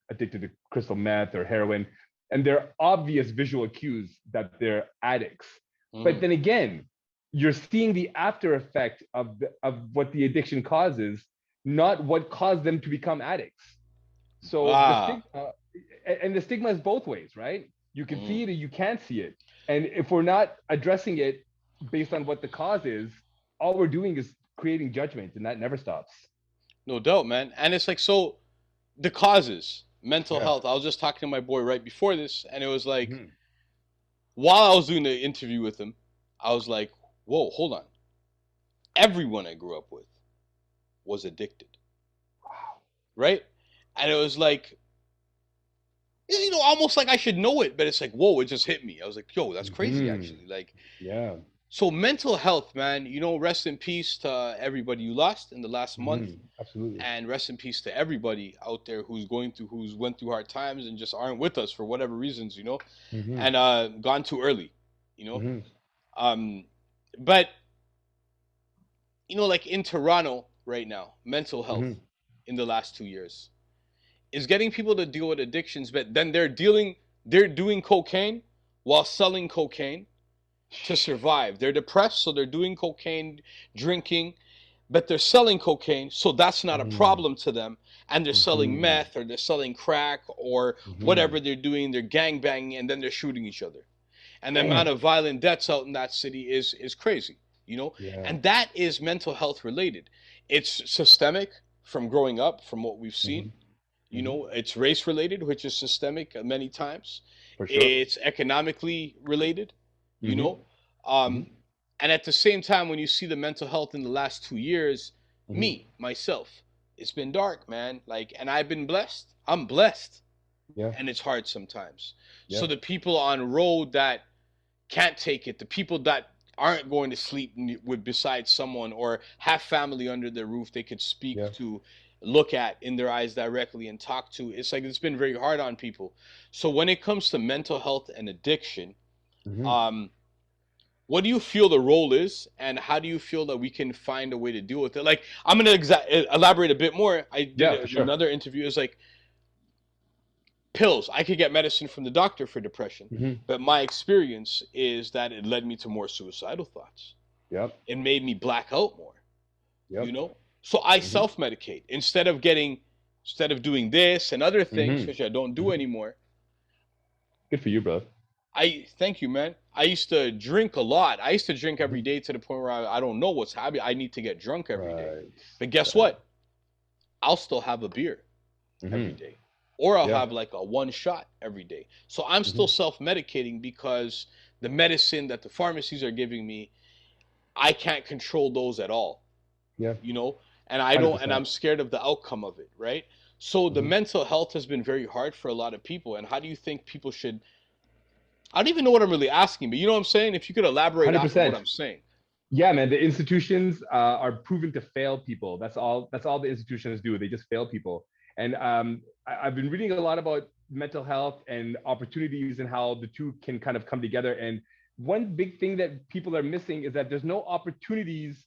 addicted to crystal meth or heroin, and there are obvious visual cues that they're addicts. But then again, you're seeing the after effect of what the addiction causes, not what caused them to become addicts. So the stigma is both ways, right? You can see it or you can't see it. And if we're not addressing it based on what the cause is, all we're doing is creating judgment, and that never stops. No doubt, man. And it's so the causes, mental health. I was just talking to my boy right before this, and it was while I was doing the interview with him, I was like, whoa, hold on. Everyone I grew up with was addicted. Wow. Right? And it was almost like I should know it, but it's whoa, it just hit me. I was like, yo, that's crazy, actually. So mental health, man, you know, rest in peace to everybody you lost in the last month. Absolutely. And rest in peace to everybody out there who's went through hard times and just aren't with us for whatever reasons, you know, and gone too early, you know. But you know, like in Toronto right now, mental health in the last 2 years is getting people to deal with addictions, but then they're doing cocaine while selling cocaine to survive. They're depressed, so they're doing cocaine, drinking, but they're selling cocaine, so that's not a problem to them. And they're selling meth, or they're selling crack, or whatever they're doing. They're gangbanging, and then they're shooting each other. And the amount of violent deaths out in that city is crazy, you know? And that is mental health related. It's systemic from growing up, from what we've seen. You know, it's race related, which is systemic many times. For sure. It's economically related. You know, and at the same time, when you see the mental health in the last 2 years, myself, it's been dark, man. Like, and I've been blessed. I'm blessed. Yeah. And it's hard sometimes. Yeah. So the people on road that can't take it, the people that aren't going to sleep with beside someone or have family under their roof they could speak to, look at in their eyes directly and talk to, it's like it's been very hard on people. So when it comes to mental health and addiction, what do you feel the role is, and how do you feel that we can find a way to deal with it? Like, I'm going to elaborate a bit more. I did another interview. It's like pills. I could get medicine from the doctor for depression, but my experience is that it led me to more suicidal thoughts. It made me black out more. You know, so I self-medicate instead of doing this and other things, which I don't do anymore. Good for you, bro. Thank you, man. I used to drink a lot. I used to drink every day to the point where I don't know what's happening. I need to get drunk every day. But guess what? I'll still have a beer every day. Or I'll have like a one shot every day. So I'm still self-medicating because the medicine that the pharmacies are giving me, I can't control those at all. You know? And I don't 100%. And I'm scared of the outcome of it, right? So the mental health has been very hard for a lot of people. And how do you think people should... I don't even know what I'm really asking, but you know what I'm saying? If you could elaborate on what I'm saying. Yeah, man, the institutions are proven to fail people. That's all the institutions do. They just fail people. And I've been reading a lot about mental health and opportunities and how the two can kind of come together. And one big thing that people are missing is that there's no opportunities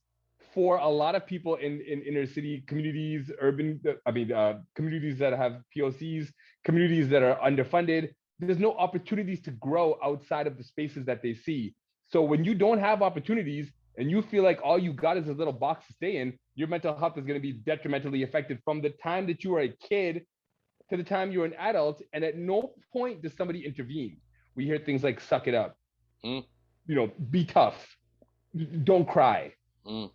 for a lot of people in inner city communities, communities that have POCs, communities that are underfunded. There's no opportunities to grow outside of the spaces that they see. So when you don't have opportunities and you feel like all you got is a little box to stay in, your mental health is going to be detrimentally affected from the time that you were a kid to the time you're an adult. And at no point does somebody intervene. We hear things like, suck it up, you know, be tough, don't cry,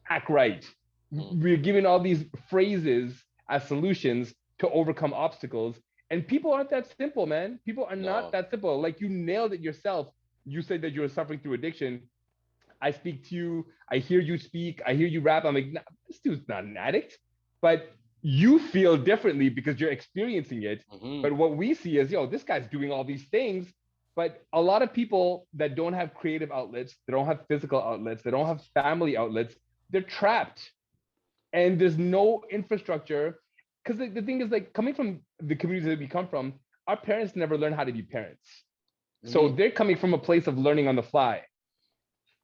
act right. We're giving all these phrases as solutions to overcome obstacles. And people aren't that simple, man. People are not that simple. Like, you nailed it yourself. You said that you were suffering through addiction. I speak to you. I hear you speak. I hear you rap. I'm like, nah, this dude's not an addict. But you feel differently because you're experiencing it. But what we see is, this guy's doing all these things. But a lot of people that don't have creative outlets, they don't have physical outlets, they don't have family outlets, they're trapped. And there's no infrastructure. Because the thing is, like, coming from the communities that we come from, our parents never learned how to be parents. So they're coming from a place of learning on the fly.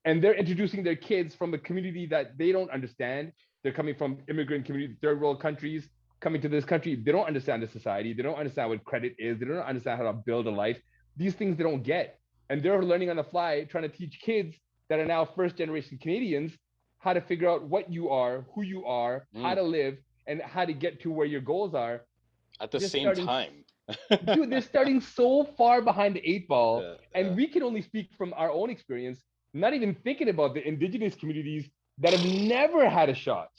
And they're introducing their kids from a community that they don't understand. They're coming from immigrant communities, third world countries, coming to this country. They don't understand the society. They don't understand what credit is. They don't understand how to build a life. These things they don't get. And they're learning on the fly, trying to teach kids that are now first generation Canadians how to figure out what you are, who you are, how to live, and how to get to where your goals are. At the same time. Dude, they're starting so far behind the 8 ball. And we can only speak from our own experience, not even thinking about the indigenous communities that have never had a shot.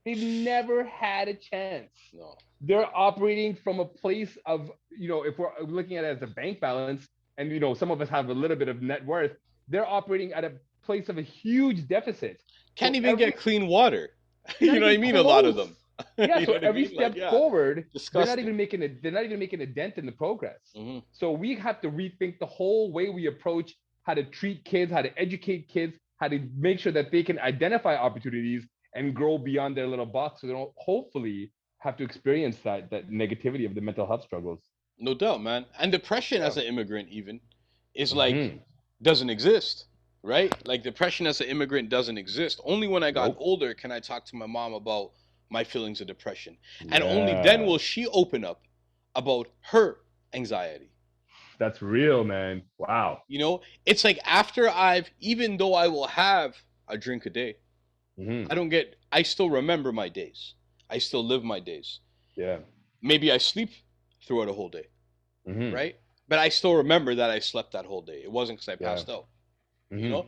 They've never had a chance. No. They're operating from a place of, if we're looking at it as a bank balance, and some of us have a little bit of net worth, they're operating at a place of a huge deficit. Can't even get clean water. You know what I mean? Close. A lot of them. Yeah, so every step forward, disgusting. they're not even making a dent in the progress. So we have to rethink the whole way we approach how to treat kids, how to educate kids, how to make sure that they can identify opportunities and grow beyond their little box, so they don't hopefully have to experience that negativity of the mental health struggles. No doubt, man. And depression as an immigrant even is like Mhm. doesn't exist, right? Like depression as an immigrant doesn't exist. Only when I got Nope. older can I talk to my mom about my feelings of depression. And only then will she open up about her anxiety. That's real, man. Wow. You know, it's like after even though I will have a drink a day, I still remember my days. I still live my days. Yeah. Maybe I sleep throughout a whole day, right? But I still remember that I slept that whole day. It wasn't because I passed out, you know,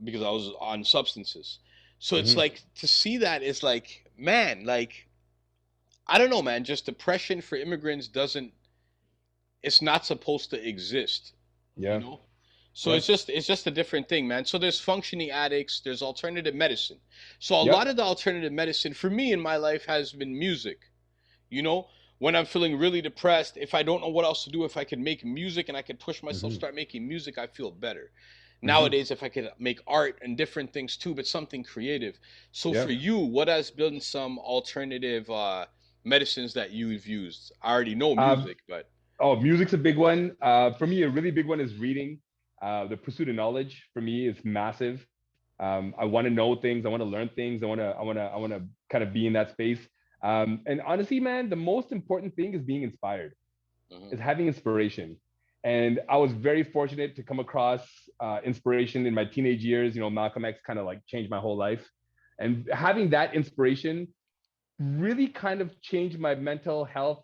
because I was on substances. So it's like to see that is like, man, like, I don't know, man, just depression for immigrants it's not supposed to exist. Yeah. You know? So it's just a different thing, man. So there's functioning addicts, there's alternative medicine. So a lot of the alternative medicine for me in my life has been music. You know, when I'm feeling really depressed, if I don't know what else to do, if I could make music and I could push myself, start making music, I feel better. Nowadays, if I could make art and different things too, but something creative. So for you, what has been some alternative medicines that you've used? I already know music, but... Oh, music's a big one. For me, a really big one is reading. The pursuit of knowledge for me is massive. I want to know things. I want to learn things. I want to kind of be in that space. And honestly, man, the most important thing is being inspired, is having inspiration. And I was very fortunate to come across inspiration in my teenage years. You know, Malcolm X kind of like changed my whole life. And having that inspiration really kind of changed my mental health,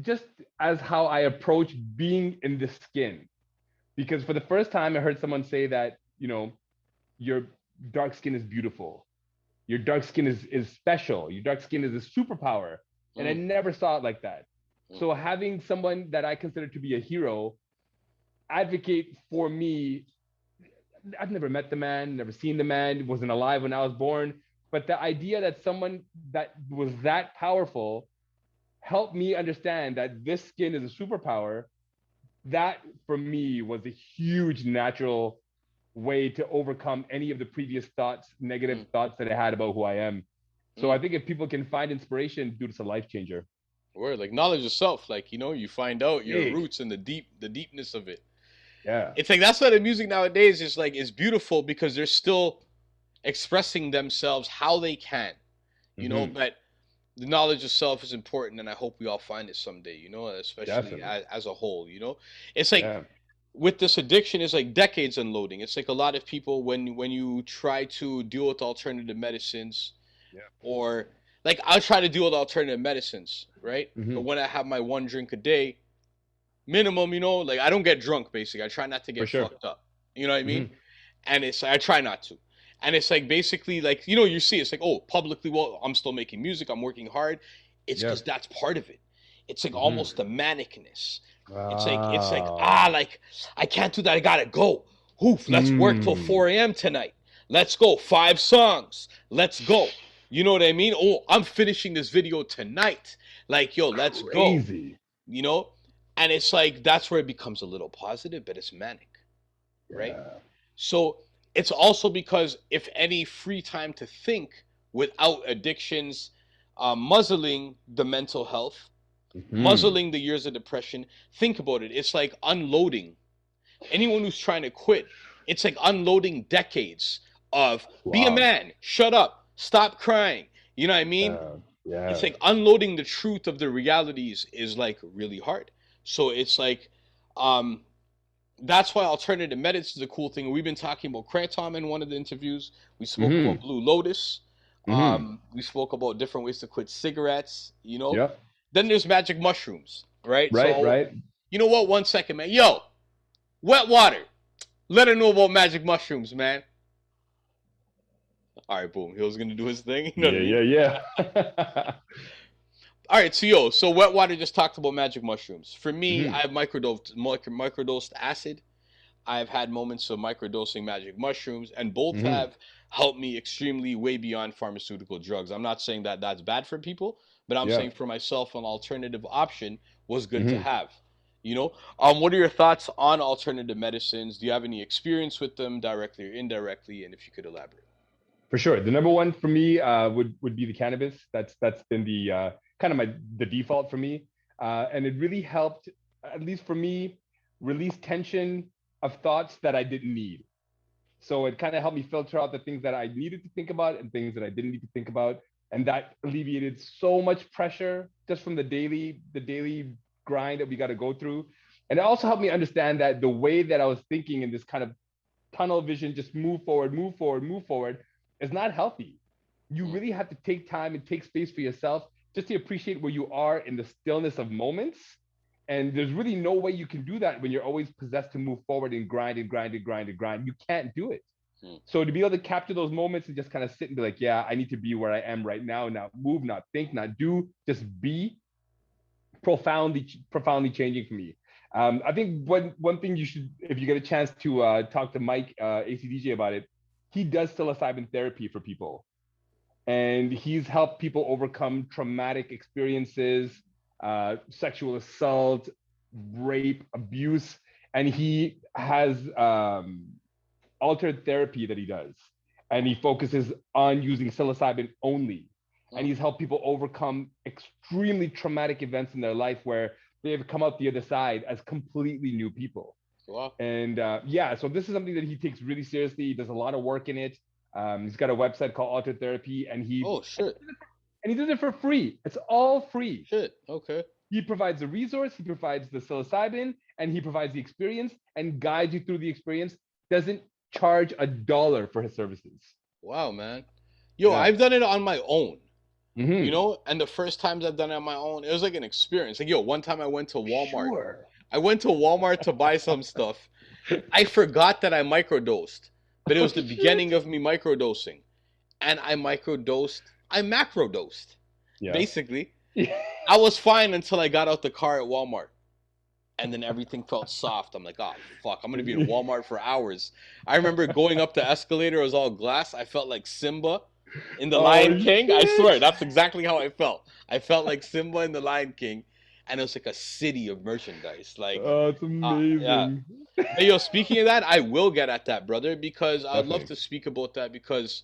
just as how I approach being in the skin. Because for the first time, I heard someone say that, you know, your dark skin is beautiful. Your dark skin is special. Your dark skin is a superpower. And I never saw it like that. So having someone that I consider to be a hero advocate for me, I've never met the man, never seen the man, wasn't alive when I was born. But the idea that someone that was that powerful helped me understand that this skin is a superpower, that for me was a huge natural way to overcome any of the previous thoughts, negative thoughts that I had about who I am. So I think if people can find inspiration, dude, it's a life changer. Word, like knowledge of self, like, you know, you find out your roots and the deepness of it. Yeah. It's like, that's why the music nowadays is like, is beautiful because they're still expressing themselves how they can, you know, but the knowledge of self is important, and I hope we all find it someday, you know, especially as a whole, you know. It's like with this addiction, it's like decades unloading. It's like a lot of people when you try to deal with alternative medicines, or like I'll try to deal with alternative medicines, right? But when I have my one drink a day, minimum, you know, like I don't get drunk. Basically, I try not to get fucked up. You know what I mean? And it's I try not to. And it's like basically like, you know, you see it's like, oh, publicly, well, I'm still making music, I'm working hard. It's because that's part of it. It's like almost the manicness. It's like like I can't do that. I gotta go. Oof, let's work till 4 a.m. tonight. Let's go. 5 songs. Let's go. You know what I mean? Oh, I'm finishing this video tonight. Like, yo, let's go. You know? And it's like that's where it becomes a little positive, but it's manic. Right? So it's also because if any free time to think without addictions, muzzling the mental health, muzzling the years of depression, think about it. It's like unloading. Anyone who's trying to quit, it's like unloading decades of be a man, shut up, stop crying. You know what I mean? It's like unloading the truth of the realities is like really hard. So it's like, that's why alternative medicine is a cool thing. We've been talking about Kratom in one of the interviews. We spoke about Blue Lotus. We spoke about different ways to quit cigarettes, you know. Then there's magic mushrooms, right? You know what? 1 second, man. Yo, Wet Water. Let her know about magic mushrooms, man. All right, boom. He was going to do his thing. You know All right, so Wet Water just talked about magic mushrooms. For me, I have microdosed acid. I've had moments of microdosing magic mushrooms, and both have helped me extremely way beyond pharmaceutical drugs. I'm not saying that that's bad for people, but I'm saying for myself, an alternative option was good to have. You know, what are your thoughts on alternative medicines? Do you have any experience with them directly or indirectly? And if you could elaborate. For sure, the number one for me would be the cannabis. That's been the kind of the default for me, and it really helped, at least for me, release tension of thoughts that I didn't need. So it kind of helped me filter out the things that I needed to think about and things that I didn't need to think about, and that alleviated so much pressure just from the daily grind that we got to go through. And it also helped me understand that the way that I was thinking in this kind of tunnel vision, just move forward, is not healthy. You really have to take time and take space for yourself just to appreciate where you are in the stillness of moments. And there's really no way you can do that when you're always possessed to move forward and grind. You can't do it. So to be able to capture those moments and just kind of sit and be like, yeah, I need to be where I am right now, not move, not think, not do, just be, profoundly changing for me. I think one thing you should, if you get a chance to talk to Mike, ACDJ, about it, he does psilocybin therapy for people. And he's helped people overcome traumatic experiences, sexual assault, rape, abuse. And he has altered therapy that he does. And he focuses on using psilocybin only. And he's helped people overcome extremely traumatic events in their life where they have come out the other side as completely new people. Wow. And so this is something that he takes really seriously. He does a lot of work in it. He's got a website called Altered Therapy, and he does it for free. It's all free. Shit. Okay. He provides the resource, he provides the psilocybin, and he provides the experience and guides you through the experience. Doesn't charge $1 for his services. Wow, man. Yo, I've done it on my own. You know, and the first times I've done it on my own, it was like an experience. Like, yo, one time I went to Walmart. Sure. I went to Walmart to buy some stuff. I forgot that I microdosed, but it was the beginning of me microdosing. And I macrodosed. Basically. I was fine until I got out the car at Walmart. And then everything felt soft. I'm like, oh, fuck, I'm going to be in Walmart for hours. I remember going up the escalator. It was all glass. I felt like Simba in The Lion King. I swear, that's exactly how I felt. I felt like Simba in The Lion King. And it was like a city of merchandise. Like, oh, it's amazing. Yeah. Hey, yo, speaking of that, I will get at that, brother, because I'd love to speak about that because,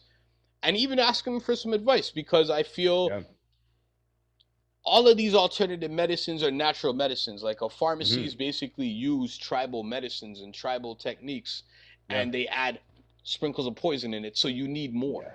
and even ask him for some advice, because I feel all of these alternative medicines are natural medicines. Like, our pharmacies basically use tribal medicines and tribal techniques, and they add sprinkles of poison in it. So you need more.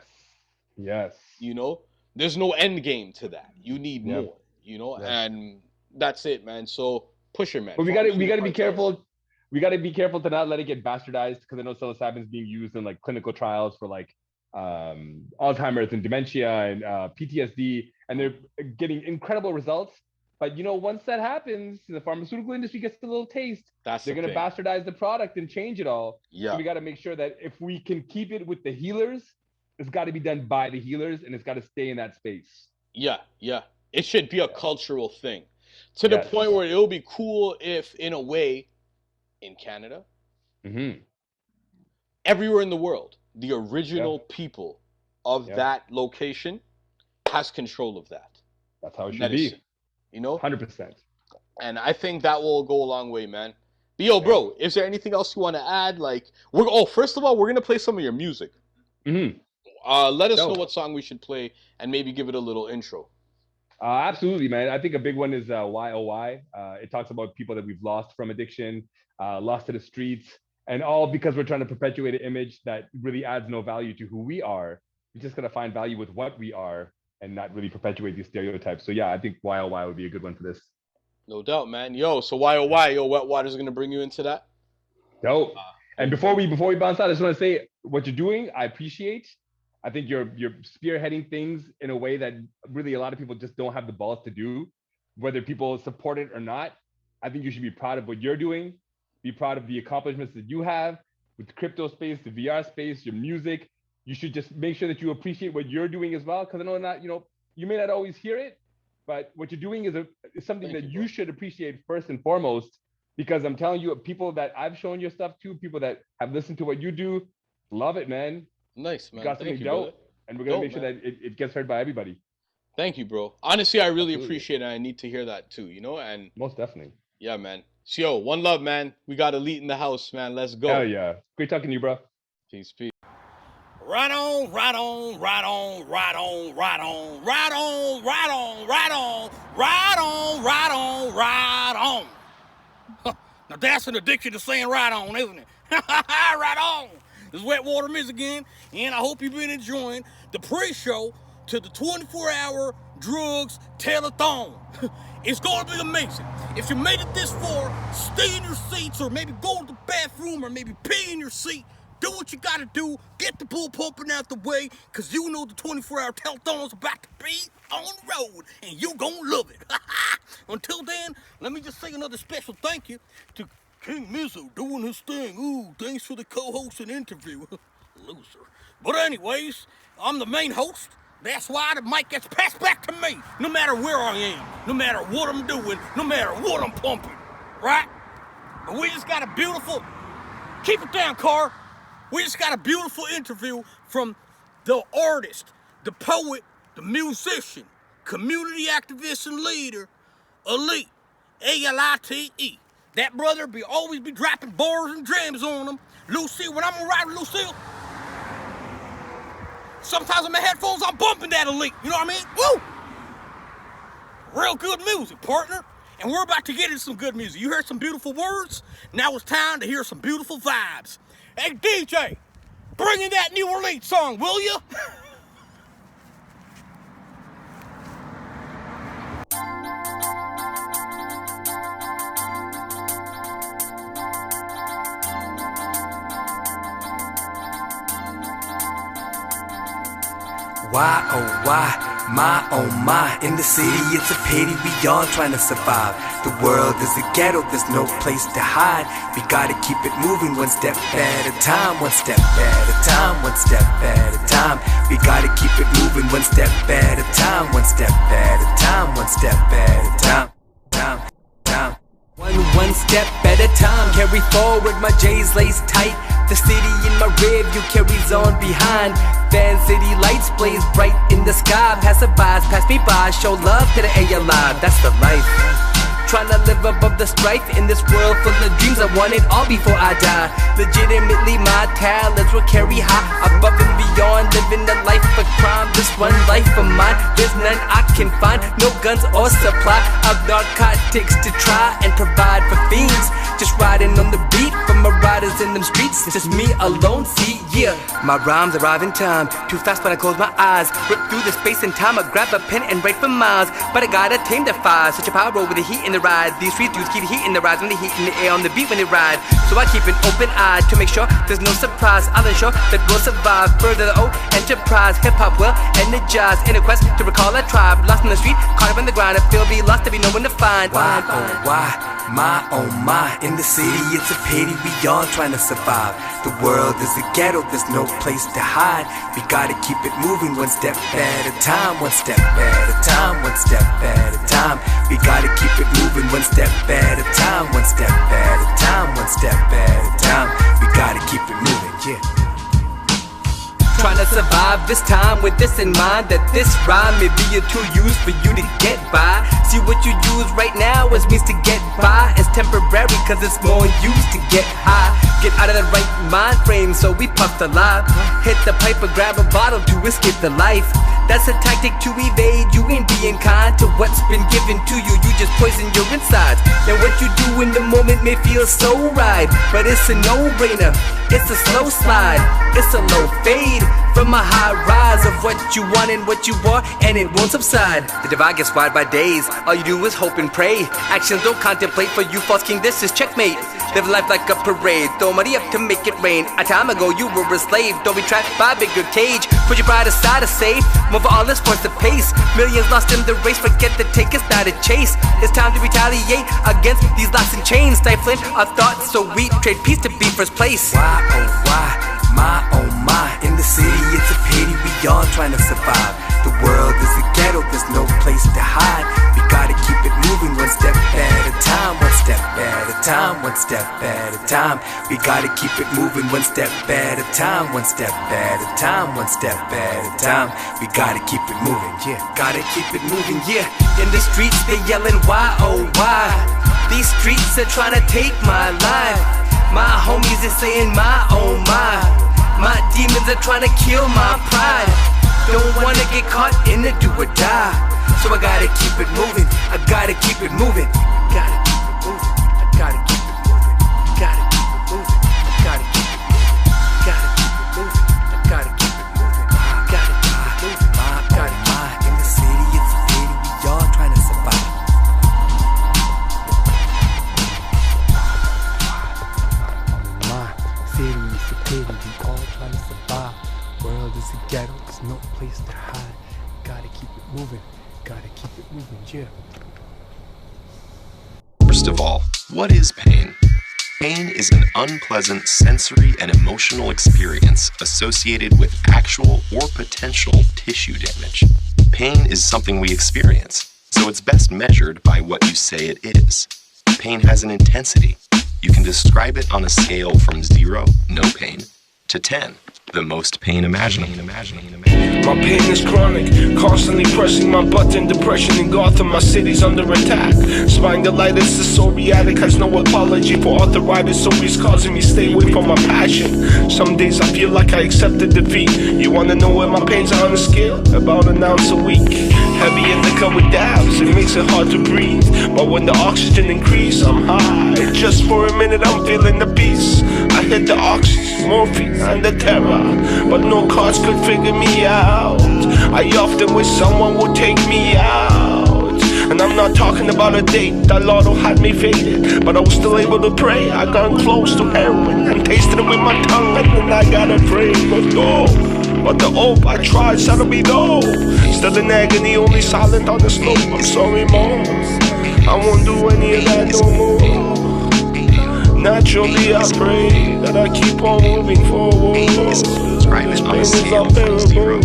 Yes. You know, there's no end game to that. You need more, you know, and that's it, man. So push it, man. But we gotta be careful. We gotta be careful to not let it get bastardized, because I know psilocybin is being used in like clinical trials for like Alzheimer's and dementia and PTSD, and they're getting incredible results. But you know, once that happens, the pharmaceutical industry gets a little taste. They're gonna bastardize the product and change it all. So we gotta make sure that if we can keep it with the healers, it's got to be done by the healers, and it's got to stay in that space. Yeah. It should be a cultural thing, to the point where it'll be cool if, in a way, in Canada, everywhere in the world, the original people of that location has control of that. That's how it should be. You know? 100%. And I think that will go a long way, man. But yo, bro, is there anything else you want to add? Like, first of all, we're going to play some of your music. Let us know what song we should play and maybe give it a little intro. Absolutely, man. I think a big one is YOY. It talks about people that we've lost from addiction, lost to the streets, and all because we're trying to perpetuate an image that really adds no value to who we are. We're just going to find value with what we are and not really perpetuate these stereotypes. So yeah, I think YOY would be a good one for this. No doubt, man. Yo, so YOY, Wet Water's going to bring you into that? Dope. And before we bounce out, I just want to say what you're doing, I appreciate. I think you're spearheading things in a way that really a lot of people just don't have the balls to do, whether people support it or not. I think you should be proud of what you're doing, be proud of the accomplishments that you have with the crypto space, the VR space, your music. You should just make sure that you appreciate what you're doing as well, because I know you may not always hear it, but what you're doing is something that you should appreciate first and foremost, because I'm telling you, people that I've shown your stuff to, people that have listened to what you do, love it, man. Nice, man. You got something dope, and we're gonna make sure that it gets heard by everybody. Thank you, bro. Honestly, I really appreciate it. I need to hear that too, you know, and most definitely. Yeah, man. Yo, one love, man. We got Elite in the house, man. Let's go. Hell yeah. Great talking to you, bro. Peace, peace. Right on, right on, right on, right on, right on, right on, right on, right on, right on, right on, right on. Now that's an addiction to saying right on, isn't it? Right on. This is Wet Water Miz again, and I hope you've been enjoying the pre-show to the 24-hour drugs telethon. It's going to be amazing. If you made it this far, stay in your seats, or maybe go to the bathroom, or maybe pee in your seat. Do what you gotta do, get the bull pumping out the way, cause you know the 24-hour telethon's about to be on the road, and you gonna love it. Until then, let me just say another special thank you to King Mizo doing his thing. Ooh, thanks for the co-host and interview. Loser. But anyways, I'm the main host. That's why the mic gets passed back to me, no matter where I am, no matter what I'm doing, no matter what I'm pumping, right? But we just got a beautiful, keep it down, Car. We just got a beautiful interview from the artist, the poet, the musician, community activist and leader, Alite, A-L-I-T-E. That brother always be dropping bars and jams on him. Lucille, when I'm gonna ride with Lucille, sometimes in my headphones I'm bumping that Alite, you know what I mean? Woo! Real good music, partner. And we're about to get into some good music. You heard some beautiful words? Now it's time to hear some beautiful vibes. Hey, DJ, bring in that new Alite song, will you? Why, oh my, in the city it's a pity we all trying to survive. The world is a ghetto, there's no place to hide. We gotta keep it moving one step at a time, one step at a time, one step at a time. We gotta keep it moving one step at a time, one step at a time, one step at a time. One step at a time, carry forward, my J's laced tight. The city in my rear view carries on behind. Fan city lights blaze bright in the sky. Passerbys pass me by, show love to the A-Alive. That's the life. Trying to live above the strife in this world full of dreams. I want it all before I die. Legitimately my talents will carry high, above and beyond, living the life of crime. This one life of mine, there's none I can find. No guns or supply of narcotics to try and provide for fiends. Just riding on the beat for my riders in them streets. It's just me alone, see, yeah. My rhymes arrive in time, too fast when I close my eyes. Rip through the space and time, I grab a pen and write for miles. But I gotta tame the fire, such a power with the heat in the ride. These street dudes keep heat in the rise when they heat in the air on the beat when they ride. So I keep an open eye to make sure there's no surprise. I'll ensure that we'll survive. Further the old enterprise, hip-hop will energize in a quest to recall a tribe. Lost in the street, caught up in the grind. I feel be lost to be no one to find. Why, oh my, in the city it's a pity we all trying to survive. The world is a ghetto, there's no place to hide. We gotta keep it moving one step at a time, one step at a time, one step at a time. We gotta keep it moving one step at a time, one step at a time, one step at a time. We gotta keep it moving, yeah. Trying to survive this time with this in mind, that this rhyme may be a tool used for you to get by. See what you use right now is means to get by. It's temporary cause it's more used to get high. Get out of the right mind frame so we puff the life. Hit the pipe or grab a bottle to escape the life. That's a tactic to evade, you ain't being kind to what's been given to you. You just poison your insides. And what you do in the moment may feel so right, but it's a no-brainer. It's a slow slide, it's a low fade from a high rise of what you want and what you are, and it won't subside. The divide gets wide by days, all you do is hope and pray. Actions don't contemplate, for you false king, this is checkmate. Live life like a parade, throw money up to make it rain. A time ago you were a slave, don't be trapped by a bigger cage. Put your pride aside to save, move all this force to pace. Millions lost in the race, forget the take, it's not a chase. It's time to retaliate against these locks and chains, stifling our thoughts so we trade peace to be first place. Why, oh my, in the city it's a pity we all trying to survive. The world is a ghetto, there's no place to hide. We gotta keep it moving one step at a time, one step at a time, one step at a time. We gotta keep it moving one step at a time, one step at a time, one step at a time. We gotta keep it moving, yeah, gotta keep it moving, yeah. In the streets they yelling why, oh why? These streets are trying to take my life. My homies are saying my, oh my. My demons are trying to kill my pride. Don't wanna get caught in a do or die. So I gotta keep it moving, I gotta keep it moving. Gotta keep it moving, I gotta keep it moving. Gotta keep it moving, I gotta keep it moving. Gotta keep it moving, I gotta keep it moving. I gotta keep it moving, I gotta mind. In the city, it's a city, we all trying to survive. My city is a pity, we all trying to survive. World is a ghetto, there's no place to hide. Gotta keep it moving, gotta keep it moving, yeah. First of all, what is pain? Pain is an unpleasant sensory and emotional experience associated with actual or potential tissue damage. Pain is something we experience, so it's best measured by what you say it is. Pain has an intensity. You can describe it on a scale from 0, no pain, to 10, the most pain imaginable. My pain is chronic, constantly pressing my button. Depression in Gotham, my city's under attack. Spondylitis is psoriatic, has no apology for arthritis, always causing me stay away from my passion. Some days I feel like I accepted defeat. You wanna know where my pains are on a scale? About an ounce a week. Heavy in the cut with dabs, it makes it hard to breathe. But when the oxygen increase, I'm high. Just for a minute I'm feeling the peace. I hit the oxy, morphine, and the terror, but no cards could figure me out. I often wish someone would take me out. And I'm not talking about a date, that lotto had me faded, but I was still able to pray. I got close to heroin and tasted it with my tongue, and then I got afraid. But the hope I tried settled me though. Still in agony, only silent on the slope. I'm sorry, Mom, I won't do any of that no more. Naturally, I pray that I keep on moving forward. This pain is unbearable.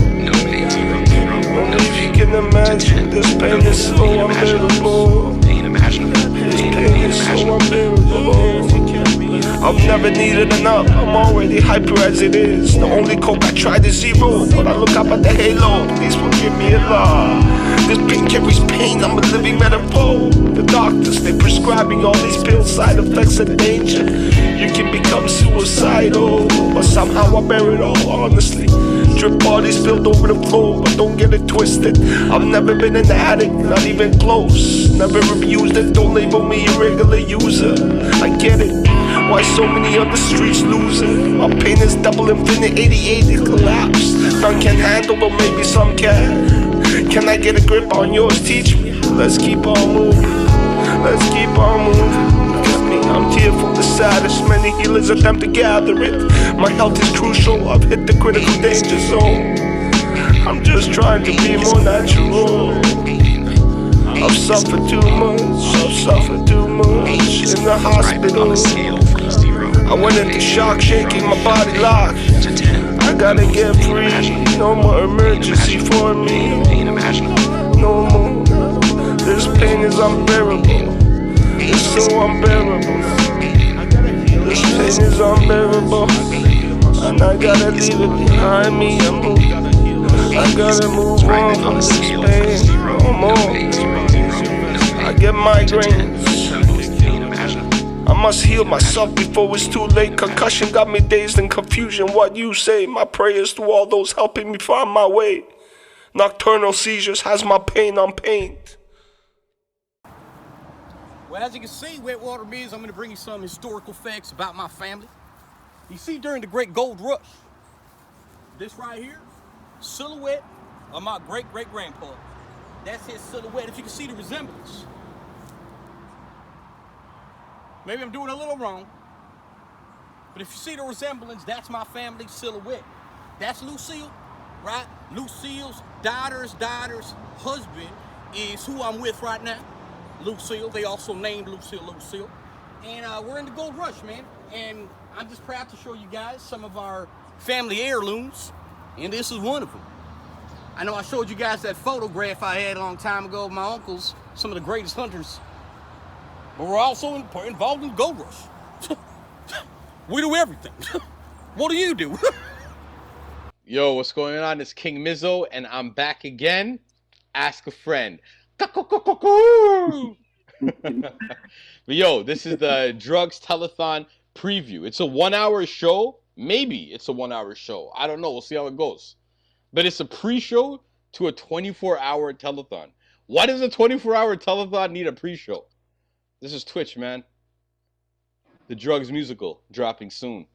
Only if you can imagine, this pain is so unbearable. This pain is so unbearable. I've never needed enough, I'm already hyper as it is. The only coke I tried is 0, but I look up at the halo. Please forgive me a lot. This pain carries pain, I'm a living metaphor. The doctors, they prescribing all these pills, side effects and danger. You can become suicidal, but somehow I bear it all, honestly. Drip bodies spilled over the floor, but don't get it twisted. I've never been an addict, not even close. Never abused it, don't label me a regular user. I get it, why so many on the streets losing? My pain is double infinite, 88, it collapsed. None can handle, but maybe some can. Can I get a grip on yours? Teach me. Let's keep on moving. Let's keep on moving. Look at me, I'm tearful, the saddest. Many healers attempt to gather it. My health is crucial, I've hit the critical danger zone. I'm just trying to be more natural. I've suffered too much, I've suffered too much. In the hospital, I went into shock, shaking my body locked. I gotta get free, no more emergency for me. No more, this pain is unbearable. It's so unbearable. This pain is unbearable. And I gotta leave it behind me and move. I gotta move on from this pain, no more. I get migraines. I must heal myself before it's too late. Concussion got me dazed in confusion. What you say? My prayers to all those helping me find my way. Nocturnal seizures has my pain unpained. Well, as you can see, Wet Water Miz, I'm going to bring you some historical facts about my family. You see, during the Great Gold Rush, this right here, silhouette of my great-great-grandpa. That's his silhouette, if you can see the resemblance. Maybe I'm doing a little wrong, but if you see the resemblance, that's my family silhouette. That's Lucille, right? Lucille's daughter's husband is who I'm with right now, Lucille. They also named Lucille. And we're in the Gold Rush, man. And I'm just proud to show you guys some of our family heirlooms, and this is one of them. I know I showed you guys that photograph I had a long time ago of my uncles, some of the greatest hunters but we're also involved in gold rush. We do everything. What do you do? Yo, what's going on? It's King Mizzo, and I'm back again. Ask a friend. But yo, this is the Drugs Telethon preview. It's a 1 hour show. Maybe it's a 1 hour show. I don't know. We'll see how it goes. But it's a pre-show to a 24-hour telethon. Why does a 24-hour telethon need a pre-show? This is Twitch, man. The Drugs musical dropping soon.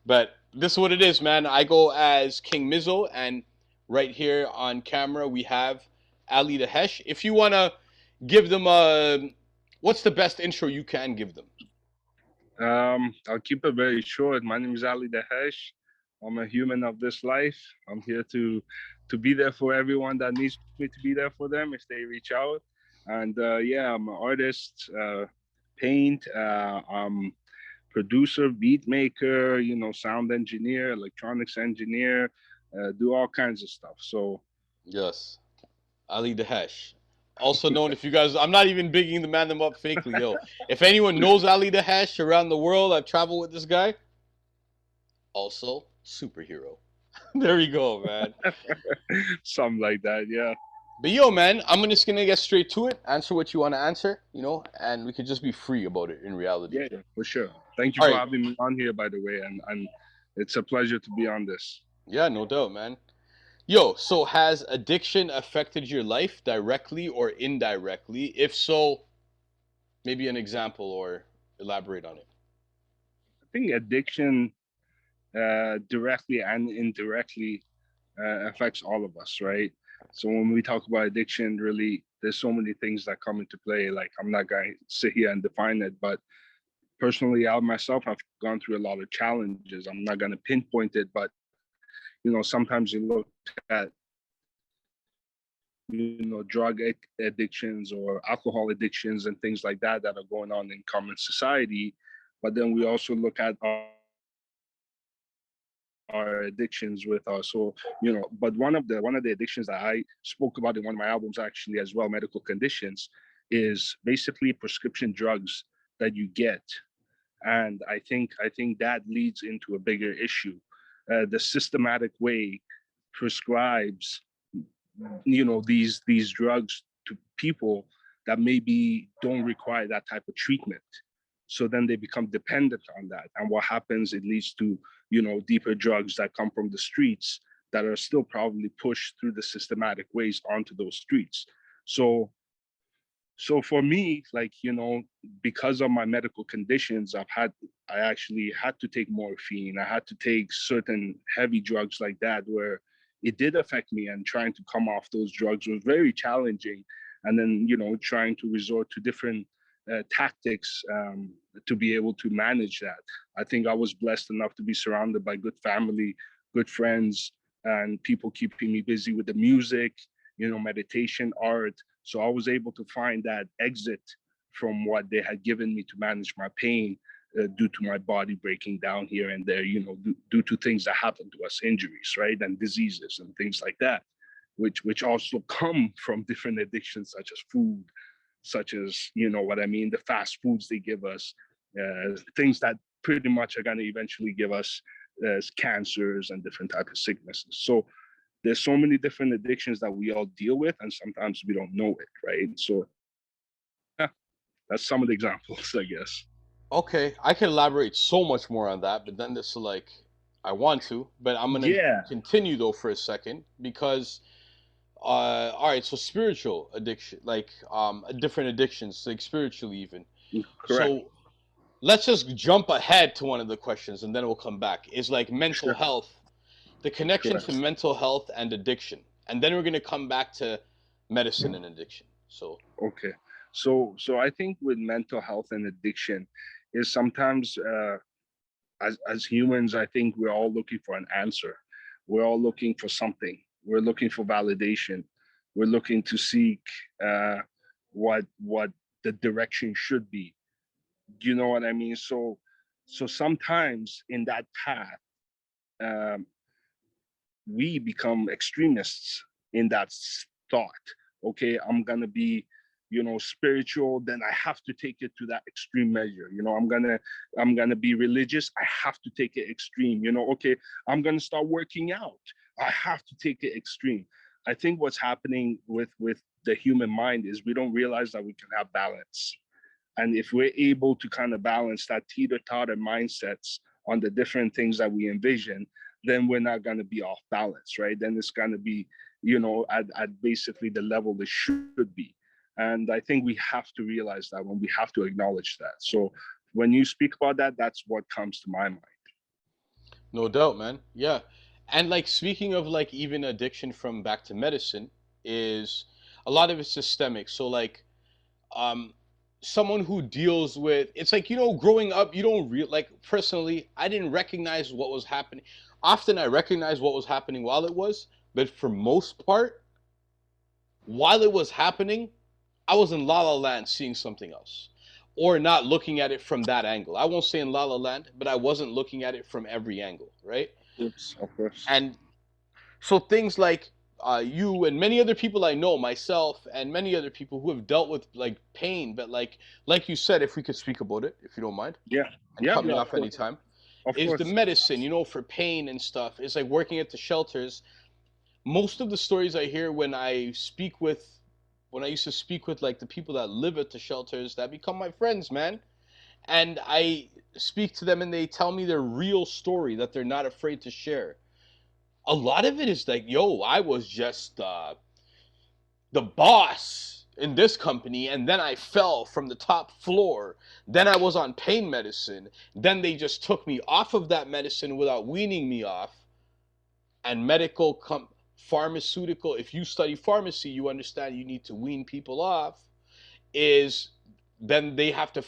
But this is what it is, man. I go as King Mizzo, and right here on camera we have Alite Dahesh. If you want to give them what's the best intro you can give them? I'll keep it very short. My name is Alite Dahesh. I'm a human of this life. I'm here to be there for everyone that needs me to be there for them if they reach out. And yeah, I'm an artist, paint, I'm producer, beat maker, you know, sound engineer, electronics engineer, do all kinds of stuff. So yes, Alite Dahesh, also known, if you guys, I'm not even bigging the man them up fakely, yo. If anyone knows Alite Dahesh around the world, I've traveled with this guy. Also, superhero. There you go, man. Something like that, yeah. But yo, man, I'm just gonna get straight to it. Answer what you want to answer, you know, and we could just be free about it in reality. Yeah, for sure. Thank you for having me on here, by the way, and it's a pleasure to be on this. Yeah, no doubt, man. Yo, so has addiction affected your life directly or indirectly? If so, maybe an example or elaborate on it. I think addiction directly and indirectly affects all of us, right? So when we talk about addiction, really, there's so many things that come into play. Like, I'm not going to sit here and define it, but personally, I myself have gone through a lot of challenges. I'm not going to pinpoint it, but, you know, sometimes you look at, you know, drug addictions or alcohol addictions and things like that that are going on in common society. But then we also look at our addictions with us. So, you know, but one of the addictions that I spoke about in one of my albums, actually, as well, medical conditions, is basically prescription drugs that you get. And I think that leads into a bigger issue. The systematic way prescribes, you know, these drugs to people that maybe don't require that type of treatment. So then they become dependent on that. And what happens, it leads to, you know, deeper drugs that come from the streets that are still probably pushed through the systematic ways onto those streets. So for me, like, you know, because of my medical conditions, I actually had to take morphine. I had to take certain heavy drugs like that, where it did affect me, and trying to come off those drugs was very challenging. And then, you know, trying to resort to different tactics to be able to manage that. I think I was blessed enough to be surrounded by good family, good friends, and people keeping me busy with the music, you know, meditation, art. So I was able to find that exit from what they had given me to manage my pain due to my body breaking down here and there, you know, due to things that happen to us, injuries, right, and diseases and things like that, which also come from different addictions, such as food, such as, you know what I mean, the fast foods they give us, things that pretty much are going to eventually give us cancers and different types of sicknesses. So there's so many different addictions that we all deal with, and sometimes we don't know it, right? So yeah, that's some of the examples, I guess. Okay, I can elaborate so much more on that, but then this is like, I want to, but I'm going to continue though for a second, because all right, so spiritual addiction, like different addictions, like spiritually even. Correct. So let's just jump ahead to one of the questions, and then we'll come back. Is like mental health, the connection to mental health and addiction, and then we're gonna come back to medicine and addiction. So okay, so I think with mental health and addiction is sometimes as humans, I think we're all looking for an answer. We're all looking for something. We're looking for validation. We're looking to seek what the direction should be. Do you know what I mean? So sometimes in that path, we become extremists in that thought. Okay, I'm gonna be, spiritual, then I have to take it to that extreme measure. I'm gonna be religious, I have to take it extreme. Okay, I'm gonna start working out, I have to take it extreme. I think what's happening with the human mind is we don't realize that we can have balance. And if we're able to kind of balance that teeter-totter mindsets on the different things that we envision, then we're not going to be off balance, right? Then it's going to be, at basically the level it should be. And I think we have to realize that when we have to acknowledge that. So when you speak about that, that's what comes to my mind. No doubt, man. Yeah. And like speaking of like even addiction from back to medicine is a lot of it's systemic. So like someone who deals with it's like, growing up, you don't like personally, I didn't recognize what was happening. Often I recognized what was happening while it was, but for most part, while it was happening, I was in La La Land seeing something else. Or not looking at it from that angle. I won't say in La La Land, but I wasn't looking at it from every angle, right? Oops, of course. And so things like you and many other people I know, myself and many other people who have dealt with like pain, but like you said, if we could speak about it, if you don't mind. Yeah. And cut me off anytime. Of is course. the medicine, for pain and stuff. It's like working at the shelters. Most of the stories I hear when I used to speak with like the people that live at the shelters that become my friends, man. And I speak to them and they tell me their real story that they're not afraid to share. A lot of it is like, I was just the boss in this company and then I fell from the top floor. Then I was on pain medicine. Then they just took me off of that medicine without weaning me off. And pharmaceutical, if you study pharmacy, you understand you need to wean people off, then they have to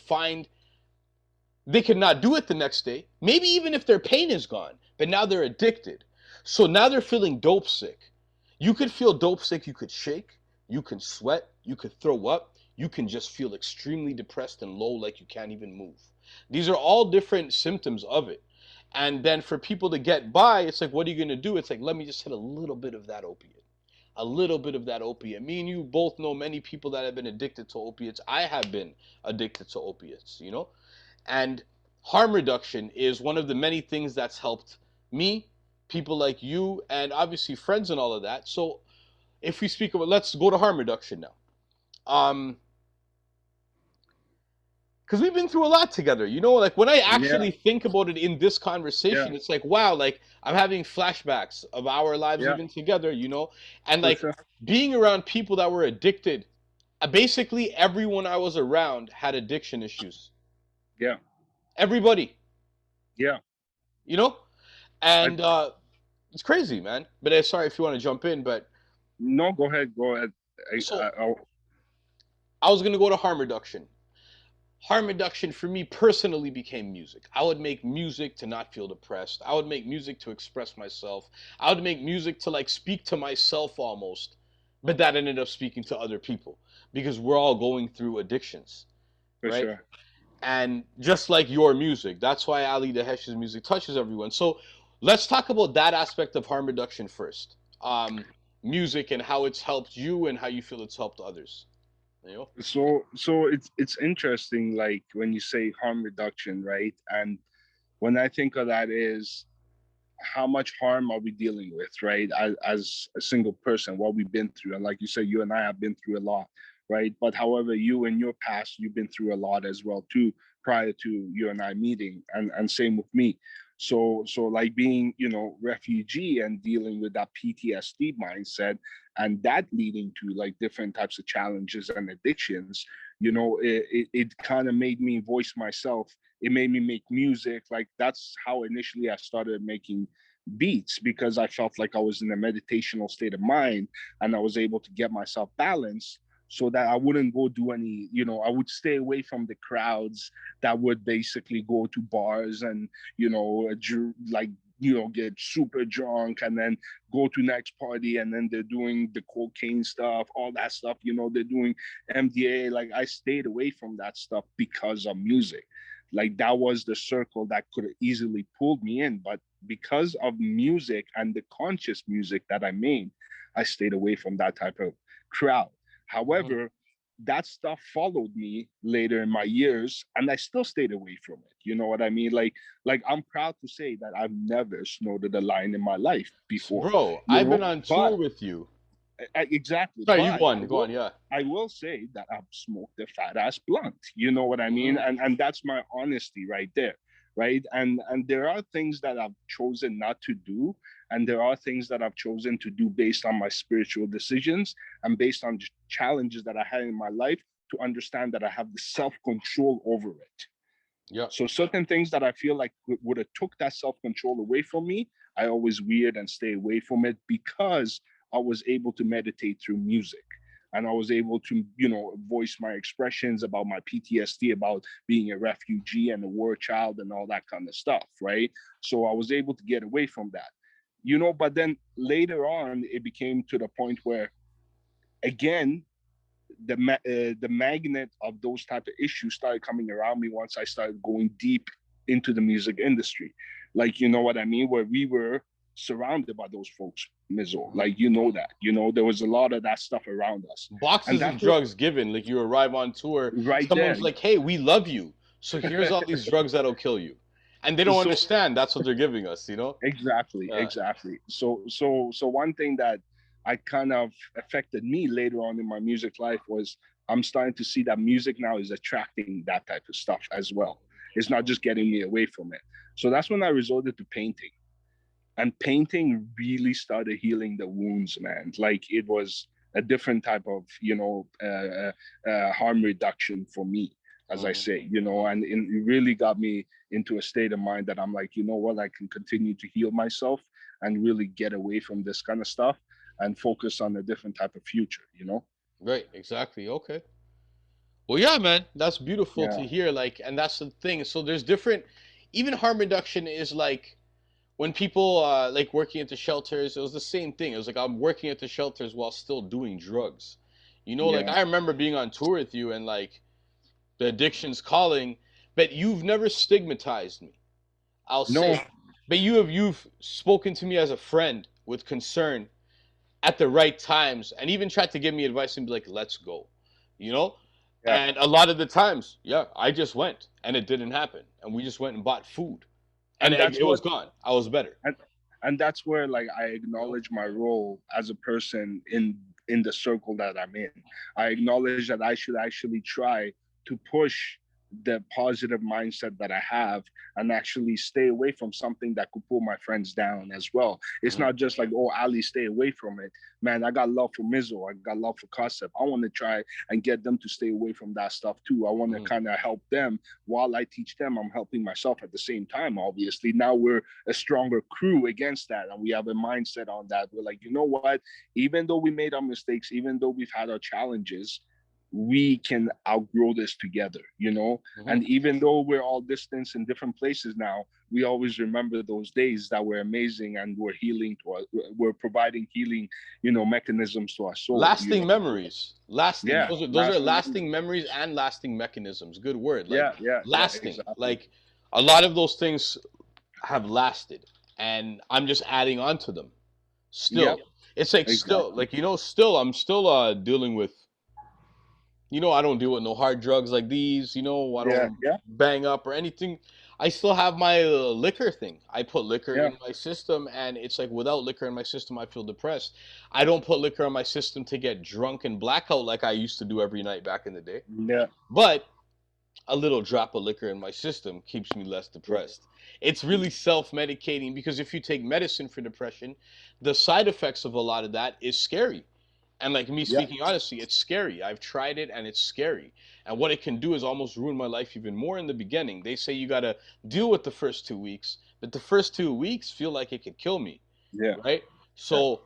they could not do it the next day, maybe even if their pain is gone, but now they're addicted. So now they're feeling dope sick. You could feel dope sick, you could shake, you can sweat, you could throw up, you can just feel extremely depressed and low, like you can't even move. These are all different symptoms of it. And then for people to get by, it's like, what are you going to do? It's like, let me just hit a little bit of that opiate. A little bit of that opiate. Me and you both know many people that have been addicted to opiates. I have been addicted to opiates, And harm reduction is one of the many things that's helped me, people like you, and obviously friends and all of that. So if we speak about, let's go to harm reduction now. Because we've been through a lot together, like when I actually think about it in this conversation, it's like, wow, like I'm having flashbacks of our lives even together, and like being around people that were addicted. Basically everyone I was around had addiction issues. Yeah. Everybody. Yeah. And it's crazy, man. But sorry if you want to jump in, but. No, go ahead. I was going to go to harm reduction. Harm reduction for me personally became music. I would make music to not feel depressed. I would make music to express myself. I would make music to like speak to myself almost. But that ended up speaking to other people because we're all going through addictions. For right? sure. And just like your music, that's why Ali Dahesh's music touches everyone. So let's talk about that aspect of harm reduction first. Music and how it's helped you and how you feel it's helped others. So it's interesting, like when you say harm reduction, right? And when I think of that is how much harm are we dealing with, right? As a single person, what we've been through. And like you said, you and I have been through a lot, right? But however, you in your past, you've been through a lot as well too, prior to you and I meeting, and same with me. So like being, refugee and dealing with that PTSD mindset and that leading to like different types of challenges and addictions, it kind of made me voice myself. It made me make music. Like that's how initially I started making beats, because I felt like I was in a meditational state of mind and I was able to get myself balanced so that I wouldn't go do any, I would stay away from the crowds that would basically go to bars and, get super drunk and then go to next party and then they're doing the cocaine stuff, all that stuff, they're doing MDA. Like I stayed away from that stuff because of music. Like that was the circle that could have easily pulled me in. But because of music and the conscious music that I made, I stayed away from that type of crowd. However, that stuff followed me later in my years, and I still stayed away from it. You know what I mean? Like I'm proud to say that I've never snorted a line in my life before. Bro, You I've know, been on but tour with you. exactly. Sorry, you But go on. Go on. Yeah. I will say that I've smoked a fat ass blunt. You know what I mean? And that's my honesty right there. Right. And there are things that I've chosen not to do. And there are things that I've chosen to do based on my spiritual decisions and based on challenges that I had in my life to understand that I have the self-control over it. Yeah. So certain things that I feel like would have took that self-control away from me, I always weird and stay away from it because I was able to meditate through music. And I was able to, you know, voice my expressions about my PTSD, about being a refugee and a war child and all that kind of stuff, right? So I was able to get away from that, you know, but then later on, it became to the point where, again, the magnet of those type of issues started coming around me once I started going deep into the music industry. Like, you know what I mean? Where we were surrounded by those folks, Mizzo. Like, you know that. You know, there was a lot of that stuff around us. Boxes of drugs given. Like, you arrive on tour, right someone's there. like, hey, we love you. So here's all these drugs that'll kill you. And they don't understand that's what they're giving us, you know? Exactly. So one thing that I kind of affected me later on in my music life was I'm starting to see that music now is attracting that type of stuff as well. It's not just getting me away from it. So that's when I resorted to painting. And painting really started healing the wounds, man. Like, it was a different type of, you know, harm reduction for me, as I say, you know, and it really got me into a state of mind that I'm like, you know what, I can continue to heal myself and really get away from this kind of stuff and focus on a different type of future, you know? Right, exactly. Okay. Well, yeah, man, that's beautiful to Yeah. hear. Like, and that's the thing. So there's different, even harm reduction is like, when people like working at the shelters, it was the same thing. It was like I'm working at the shelters while still doing drugs. You know, like Yeah. I remember being on tour with you and like the addiction's calling, but you've never stigmatized me. I'll say, but you've spoken to me as a friend with concern at the right times and even tried to give me advice and be like, let's go, you know? Yeah. And a lot of the times, yeah, I just went and it didn't happen. And we just went and bought food. And it was gone. I was better. And that's where, like, I acknowledge my role as a person in the circle that I'm in. I acknowledge that I should actually try to push the positive mindset that I have and actually stay away from something that could pull my friends down as well. It's not just like, oh, Ali, stay away from it. Man, I got love for Mizzo. I got love for Kasep. I want to try and get them to stay away from that stuff too. I want to kind of help them. While I teach them, I'm helping myself at the same time, obviously. Now we're a stronger crew against that, and we have a mindset on that. We're like, you know what? Even though we made our mistakes, even though we've had our challenges, we can outgrow this together, you know? And even though we're all distanced in different places now, we always remember those days that were amazing and were healing to us. We're providing healing, you know, mechanisms to our soul. Lasting memories. Lasting. Yeah, Those are lasting memories and lasting mechanisms. Good word. Like, yeah. Lasting. Exactly. Like, a lot of those things have lasted. And I'm just adding on to them. Still. Yep. It's like still, like, you know, still, I'm still dealing with, you know, I don't deal with no hard drugs like these, you know, I don't bang up or anything. I still have my liquor thing. I put liquor in my system, and it's like without liquor in my system, I feel depressed. I don't put liquor in my system to get drunk and blackout like I used to do every night back in the day. Yeah. But a little drop of liquor in my system keeps me less depressed. It's really self-medicating because if you take medicine for depression, the side effects of a lot of that is scary. And like me speaking honestly, it's scary. I've tried it and it's scary. And what it can do is almost ruin my life even more in the beginning. They say you got to deal with the first 2 weeks, but the first 2 weeks feel like it could kill me. Yeah. Right? So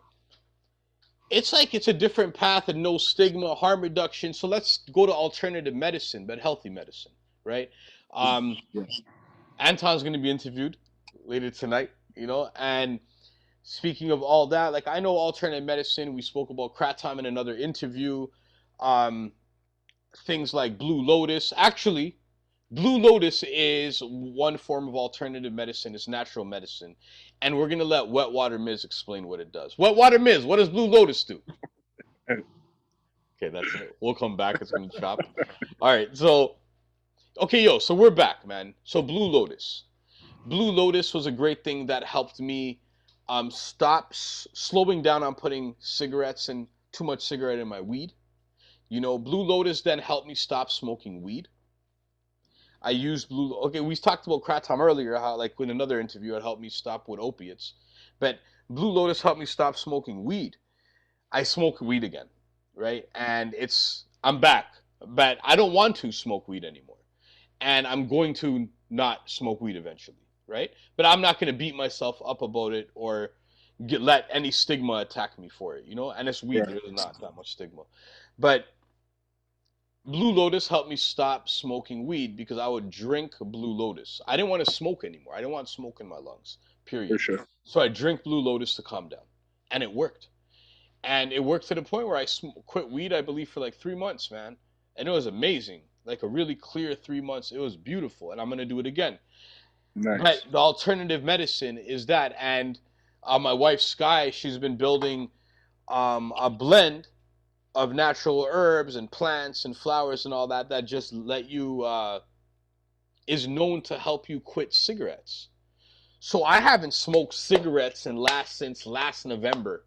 it's like it's a different path and no stigma, harm reduction. So let's go to alternative medicine, but healthy medicine, right? Anton's going to be interviewed later tonight, you know, and speaking of all that, like I know alternative medicine, we spoke about Kratom in another interview, things like Blue Lotus. Actually, Blue Lotus is one form of alternative medicine. It's natural medicine. And we're going to let Wet Water Miz explain what it does. Wet Water Miz, what does Blue Lotus do? Okay, that's it. We'll come back. It's gonna chop. All right, so okay, yo, so we're back, man. So Blue Lotus. Blue Lotus was a great thing that helped me stop slowing down on putting cigarettes and too much cigarette in my weed. You know, Blue Lotus then helped me stop smoking weed. I used okay, we talked about Kratom earlier, how like in another interview it helped me stop with opiates. But Blue Lotus helped me stop smoking weed. I smoke weed again, right? And I'm back, but I don't want to smoke weed anymore. And I'm going to not smoke weed eventually, right? But I'm not going to beat myself up about it or let any stigma attack me for it, you know? And it's weed, there's not that much stigma. But Blue Lotus helped me stop smoking weed because I would drink Blue Lotus. I didn't want to smoke anymore. I didn't want smoke in my lungs, period. For sure. So I drink Blue Lotus to calm down. And it worked. And it worked to the point where I quit weed, I believe, for like 3 months, man. And it was amazing. Like a really clear 3 months. It was beautiful. And I'm going to do it again. Nice. But the alternative medicine is that. And my wife, Sky, she's been building a blend of natural herbs and plants and flowers and all that just let you, is known to help you quit cigarettes. So I haven't smoked cigarettes since last November.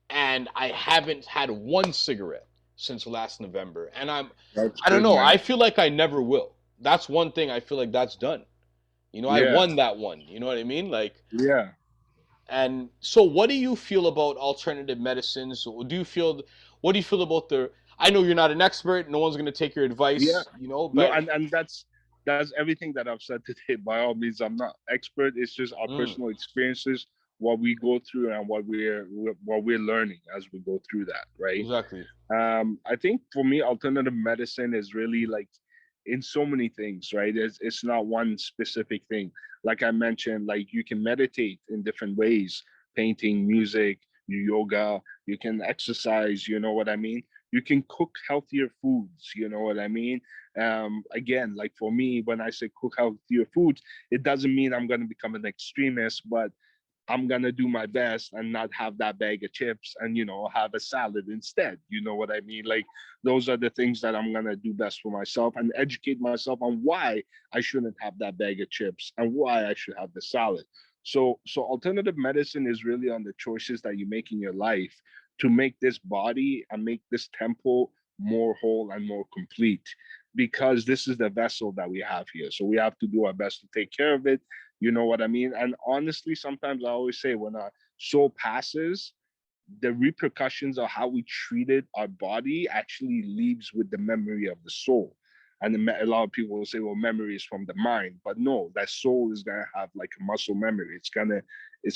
And I haven't had one cigarette since last November. And I don't know. I feel like I never will. That's one thing I feel like that's done. You know, I won that one. You know what I mean? Like, yeah. And so what do you feel about alternative medicines? What do you feel about I know you're not an expert. No one's going to take your advice, you know, but no, and that's everything that I've said today. By all means, I'm not expert. It's just our personal experiences, what we go through and what we're learning as we go through that, right? Exactly. I think for me, alternative medicine is really like in so many things, right? It's not one specific thing. Like I mentioned, like you can meditate in different ways, painting, music, yoga, you can exercise, you know what I mean? You can cook healthier foods, you know what I mean? Again, like for me, when I say cook healthier foods, it doesn't mean I'm going to become an extremist, but I'm going to do my best and not have that bag of chips and, you know, have a salad instead. You know what I mean? Like those are the things that I'm going to do best for myself and educate myself on why I shouldn't have that bag of chips and why I should have the salad. So alternative medicine is really on the choices that you make in your life to make this body and make this temple more whole and more complete, because this is the vessel that we have here. So we have to do our best to take care of it. You know what I mean? And honestly, sometimes I always say when our soul passes, the repercussions of how we treated our body actually leaves with the memory of the soul. And a lot of people will say, well, memory is from the mind, but no, that soul is gonna have like a muscle memory. It's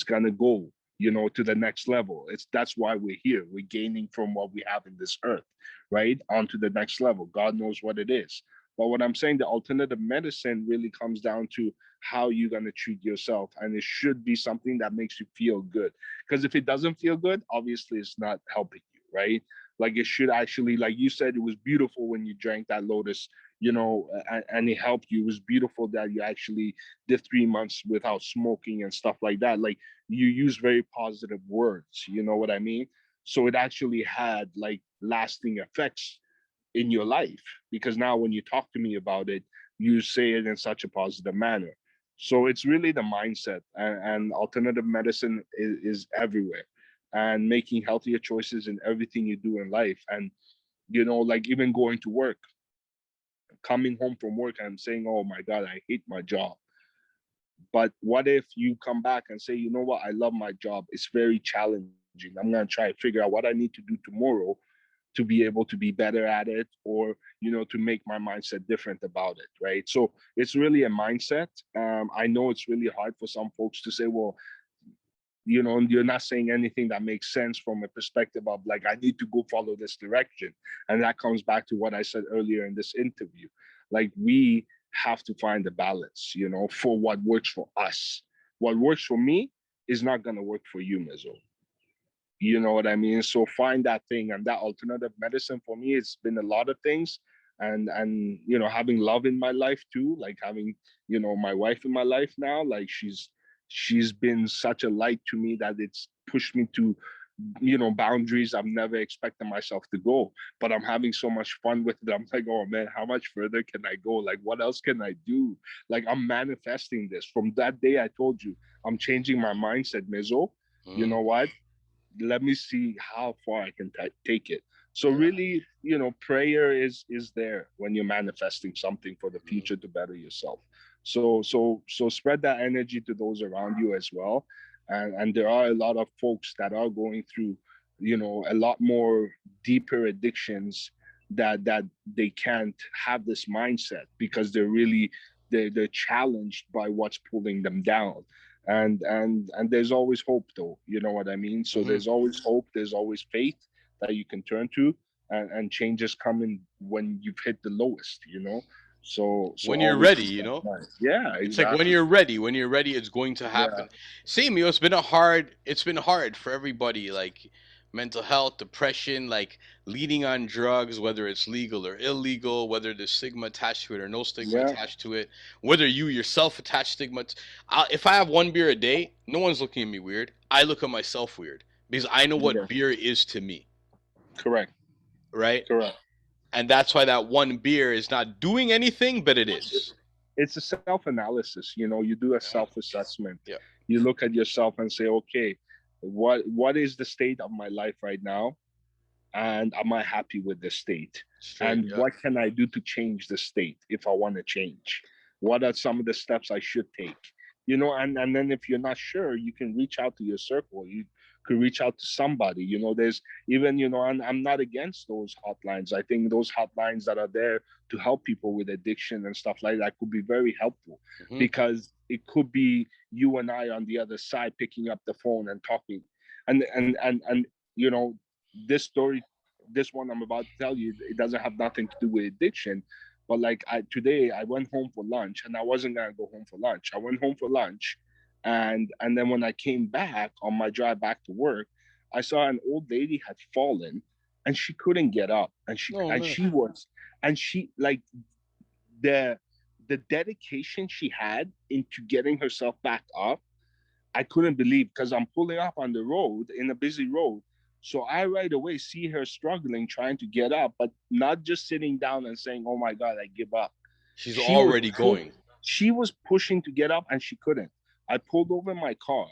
gonna go, you know, to the next level. That's why we're here. We're gaining from what we have in this earth, right? Onto the next level. God knows what it is. But what I'm saying, the alternative medicine really comes down to how you're going to treat yourself. And it should be something that makes you feel good. Because if it doesn't feel good, obviously it's not helping you, right? Like it should actually, like you said, it was beautiful when you drank that Lotus, you know, and it helped you. It was beautiful that you actually did 3 months without smoking and stuff like that. Like you use very positive words, you know what I mean? So it actually had like lasting effects in your life, because now when you talk to me about it, you say it in such a positive manner. So it's really the mindset, and alternative medicine is everywhere, and making healthier choices in everything you do in life. And, you know, like even going to work, coming home from work and saying, oh my God, I hate my job. But what if you come back and say, you know what, I love my job. It's very challenging. I'm going to try to figure out what I need to do tomorrow to be able to be better at it, or, you know, to make my mindset different about it, right? So it's really a mindset. I know it's really hard for some folks to say, well, you know, you're not saying anything that makes sense from a perspective of like, I need to go follow this direction. And that comes back to what I said earlier in this interview. Like we have to find a balance, you know, for what works for us. What works for me is not going to work for you, Mizo. You know what I mean? So find that thing. And that alternative medicine for me, it's been a lot of things. And you know, having love in my life too, like having, you know, my wife in my life now, like she's been such a light to me that it's pushed me to boundaries I've never expected myself to go, but I'm having so much fun with it. I'm like, oh man, how much further can I go? Like, what else can I do? Like, I'm manifesting this. From that day I told you, I'm changing my mindset, Mizo. You know what? Let me see how far I can take it. So really, prayer is there when you're manifesting something for the future to better yourself. So spread that energy to those around you as well. And there are a lot of folks that are going through, a lot more deeper addictions that they can't have this mindset because they're challenged by what's pulling them down. And there's always hope, though. You know what I mean? So there's always hope. There's always faith that you can turn to, and changes coming when you've hit the lowest. So when you're ready, Yeah, it's exactly. like when you're ready, it's going to happen. Same, it's been hard for everybody, like mental health, depression, like leading on drugs, whether it's legal or illegal, whether there's stigma attached to it or no stigma attached to it, whether you yourself attach stigma. If I have one beer a day, no one's looking at me weird. I look at myself weird because I know what beer is to me. Correct. Right? Correct. And that's why that one beer is not doing anything, but it is. It's a self-analysis. You do a self-assessment. Yeah. You look at yourself and say, okay, what is the state of my life right now? And am I happy with the state? What can I do to change the state if I want to change? What are some of the steps I should take? And then if you're not sure, you can reach out to your circle. You could reach out to somebody. There's even, and I'm not against those hotlines. I think those hotlines that are there to help people with addiction and stuff like that could be very helpful, because it could be you and I on the other side picking up the phone and talking. And this story, this one I'm about to tell you, it doesn't have nothing to do with addiction. But like today I went home for lunch, and I wasn't gonna go home for lunch. I went home for lunch, and then when I came back on my drive back to work, I saw an old lady had fallen, and she couldn't get up, and she like the dedication she had into getting herself back up, I couldn't believe, because I'm pulling up on the road in a busy road. So I right away see her struggling, trying to get up, but not just sitting down and saying, oh my God, I give up. She already going. She was pushing to get up, and she couldn't. I pulled over my car,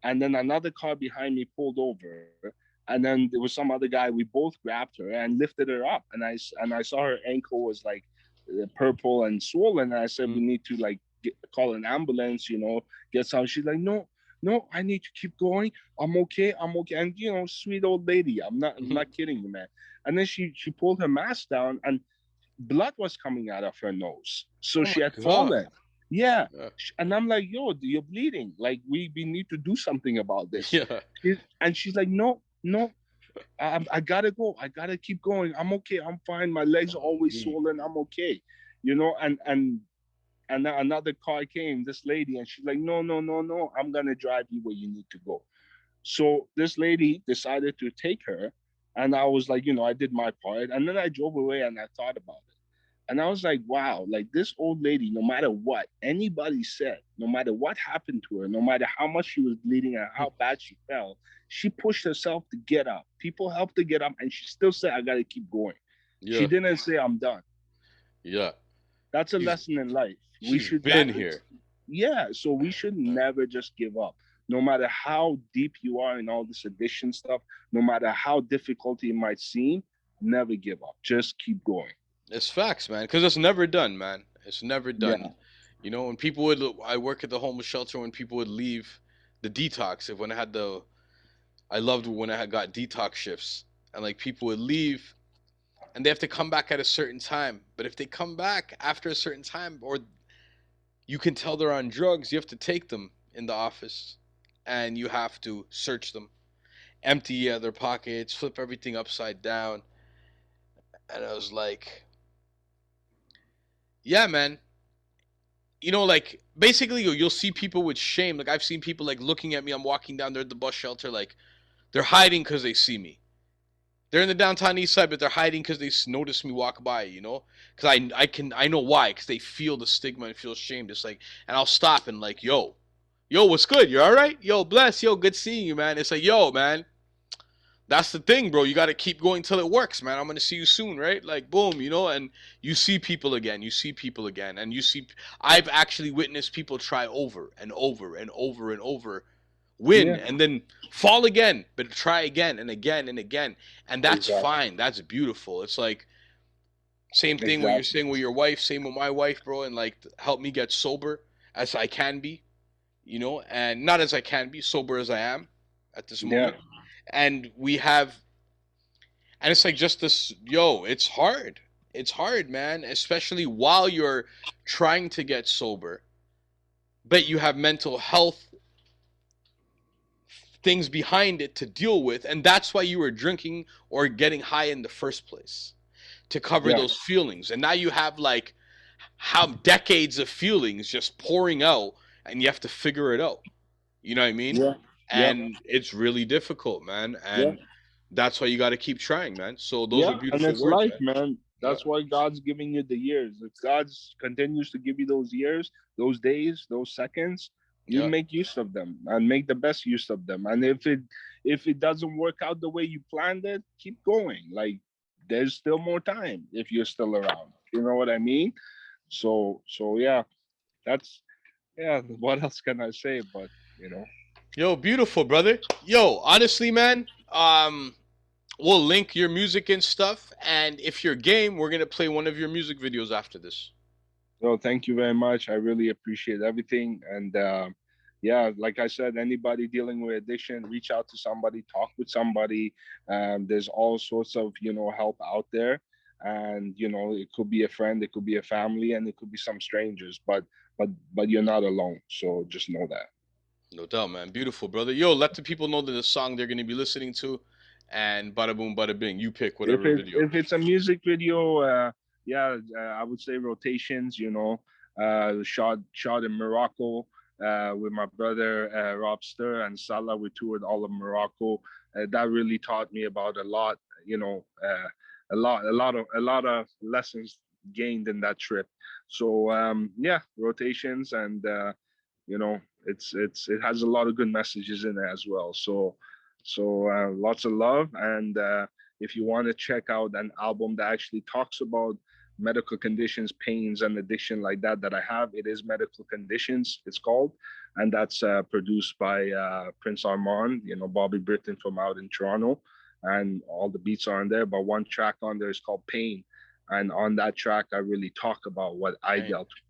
and then another car behind me pulled over. And then there was some other guy. We both grabbed her and lifted her up. And I saw her ankle was like purple and swollen. And I said, we need to like call an ambulance, get some. She's like, no, I need to keep going. I'm okay. And sweet old lady. I'm not kidding you, man. And then she pulled her mask down, and blood was coming out of her nose. So she had fallen. Yeah. And I'm like, yo, you're bleeding. Like, we need to do something about this. Yeah. And she's like, no, I gotta go. I gotta keep going. I'm okay. I'm fine. My legs are always swollen. I'm okay. And another car came, this lady, and she's like, no, I'm gonna drive you where you need to go. So this lady decided to take her, and I was like, I did my part, and then I drove away, and I thought about it, and I was like, wow, like this old lady, no matter what anybody said, no matter what happened to her, no matter how much she was bleeding and how bad she felt, she pushed herself to get up. People helped her get up, and she still said, I gotta keep going. Yeah. She didn't say, I'm done. Yeah. That's a lesson in life. We should been here. Yeah, so we should never just give up. No matter how deep you are in all this addiction stuff, no matter how difficult it might seem, never give up. Just keep going. It's facts, man, because it's never done, man. It's never done. Yeah. When people I work at the homeless shelter, when people would leave the detox, I loved when I got detox shifts, and like people would leave, and they have to come back at a certain time. But if they come back after a certain time, or you can tell they're on drugs, you have to take them in the office, and you have to search them, empty their pockets, flip everything upside down. And I was like, yeah, man. Like, basically, you'll see people with shame. Like, I've seen people, like, looking at me. I'm walking down there at the bus shelter, like, they're hiding because they see me. They're in the downtown east side, but they're hiding because they notice me walk by, Because I know why. Because they feel the stigma and feel shame. It's like, and I'll stop and like, yo, what's good? You all right? Yo, bless. Yo, good seeing you, man. It's like, yo, man, that's the thing, bro. You got to keep going till it works, man. I'm going to see you soon, right? Like, boom, you know, and you see people again. And I've actually witnessed people try over and over and over and over, win, and then fall again, but try again and again and again. And that's fine. That's beautiful. It's like, same thing what you're saying with your wife, same with my wife, bro, and like, help me get sober as I can be, you know, and not as I can be, sober as I am at this moment. And it's like just this, it's hard. It's hard, man, especially while you're trying to get sober, but you have mental health things behind it to deal with. And that's why you were drinking or getting high in the first place, to cover those feelings. And now you have like decades of feelings just pouring out, and you have to figure it out. You know what I mean? And it's really difficult, man. And that's why you got to keep trying, man. So those are beautiful and it's words, life, man. That's why God's giving you the years. If God continues to give you those years, those days, those seconds, you make use of them and make the best use of them. And if it doesn't work out the way you planned it, keep going. Like, there's still more time if you're still around. You know what I mean? So that's what else can I say? But you know. Yo, beautiful, brother. Yo, honestly, man, we'll link your music and stuff, and if you're game, we're gonna play one of your music videos after this. So thank you very much. I really appreciate everything. And like I said, anybody dealing with addiction, reach out to somebody, talk with somebody. There's all sorts of, help out there. And, it could be a friend, it could be a family, and it could be some strangers, but you're not alone. So just know that. No doubt, man. Beautiful, brother. Yo, let the people know that the song they're going to be listening to, and bada boom, bada bing. You pick whatever video. If it's a music video, I would say Rotations, shot in Morocco with my brother Rob Stir and Salah. We toured all of Morocco. That really taught me about a lot, a lot of lessons gained in that trip. So Rotations, and it has a lot of good messages in there as well. So lots of love. And if you want to check out an album that actually talks about medical conditions, pains, and addiction like that I have, it is Medical Conditions, it's called, and that's produced by Prince Armand, Bobby Britton from out in Toronto, and all the beats are on there. But one track on there is called Pain, and on that track I really talk about what I dealt with.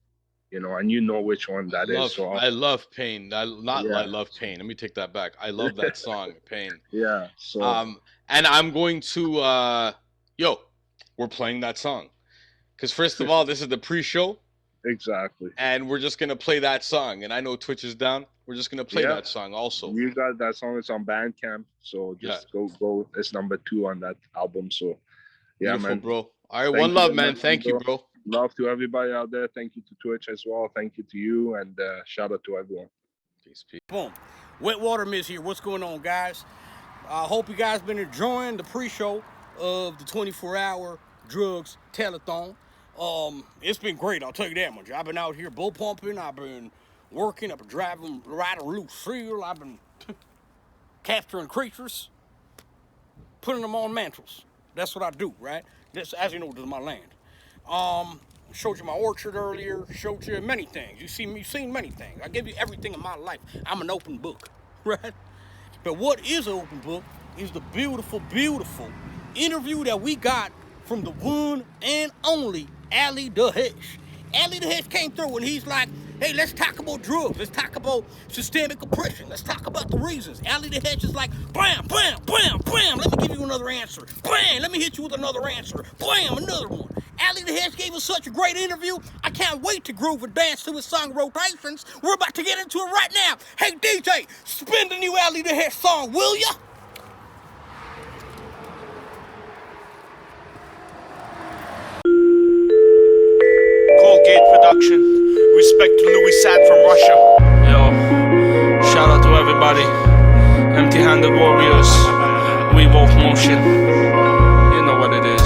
And which one that is. So I love Pain. I love Pain. Let me take that back. I love that song, Pain. Yeah. So and I'm going to we're playing that song. Because first of all, this is the pre-show. Exactly. And we're just gonna play that song. And I know Twitch is down. We're just gonna play that song also. You got that song, it's on Bandcamp. So just go. It's number 2 on that album. So beautiful, man. Bro. All right, one love, man. Thank you, bro. Love to everybody out there. Thank you to Twitch as well. Thank you to you, and shout out to everyone. Peace. Boom. Wet Water Miz here. What's going on, guys? I hope you guys been enjoying the pre-show of the 24-hour drugs telethon. It's been great, I'll tell you that much. I've been out here bull pumping, I've been working, I've been driving right a Lucille, I've been capturing creatures, putting them on mantles. That's what I do, right? This, as you know, this is my land. Showed you my orchard earlier, showed you many things. You've seen many things. I give you everything in my life. I'm an open book, right? But what is an open book is the beautiful, beautiful interview that we got from the one and only Alite Dahesh. Alite Dahesh came through and he's like, hey, let's talk about drugs. Let's talk about systemic oppression. Let's talk about the reasons. Alite Dahesh is like, bam, bam, bam, bam. Let me give you another answer. Bam, let me hit you with another answer. Bam, another one. Alite Dahesh gave us such a great interview. I can't wait to groove and dance to his song Rotations. We're about to get into it right now. Hey, DJ, spin the new Alite Dahesh song, will ya? Colgate Production. Respect to Louis Sad from Russia. Yo, shout out to everybody. Empty-handed warriors. We wolf motion. You know what it is.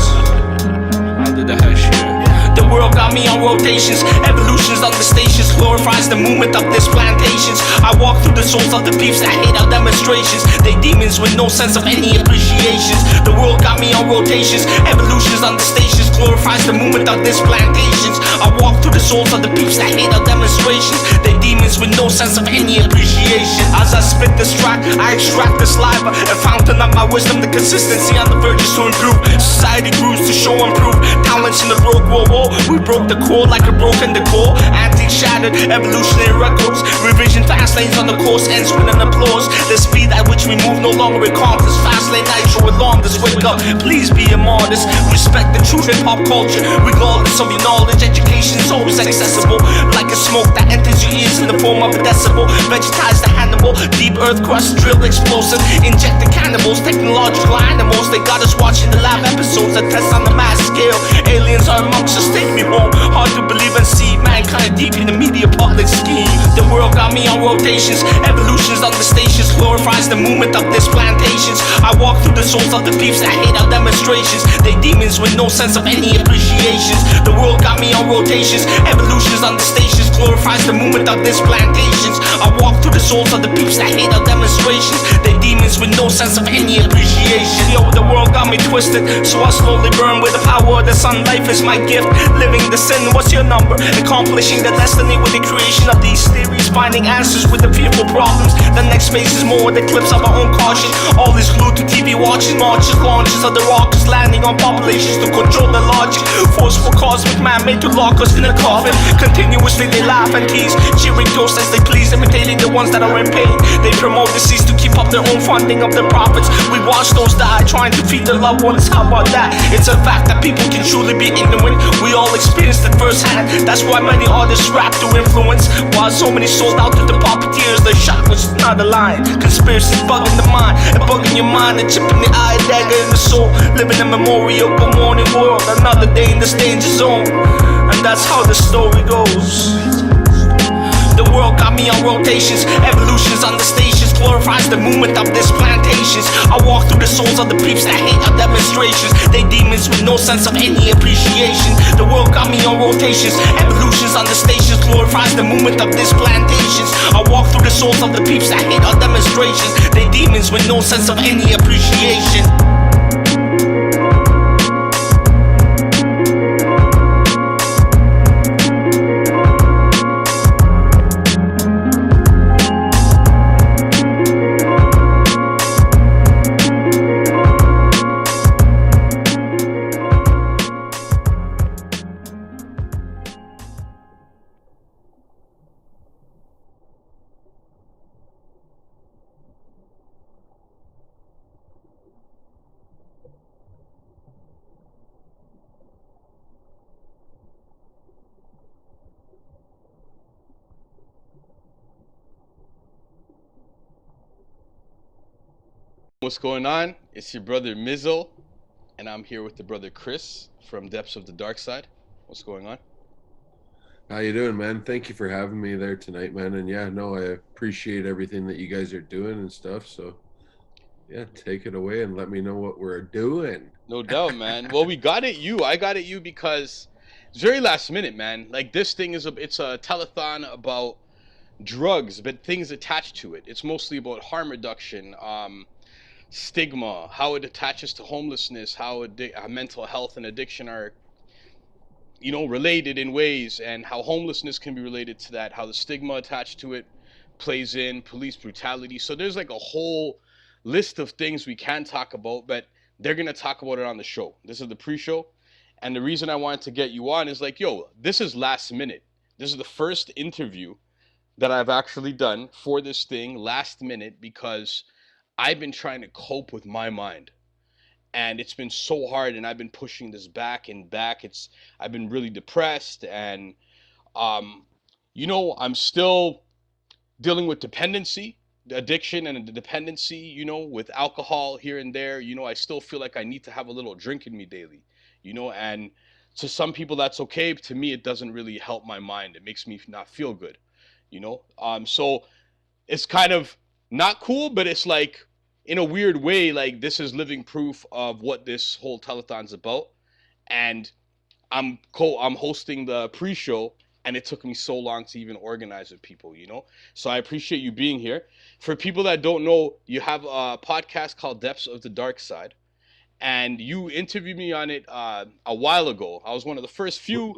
Alite Dahesh here. The world got me on rotations, evolutions on the stations, glorifies the movement of this plantations. I walk through the souls of the peeps that hate our demonstrations. They demons with no sense of any appreciations. The world got me on rotations, evolutions on the stations, glorifies the movement of this plantations. I walk through the souls of the peeps that hate our demonstrations. They demons with no sense of any appreciation. As I spit this track, I extract the saliva, a fountain of my wisdom, the consistency on the verges to improve. Society grooves to show and prove. Talents in the rogue whoa. We broke the core like a broken decor. Antiques shattered, evolutionary records. Revision fast lanes on the course ends with an applause. The speed at which we move no longer accomplished. Fast lane nitro alarm this wake up. Please be a modest. Respect the true hip hop culture. Regardless of your knowledge, education is always accessible. Like a smoke that enters your ears in the form of a decibel. Vegetize the animal, deep earth crust, drill explosive. Inject the cannibals, technological animals. They got us watching the lab episodes that test on the mass scale. Aliens are amongst us, take me home. Hard to believe and see mankind deep in the media public scheme. The world got me on rotations, evolutions on the stations, glorifies the movement of this plantations. I walk through the souls of the peeps that hate our demonstrations. They demons with no sense of any appreciations. The world got me on rotations, evolutions on the stations, glorifies the movement of this plantations. I walk through the souls of the peeps that hate our demonstrations. They demons with no sense of any appreciation. Yo, the world got me twisted, so I slowly burn with the power of the sun. Life is my gift, living the sin. What's your number? Accomplishing the destiny with the creation of these theories, finding answers with the fearful problems. The next phase is more the clips of our own caution. All is glued to TV watching, marches, launches of the rockets landing on populations to control the logic. Forceful cosmic man made to lock us in a coffin. Continuously they laugh and tease, cheering toast as they please, imitating the ones that are in pain. They promote disease to keep up their own funding of their profits. We watch those die, trying to feed their loved ones. How about that? It's a fact that people can truly be ignorant. We all experienced it firsthand. That's why many artists rap through influence, while so many sold out to the puppeteers. The shot was not a line. Conspiracies bugging the mind, and bugging your mind, and chipping the eye, dagger in the soul. Living a memorial, good morning world. Another day in this danger zone, and that's how the story goes. The world got me on rotations, evolutions on the stations, glorifies the movement of this plantations. I walk through the souls of the peeps that hate our demonstrations. They demons with no sense of any appreciation. The world got me on rotations, evolutions on the stations, glorifies the movement of this plantations. I walk through the souls of the peeps that hate our demonstrations. They demons with no sense of any appreciation. What's going on? It's your brother Mizzle, and I'm here with the brother Chris from Depths of the Dark Side. What's going on? How you doing, man? Thank you for having me there tonight, man. And yeah, no, I appreciate everything that you guys are doing and stuff. So yeah, take it away and let me know what we're doing. No doubt, man. Well, we got at you. I got at you because it's very last minute, man. Like this thing it's a telethon about drugs, but things attached to it. It's mostly about harm reduction, stigma, how it attaches to homelessness, how mental health and addiction are, related in ways, and how homelessness can be related to that, how the stigma attached to it plays in, police brutality. So there's like a whole list of things we can talk about, but they're going to talk about it on the show. This is the pre-show. And the reason I wanted to get you on is like, this is last minute. This is the first interview that I've actually done for this thing last minute because I've been trying to cope with my mind, and it's been so hard, and I've been pushing this back and back. I've been really depressed, and I'm still dealing with dependency, addiction and the dependency, with alcohol here and there. I still feel like I need to have a little drink in me daily, and to some people that's okay. To me, it doesn't really help my mind. It makes me not feel good, so it's kind of not cool, but it's like, in a weird way, like this is living proof of what this whole telethon's about. And I'm hosting the pre-show, and it took me so long to even organize with people, you know? So I appreciate you being here. For people that don't know, you have a podcast called Depths of the Dark Side, and you interviewed me on it a while ago. I was one of the first few.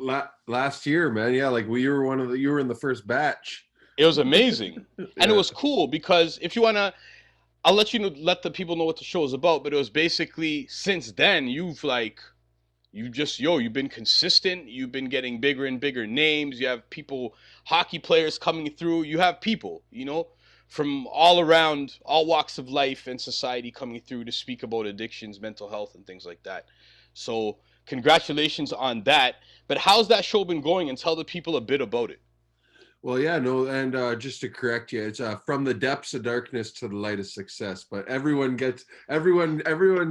Last year, man. Yeah, like you were in the first batch. It was amazing. Yeah. And it was cool because if you want to, I'll let you know, let the people know what the show is about, but it was basically, since then, you've been consistent. You've been getting bigger and bigger names. You have people, hockey players coming through. You have people, you know, from all around, all walks of life and society coming through to speak about addictions, mental health, and things like that. So congratulations on that. But how's that show been going? And tell the people a bit about it. Well, yeah, no, and just to correct you, it's from the depths of darkness to the light of success. But everyone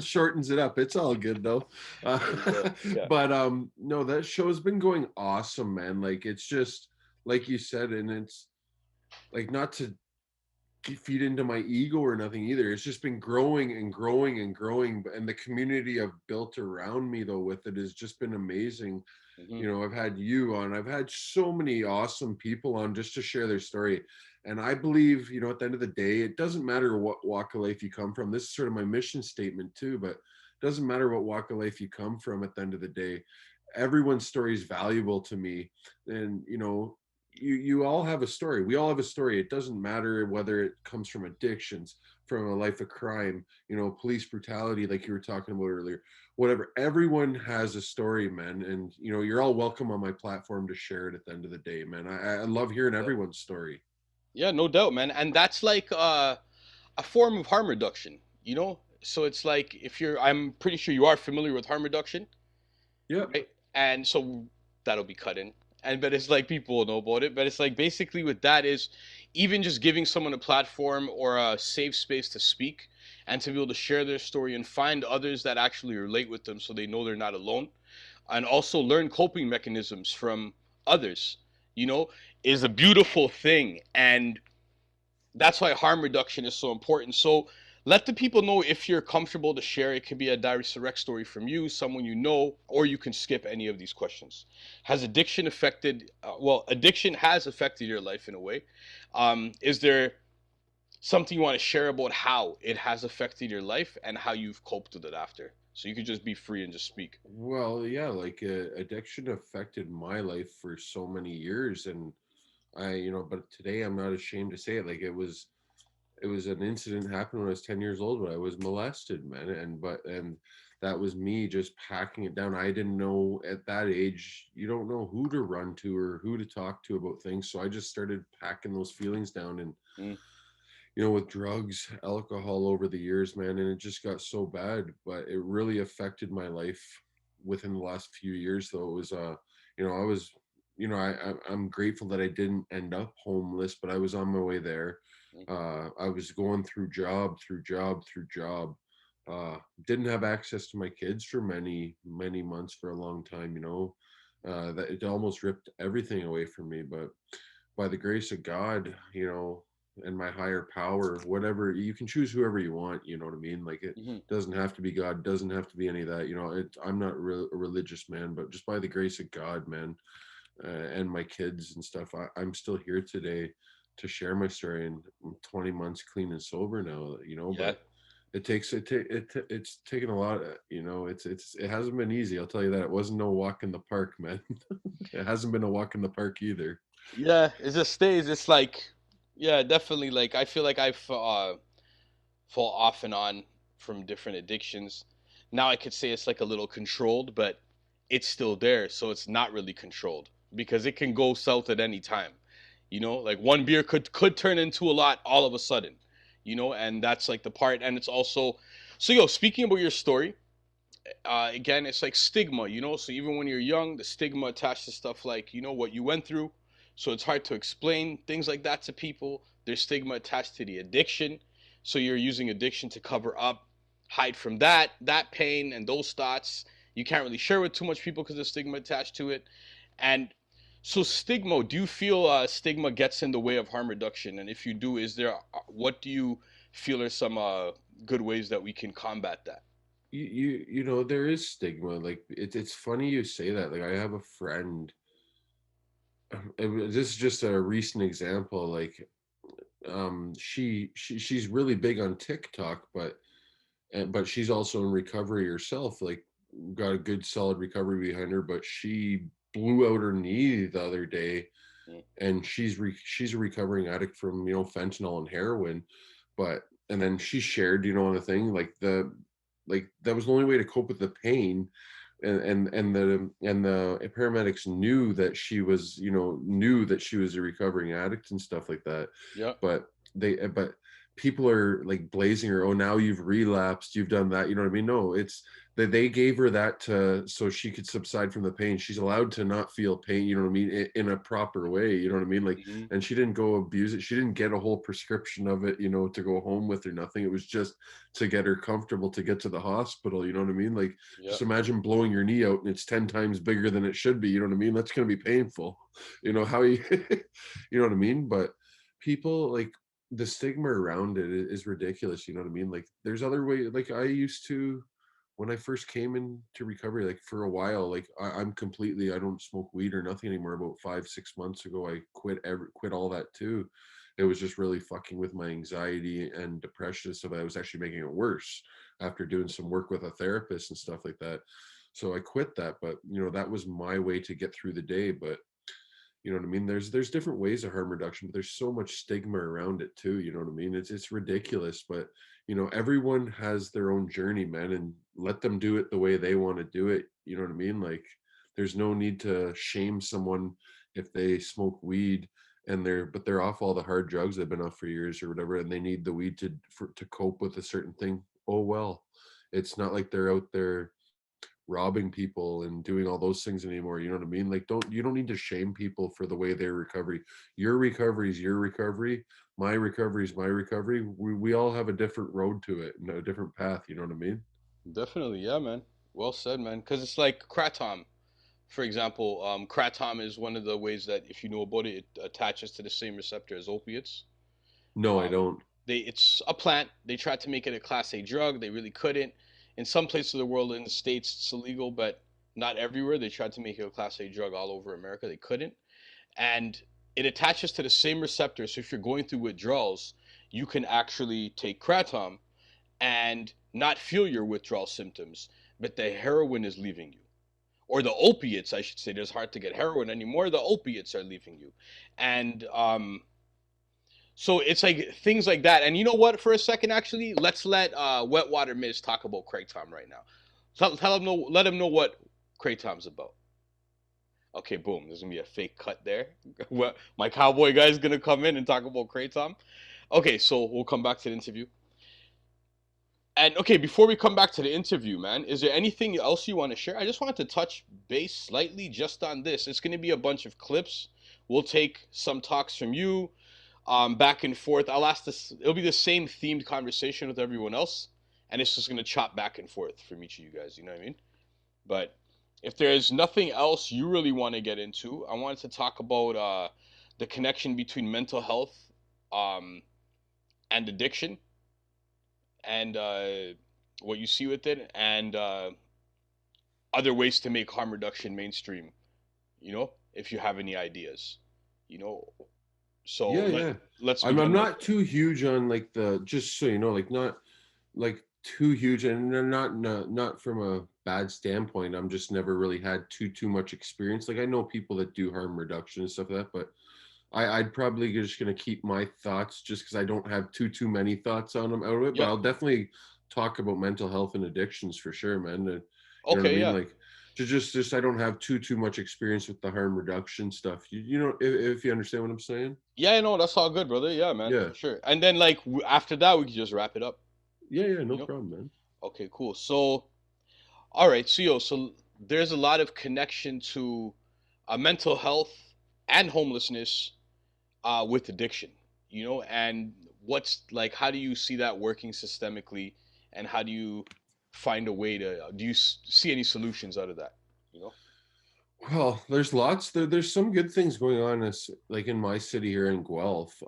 shortens it up. It's all good though. Yeah. But no, that show's been going awesome, man. Like it's just like you said, and it's like not to feed into my ego or nothing either. It's just been growing and growing and growing, and the community I've built around me though with it has just been amazing. You know, I've had you on, I've had so many awesome people on just to share their story. And I believe, you know, at the end of the day, it doesn't matter what walk of life you come from. This is sort of my mission statement too, but it doesn't matter what walk of life you come from at the end of the day. Everyone's story is valuable to me. And, you know, you all have a story. We all have a story. It doesn't matter whether it comes from addictions, from a life of crime, you know, police brutality, like you were talking about earlier, whatever. Everyone has a story, man. And, you know, you're all welcome on my platform to share it at the end of the day, man. I love hearing everyone's story. Yeah, no doubt, man. And that's like a form of harm reduction, you know? So it's like, I'm pretty sure you are familiar with harm reduction. Yeah. Right? And so that'll be cut in. But it's like people will know about it. But it's like basically with that is even just giving someone a platform or a safe space to speak and to be able to share their story and find others that actually relate with them so they know they're not alone. And also learn coping mechanisms from others, you know, is a beautiful thing. And that's why harm reduction is so important. So let the people know if you're comfortable to share. It could be a direct story from you, someone you know, or you can skip any of these questions. Has addiction affected, addiction has affected your life in a way. Is there something you want to share about how it has affected your life and how you've coped with it after? So you could just be free and just speak. Well, yeah, like addiction affected my life for so many years. And but today I'm not ashamed to say it. Like it was an incident happened when I was 10 years old when I was molested, man. And that was me just packing it down. I didn't know at that age, you don't know who to run to or who to talk to about things. So I just started packing those feelings down and, you know, with drugs, alcohol over the years, man. And it just got so bad, but it really affected my life within the last few years though. It was, I'm grateful that I didn't end up homeless, but I was on my way there. I was going through job. Didn't have access to my kids for many months, for a long time, you know. That it almost ripped everything away from me, but by the grace of God, you know, and my higher power, whatever, you can choose whoever you want, you know what I mean? Like it doesn't have to be God, doesn't have to be any of that, you know. I'm not a religious man, but just by the grace of God, man, and my kids and stuff, I'm still here today to share my story. And I'm 20 months clean and sober now, you know. Yeah. But it's taken a lot, you know. It hasn't been easy, I'll tell you that. It wasn't no walk in the park, man. It hasn't been a walk in the park either. Yeah, it just stays. It's like, yeah, definitely. Like I feel like I fall off and on from different addictions. Now I could say it's like a little controlled, but it's still there, so it's not really controlled because it can go south at any time. You know, like one beer could turn into a lot all of a sudden, you know, and that's like the part. And it's also, so speaking about your story, again, it's like stigma, you know, so even when you're young, the stigma attached to stuff like, you know, what you went through. So it's hard to explain things like that to people. There's stigma attached to the addiction. So you're using addiction to cover up, hide from that pain and those thoughts. You can't really share with too much people because there's stigma attached to it. And so stigma, do you feel stigma gets in the way of harm reduction? And if you do, what do you feel are some good ways that we can combat that? you know, there is stigma. Like it's funny you say that. Like I have a friend. This is just a recent example. Like she's really big on TikTok, but she's also in recovery herself. Like got a good solid recovery behind her, but she blew out her knee the other day, and she's a recovering addict from, you know, fentanyl and heroin. But and then she shared, you know, on the thing, like that was the only way to cope with the pain. And the paramedics knew that she was, you know, knew that she was a recovering addict and stuff like that. Yeah. But people are like blazing her, oh, now you've relapsed, you've done that, you know what I mean? No, it's that they gave her that so she could subside from the pain. She's allowed to not feel pain, you know what I mean, in a proper way, you know what I mean? Like, and she didn't go abuse it. She didn't get a whole prescription of it, you know, to go home with or nothing. It was just to get her comfortable to get to the hospital, you know what I mean? Like, just imagine blowing your knee out and it's 10 times bigger than it should be, you know what I mean? That's going to be painful, you know, how you you know what I mean? But people, like, the stigma around it is ridiculous, you know what I mean? Like, there's other ways. Like, I used to, when I first came into recovery, like for a while, like I don't smoke weed or nothing anymore. About 5-6 months ago, I quit all that too. It was just really fucking with my anxiety and depression, so that I was actually making it worse after doing some work with a therapist and stuff like that. So I quit that, but you know, that was my way to get through the day. But you know what I mean? There's different ways of harm reduction, but there's so much stigma around it too. You know what I mean? It's ridiculous, but you know, everyone has their own journey, man, and let them do it the way they want to do it. You know what I mean? Like, there's no need to shame someone if they smoke weed and they're off all the hard drugs they've been off for years or whatever, and they need the weed to cope with a certain thing. Oh well, it's not like they're out there robbing people and doing all those things anymore. You know what I mean? Like, you don't need to shame people for the way their recovery. Your recovery is your recovery. My recovery is my recovery. We all have a different road to it and a different path. You know what I mean? Definitely, yeah, man. Well said, man. Because it's like Kratom, for example. Kratom is one of the ways that, if you know about it, it attaches to the same receptor as opiates. No, I don't. It's a plant. They tried to make it a Class A drug. They really couldn't. In some places of the world, in the States, it's illegal, but not everywhere. They tried to make it a Class A drug all over America. They couldn't. And it attaches to the same receptor. So if you're going through withdrawals, you can actually take Kratom and not feel your withdrawal symptoms, but the heroin is leaving you. Or the opiates, I should say. It's hard to get heroin anymore. The opiates are leaving you. And so it's like things like that. And you know what? For a second, actually, let's let Wet Water Miz talk about Kratom right now. Let him know what Kratom's about. Okay, boom. There's gonna be a fake cut there. My cowboy guy's gonna come in and talk about Kratom. Okay, so we'll come back to the interview. And okay, before we come back to the interview, man, is there anything else you want to share? I just wanted to touch base slightly just on this. It's gonna be a bunch of clips. We'll take some talks from you. Back and forth. I'll ask this. It'll be the same themed conversation with everyone else, and it's just gonna chop back and forth from each of you guys. You know what I mean? But if there's nothing else you really want to get into, I wanted to talk about the connection between mental health and addiction, and what you see with it, and other ways to make harm reduction mainstream. You know, if you have any ideas, you know. So let's. I'm not too huge on like just so you know, like not like too huge, and not from a bad standpoint. I'm just never really had too much experience. Like, I know people that do harm reduction and stuff like that, but I'd probably just gonna keep my thoughts just because I don't have too many thoughts on them out of it. But I'll definitely talk about mental health and addictions for sure, man. You know what I mean? Like, just I don't have too much experience with the harm reduction stuff. You know, if you understand what I'm saying. Yeah, no, that's all good, brother. Yeah, man. Yeah, for sure. And then like after that, we can just wrap it up. Yeah, no problem, man. Okay, cool. So, all right, so there's a lot of connection to mental health and homelessness with addiction. You know, and what's like, how do you see that working systemically, and how do you find a way to, do you see any solutions out of that, you know? Well, there's lots. There's some good things going on, like in my city here in Guelph.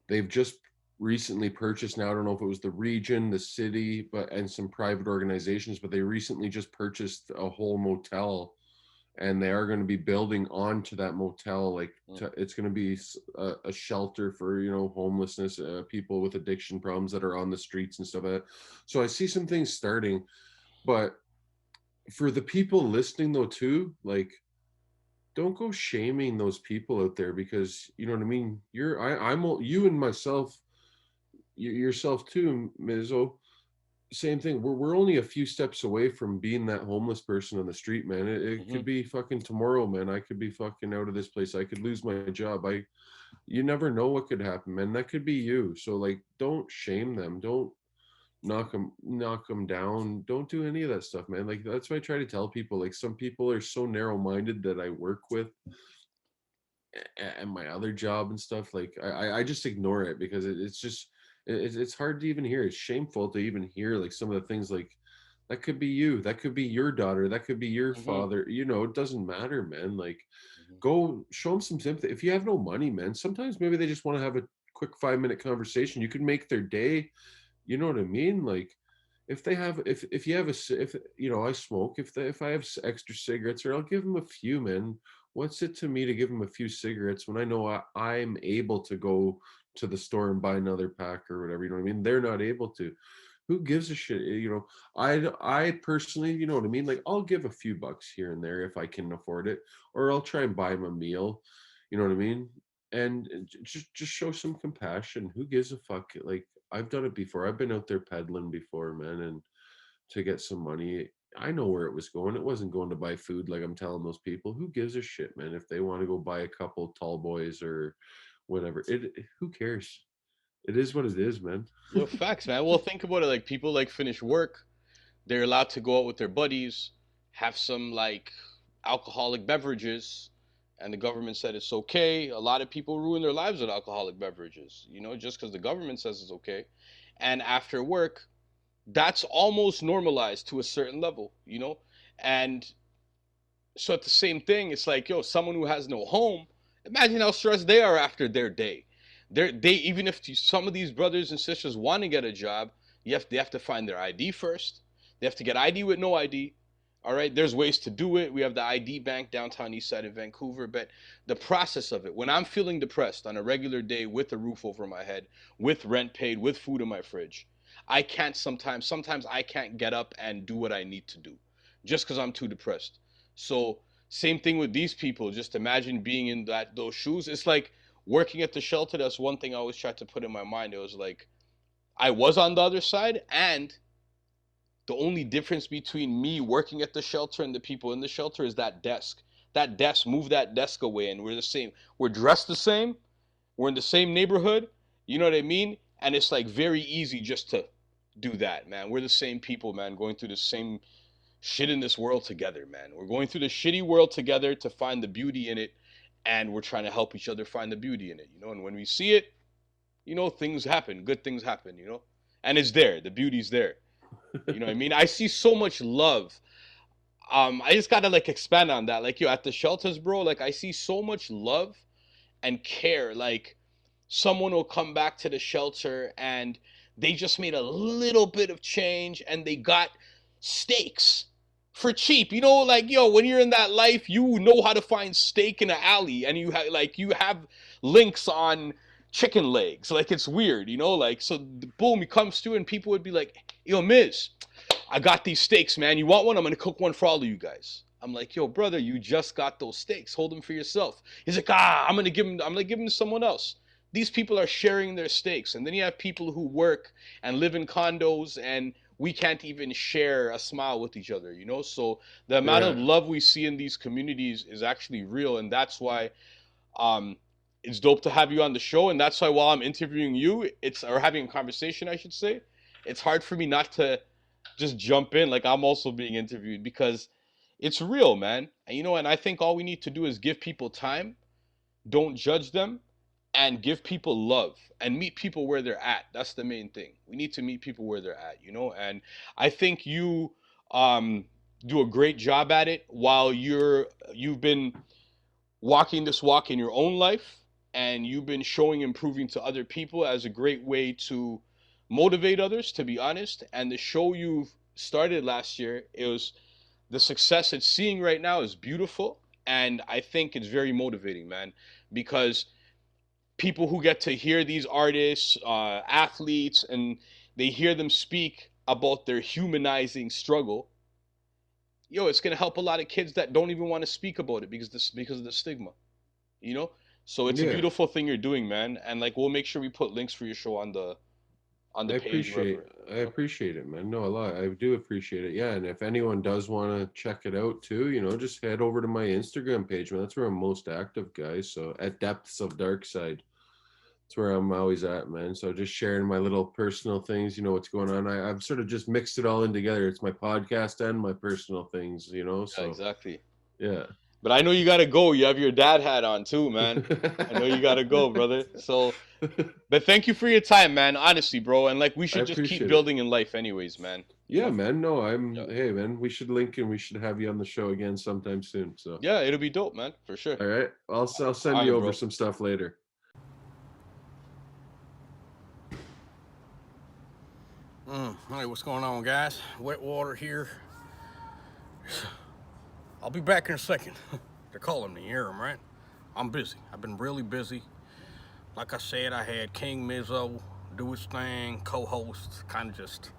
They've just recently purchased now. I don't know if it was the region, the city, and some private organizations, but they recently just purchased a whole motel, and they are going to be building onto that motel. Like it's going to be a shelter for, you know, homelessness, people with addiction problems that are on the streets and stuff like that. So I see some things starting, but for the people listening though too, like, don't go shaming those people out there, because you know what I mean. I'm you and myself, yourself too, Mizzo. Same thing. We're only a few steps away from being that homeless person on the street, man. It could be fucking tomorrow, man. I could be fucking out of this place. I could lose my job. You never know what could happen, man. That could be you. So like, don't shame them. Don't knock them down. Don't do any of that stuff, man. Like, that's what I try to tell people. Like, some people are so narrow-minded that I work with and my other job and stuff. Like, I just ignore it, because it's just it's hard to even hear. It's shameful to even hear like some of the things. Like, that could be you, that could be your daughter, that could be your father. You know, it doesn't matter, man. Like, go show them some sympathy. If you have no money, man, sometimes maybe they just want to have a quick 5-minute conversation. You could make their day. You know what I mean? Like, if they have, if you have if you know, I smoke. If I have extra cigarettes, or I'll give them a few, man. What's it to me to give them a few cigarettes when I know I'm able to go to the store and buy another pack or whatever? You know what I mean? They're not able to. Who gives a shit? You know, I personally, you know what I mean? Like, I'll give a few bucks here and there if I can afford it, or I'll try and buy them a meal. You know what I mean? And just show some compassion. Who gives a fuck? Like, I've done it before. I've been out there peddling before, man, and to get some money. I know where it was going. It wasn't going to buy food, like I'm telling those people. Who gives a shit, man? If they want to go buy a couple tall boys or whatever, who cares? It is what it is, man. Well, facts, man. Well, think about it. Like, people like finish work, they're allowed to go out with their buddies, have some like alcoholic beverages, and the government said it's okay. A lot of people ruin their lives with alcoholic beverages, you know, just because the government says it's okay. And after work, that's almost normalized to a certain level, you know? And so at the same thing, it's like, yo, someone who has no home, imagine how stressed they are after their day. They even if some of these brothers and sisters want to get a job, they have to find their ID first. They have to get ID with no ID. All right, there's ways to do it. We have the ID bank downtown east side of Vancouver, but the process of it, when I'm feeling depressed on a regular day with a roof over my head, with rent paid, with food in my fridge, I can't sometimes I can't get up and do what I need to do just because I'm too depressed. So same thing with these people. Just imagine being in those shoes. It's like working at the shelter. That's one thing I always tried to put in my mind. It was like, I was on the other side, and the only difference between me working at the shelter and the people in the shelter is that desk. That desk, move that desk away, and we're the same. We're dressed the same. We're in the same neighborhood. You know what I mean? And it's like very easy just to do that, man. We're the same people, man, going through the same shit in this world together, man. We're going through the shitty world together to find the beauty in it, and we're trying to help each other find the beauty in it, you know? And when we see it, you know, things happen. Good things happen, you know? And it's there. The beauty's there. You know what I mean? I see so much love. I just gotta like expand on that. Like, yo, at the shelters, bro, like I see so much love and care. Like, someone will come back to the shelter and they just made a little bit of change and they got steaks for cheap. You know, like, yo, when you're in that life, you know how to find steak in an alley, and you have links on chicken legs. Like, it's weird, you know? Like, so boom, he comes through and people would be like, yo, Miz, I got these steaks, man. You want one? I'm gonna cook one for all of you guys. I'm like, yo, brother, you just got those steaks. Hold them for yourself. He's like, I'm gonna give them to someone else. These people are sharing their steaks. And then you have people who work and live in condos, and we can't even share a smile with each other, you know? So the amount of love we see in these communities is actually real. And that's why it's dope to have you on the show. And that's why while I'm interviewing you, or having a conversation, I should say, it's hard for me not to just jump in like I'm also being interviewed, because it's real, man. And you know, and I think all we need to do is give people time, don't judge them, and give people love and meet people where they're at. That's the main thing. We need to meet people where they're at, you know? And I think you do a great job at it while you've been walking this walk in your own life. and you've been showing improving to other people as a great way to motivate others, to be honest. And the show you've started last year, it was the success it's seeing right now is beautiful, and I think it's very motivating, man, because people who get to hear these artists, athletes, and they hear them speak about their humanizing struggle, it's gonna help a lot of kids that don't even want to speak about it because of the stigma, So it's a beautiful thing you're doing, man, and like we'll make sure we put links for your show on the page. I appreciate it, man. No, a lot. I do appreciate it. Yeah, and if anyone does want to check it out too, just head over to my Instagram page, man. That's where I'm most active, guys. So at Depths of Dark Side, that's where I'm always at, man. So just sharing my little personal things, what's going on. I've sort of just mixed it all in together. It's my podcast and my personal things, So Yeah, exactly. Yeah. But I know you gotta go. You have your dad hat on too, man. I know you gotta go, brother. So, but thank you for your time, man. Honestly, bro. And like, we should just keep building in life, anyways, man. Yeah, man. No, Hey, man. We should link and we should have you on the show again sometime soon. So yeah, it'll be dope, man, for sure. All right, I'll send you over some stuff later. Hey, what's going on, guys? Wet Water here. I'll be back in a second. They're calling me, you hear them, right? I'm busy. I've been really busy. Like I said, I had King Mizo do his thing, co-host, kind of just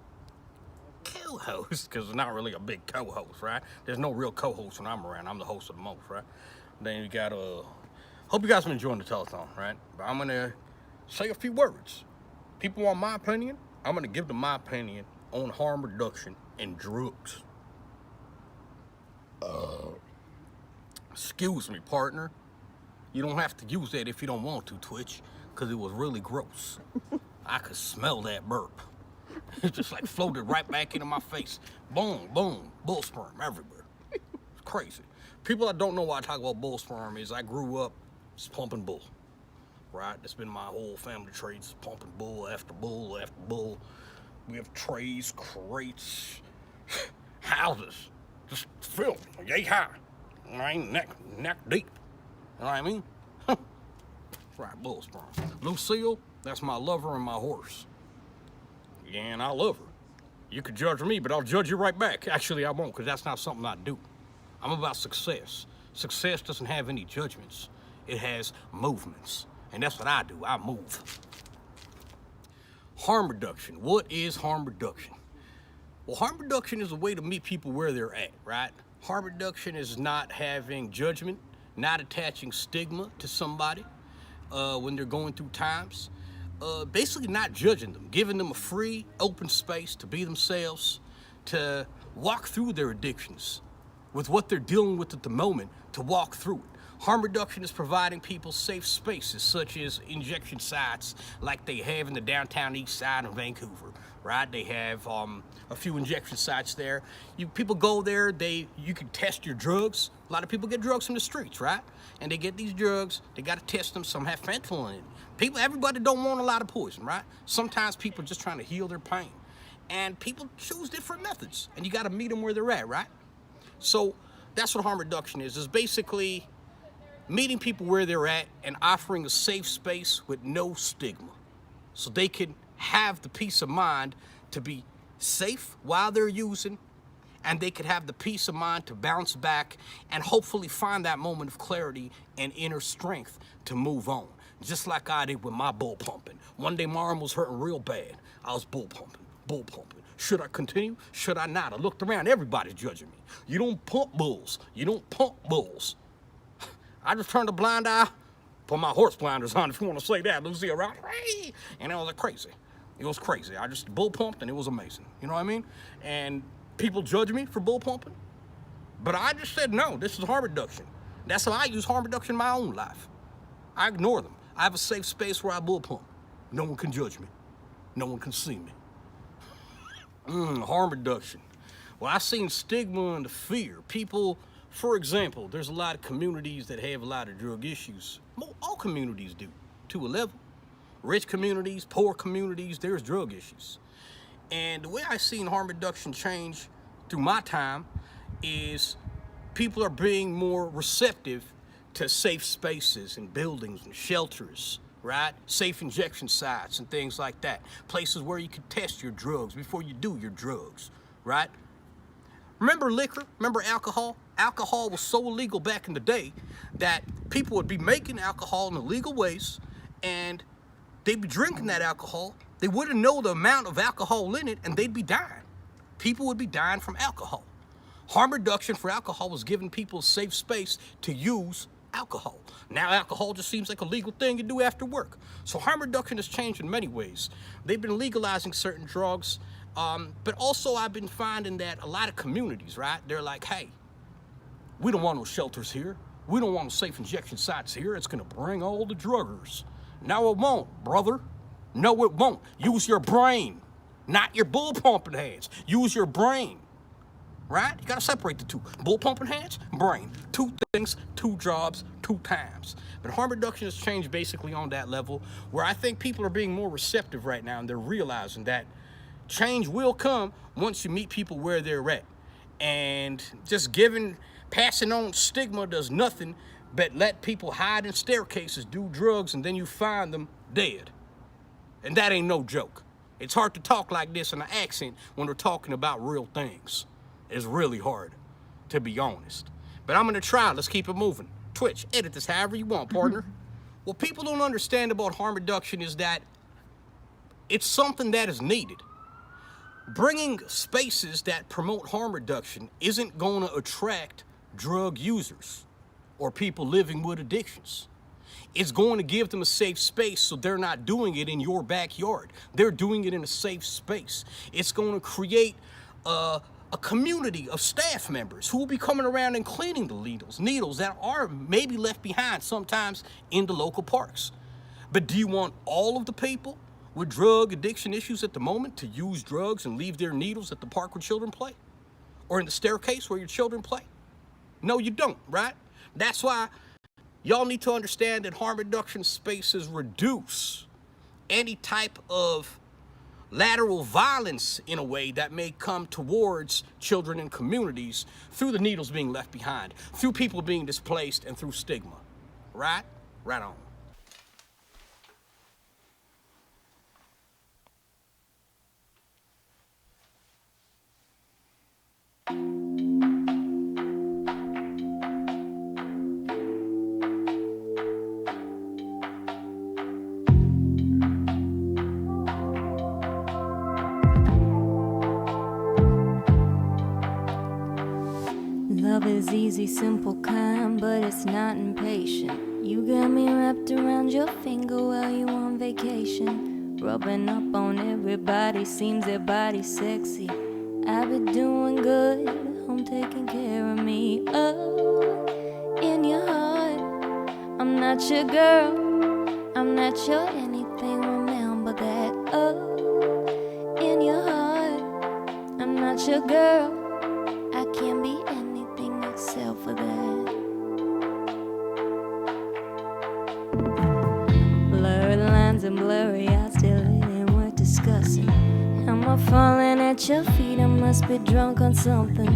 co-host, because it's not really a big co-host, right? There's no real co-host when I'm around. I'm the host of the most, right? Then you got hope you guys are enjoying the telethon, right? But I'm gonna say a few words. People want my opinion. I'm gonna give them my opinion on harm reduction and drugs. Excuse me, partner. You don't have to use that if you don't want to, Twitch, because it was really gross. I could smell that burp. It just like floated right back into my face. Boom, boom, bull sperm everywhere. It's crazy. People that don't know why I talk about bull sperm is I grew up just pumping bull, right? That's been my whole family trade, just pumping bull after bull after bull. We have trays, crates, houses, just filled, yay high. I ain't neck deep. You know what I mean? That's right, bull sperm. Lucille, that's my lover and my horse. Yeah, and I love her. You could judge me, but I'll judge you right back. Actually, I won't, because that's not something I do. I'm about success. Success doesn't have any judgments. It has movements. And that's what I do. I move. Harm reduction. What is harm reduction? Well, harm reduction is a way to meet people where they're at, right? Harm reduction is not having judgment, not attaching stigma to somebody when they're going through times. Basically not judging them, giving them a free, open space to be themselves, to walk through their addictions with what they're dealing with at the moment, to walk through it. Harm reduction is providing people safe spaces, such as injection sites like they have in the downtown east side of Vancouver, right? They have a few injection sites there. People go there, you can test your drugs. A lot of people get drugs from the streets, right? And they get these drugs, they gotta test them, some have fentanyl in it. Everybody don't want a lot of poison, right? Sometimes people are just trying to heal their pain. And people choose different methods, and you gotta meet them where they're at, right? So that's what harm reduction is basically meeting people where they're at and offering a safe space with no stigma, so they can have the peace of mind to be safe while they're using, and they could have the peace of mind to bounce back and hopefully find that moment of clarity and inner strength to move on. Just like I did with my bull pumping. One day my arm was hurting real bad. I was bull pumping. Should I continue? Should I not? I looked around, everybody's judging me. You don't pump bulls. You don't pump bulls. I just turned a blind eye, put my horse blinders on, if you want to say that, Lucy around, and it was like crazy. It was crazy. I just bull pumped and it was amazing. You know what I mean? And people judge me for bull pumping, but I just said, no, this is harm reduction. That's how I use harm reduction in my own life. I ignore them. I have a safe space where I bull pump. No one can judge me. No one can see me. Harm reduction. Well, I've seen stigma and the fear. People, for example, there's a lot of communities that have a lot of drug issues. All communities do, to a level. Rich communities, poor communities, there's drug issues. And the way I've seen harm reduction change through my time is people are being more receptive to safe spaces and buildings and shelters, right? Safe injection sites and things like that. Places where you can test your drugs before you do your drugs, right? Remember liquor? Remember alcohol? Alcohol was so illegal back in the day that people would be making alcohol in illegal ways, and they'd be drinking that alcohol. They wouldn't know the amount of alcohol in it, and they'd be dying. People would be dying from alcohol. Harm reduction for alcohol was giving people a safe space to use alcohol. Now alcohol just seems like a legal thing you do after work. So harm reduction has changed in many ways. They've been legalizing certain drugs, but also I've been finding that a lot of communities, right, they're like, hey, we don't want no shelters here. We don't want no safe injection sites here. It's gonna bring all the druggers. No, it won't, brother. No, it won't. Use your brain, not your bull pumping hands. Use your brain, right? You gotta separate the two. Bull pumping hands, brain. Two things, two jobs, two times. But harm reduction has changed basically on that level where I think people are being more receptive right now, and they're realizing that change will come once you meet people where they're at. And just passing on stigma does nothing but let people hide in staircases, do drugs, and then you find them dead. And that ain't no joke. It's hard to talk like this in an accent when we're talking about real things. It's really hard, to be honest. But I'm gonna try. Let's keep it moving. Twitch, edit this however you want, partner. What people don't understand about harm reduction is that it's something that is needed. Bringing spaces that promote harm reduction isn't going to attract drug users or people living with addictions. It's going to give them a safe space so they're not doing it in your backyard. They're doing it in a safe space. It's going to create a community of staff members who will be coming around and cleaning the needles that are maybe left behind sometimes in the local parks. But do you want all of the people with drug addiction issues at the moment to use drugs and leave their needles at the park where children play? Or in the staircase where your children play? No, you don't, right? That's why y'all need to understand that harm reduction spaces reduce any type of lateral violence in a way that may come towards children and communities through the needles being left behind, through people being displaced, and through stigma, right? Right on. Love is easy, simple, kind, but it's not impatient. You got me wrapped around your finger while you on vacation. Rubbing up on everybody, seems their body sexy. I be doing good, home taking care of me. Oh, in your heart, I'm not your girl, I'm not your anything, remember that. Oh, in your heart, I'm not your girl, I can't be anything except for that. Blurred lines and blurry eyes, still it ain't worth discussing. Am I falling at your feet? I must be drunk on something.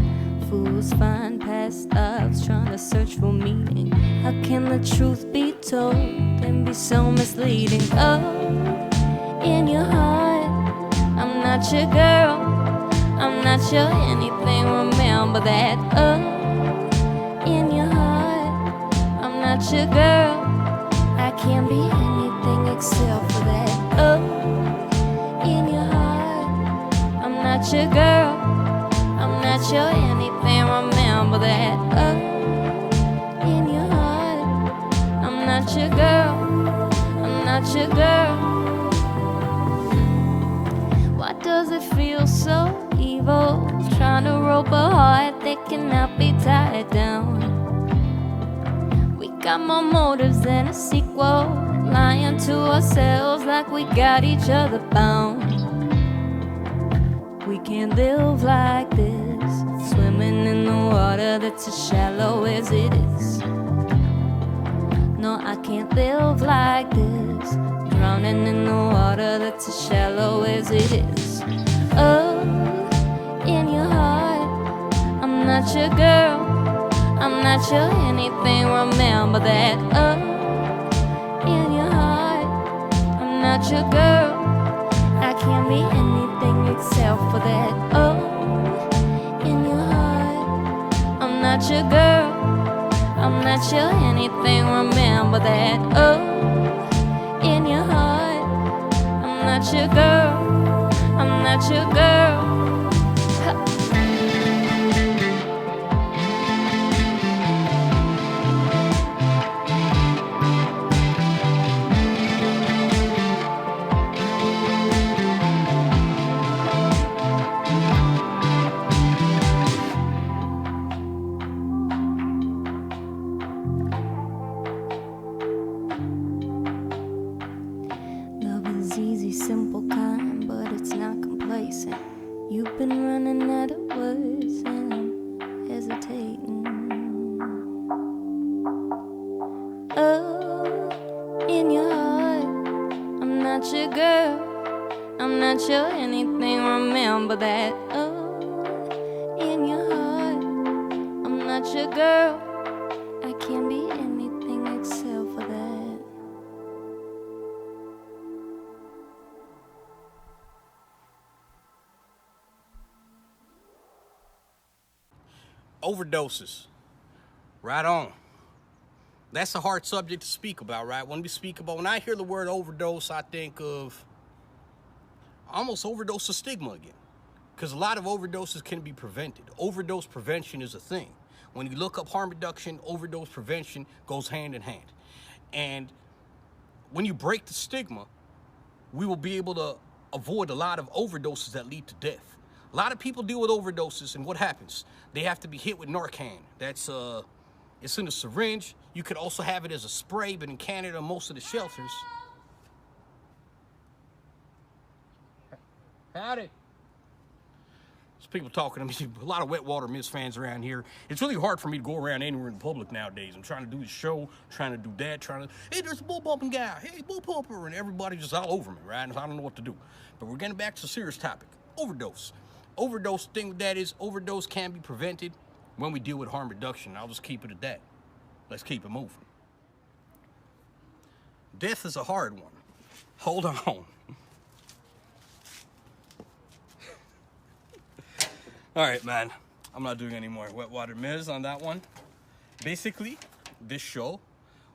Fools find past lives trying to search for meaning. How can the truth be told and be so misleading? Oh, in your heart, I'm not your girl, I'm not your anything, remember that. Oh, in your heart, I'm not your girl, I can't be anything except for that. Oh, in your heart, I'm not your girl, I'm not your anything, remember that. Oh, in your heart, I'm not your girl, I'm not your girl. Why does it feel so evil, trying to rope a heart that cannot be tied down? We got more motives than a sequel, lying to ourselves like we got each other bound. We can't live like this, swimming in the water that's as shallow as it is. No, I can't live like this, drowning in the water that's as shallow as it is. Oh, in your heart, I'm not your girl, I'm not your anything, remember that. Oh, in your heart, I'm not your girl. I can't be anything except for that. Oh, in your heart, I'm not your girl. I'm not your anything, remember that. Oh, in your heart, I'm not your girl. I'm not your girl. Love is easy, simple, kind, but it's not complacent. You've been running out of words and I'm hesitating. Oh, in your heart, I'm not your girl. I'm not your anything, remember that. Oh, in your heart, I'm not your girl. I can't be anything except for that. Overdoses. Right on. That's a hard subject to speak about, right? When I hear the word overdose, I think of almost overdose of stigma again. Because a lot of overdoses can be prevented. Overdose prevention is a thing. When you look up harm reduction, overdose prevention goes hand in hand. And when you break the stigma, we will be able to avoid a lot of overdoses that lead to death. A lot of people deal with overdoses, and what happens? They have to be hit with Narcan. That's it's in a syringe. You could also have it as a spray, but in Canada, most of the shelters. Howdy. There's people talking to me. A lot of Wet Water Miz fans around here. It's really hard for me to go around anywhere in public nowadays. I'm trying to do the show, trying to do that, hey, there's a bull bumping guy. Hey, bull pumper, and everybody just all over me, right? And I don't know what to do. But we're getting back to a serious topic: overdose. Overdose, thing with that is, overdose can be prevented when we deal with harm reduction. I'll just keep it at that. Let's keep it moving. Death is a hard one. Hold on. All right, man. I'm not doing any more Wet Water Miz on that one. Basically, this show,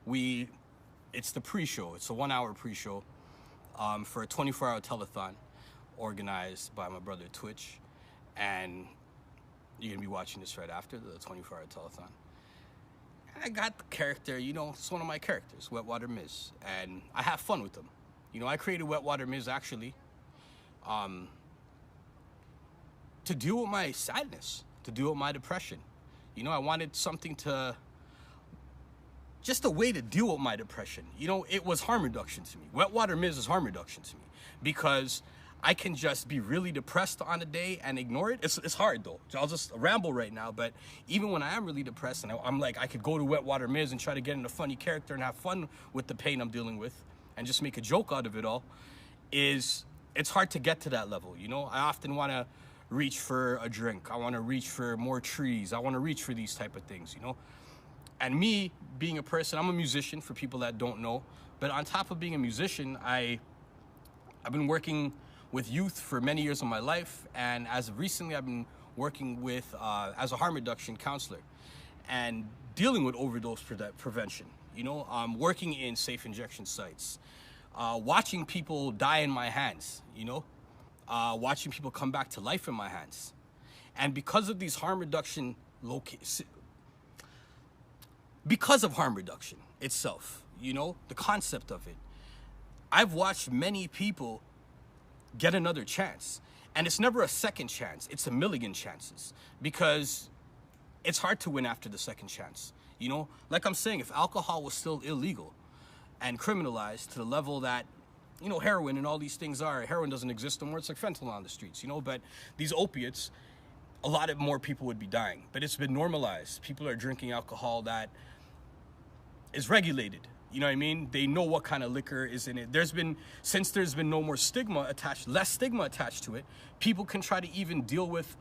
it's the pre-show. It's a 1-hour pre-show for a 24-hour telethon organized by my brother Twitch. And you're gonna be watching this right after the 24-hour telethon. I got the character, it's one of my characters, Wet Water Miz, and I have fun with them. I created Wet Water Miz actually to deal with my sadness, to deal with my depression. I wanted something just a way to deal with my depression. It was harm reduction to me. Wet Water Miz is harm reduction to me because I can just be really depressed on a day and ignore it. It's hard though. I'll just ramble right now, but even when I am really depressed and I'm like, I could go to Wet Water Miz and try to get in a funny character and have fun with the pain I'm dealing with and just make a joke out of it all, it's hard to get to that level. I often want to reach for a drink. I want to reach for more trees. I want to reach for these type of things, And me being a person, I'm a musician for people that don't know, but on top of being a musician, I've been working with youth for many years of my life, and as of recently, I've been working with as a harm reduction counselor and dealing with overdose prevention. Working in safe injection sites, watching people die in my hands. Watching people come back to life in my hands, and because of these harm reduction because of harm reduction itself, the concept of it, I've watched many people get another chance. And it's never a second chance, it's a million chances, because it's hard to win after the second chance. Like I'm saying, if alcohol was still illegal and criminalized to the level that, heroin and all these things are, heroin doesn't exist anymore, it's like fentanyl on the streets, but these opiates, a lot of more people would be dying. But it's been normalized. People are drinking alcohol that is regulated. You know what I mean? They know what kind of liquor is in it. Since there's been no more stigma attached, less stigma attached to it, people can try to even deal with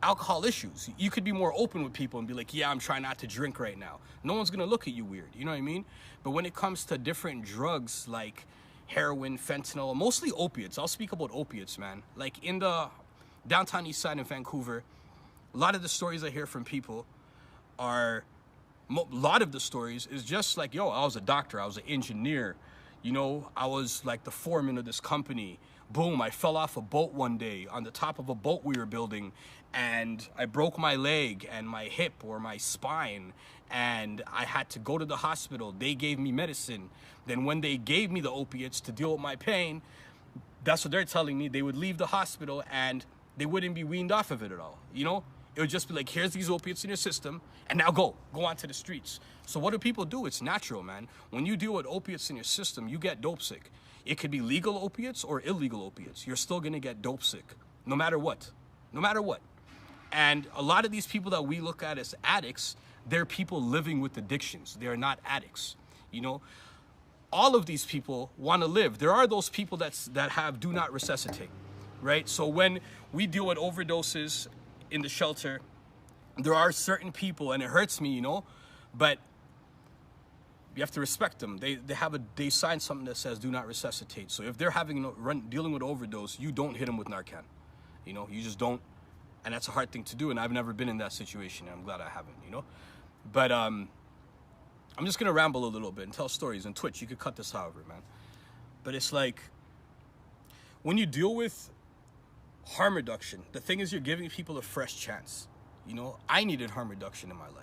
alcohol issues. You could be more open with people and be like, yeah, I'm trying not to drink right now. No one's gonna look at you weird, you know what I mean? But when it comes to different drugs like heroin, fentanyl, mostly opiates, I'll speak about opiates, man. Like in the downtown east side in Vancouver, a lot of the stories I hear from people are, a lot of the stories is just like, yo, I was a doctor, I was an engineer, you know, I was like the foreman of this company. Boom, I fell off a boat one day on the top of a boat we were building, and I broke my leg and my hip or my spine, and I had to go to the hospital. They gave me medicine. Then when they gave me the opiates to deal with my pain, that's what they're telling me. They would leave the hospital and they wouldn't be weaned off of it at all, you know? It would just be like, here's these opiates in your system, and now go onto the streets. So what do people do? It's natural, man. When you deal with opiates in your system, you get dope sick. It could be legal opiates or illegal opiates. You're still gonna get dope sick, no matter what, no matter what. And a lot of these people that we look at as addicts, they're people living with addictions. They're not addicts, you know? All of these people wanna live. There are those people that have do not resuscitate, right? So when we deal with overdoses in the shelter, there are certain people, and it hurts me, you know, but you have to respect them. They sign something that says do not resuscitate. So if they're dealing with overdose, you don't hit them with Narcan. You know, you just don't. And that's a hard thing to do. And I've never been in that situation, and I'm glad I haven't, you know. But I'm just gonna ramble a little bit and tell stories. And Twitch, you could cut this however, man. But it's like, when you deal with harm reduction, the thing is you're giving people a fresh chance. You know, I needed harm reduction in my life.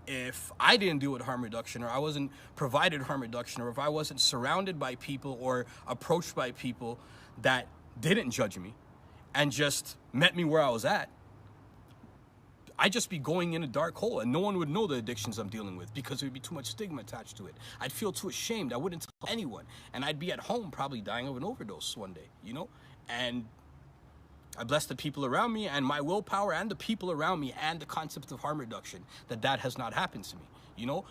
If I didn't deal with harm reduction, or I wasn't provided harm reduction, or if I wasn't surrounded by people or approached by people that didn't judge me and just met me where I was at, I'd just be going in a dark hole, and no one would know the addictions I'm dealing with because there would be too much stigma attached to it. I'd feel too ashamed. I wouldn't tell anyone, and I'd be at home probably dying of an overdose one day, you know? And I bless the people around me and my willpower and the people around me and the concept of harm reduction that has not happened to me, you know?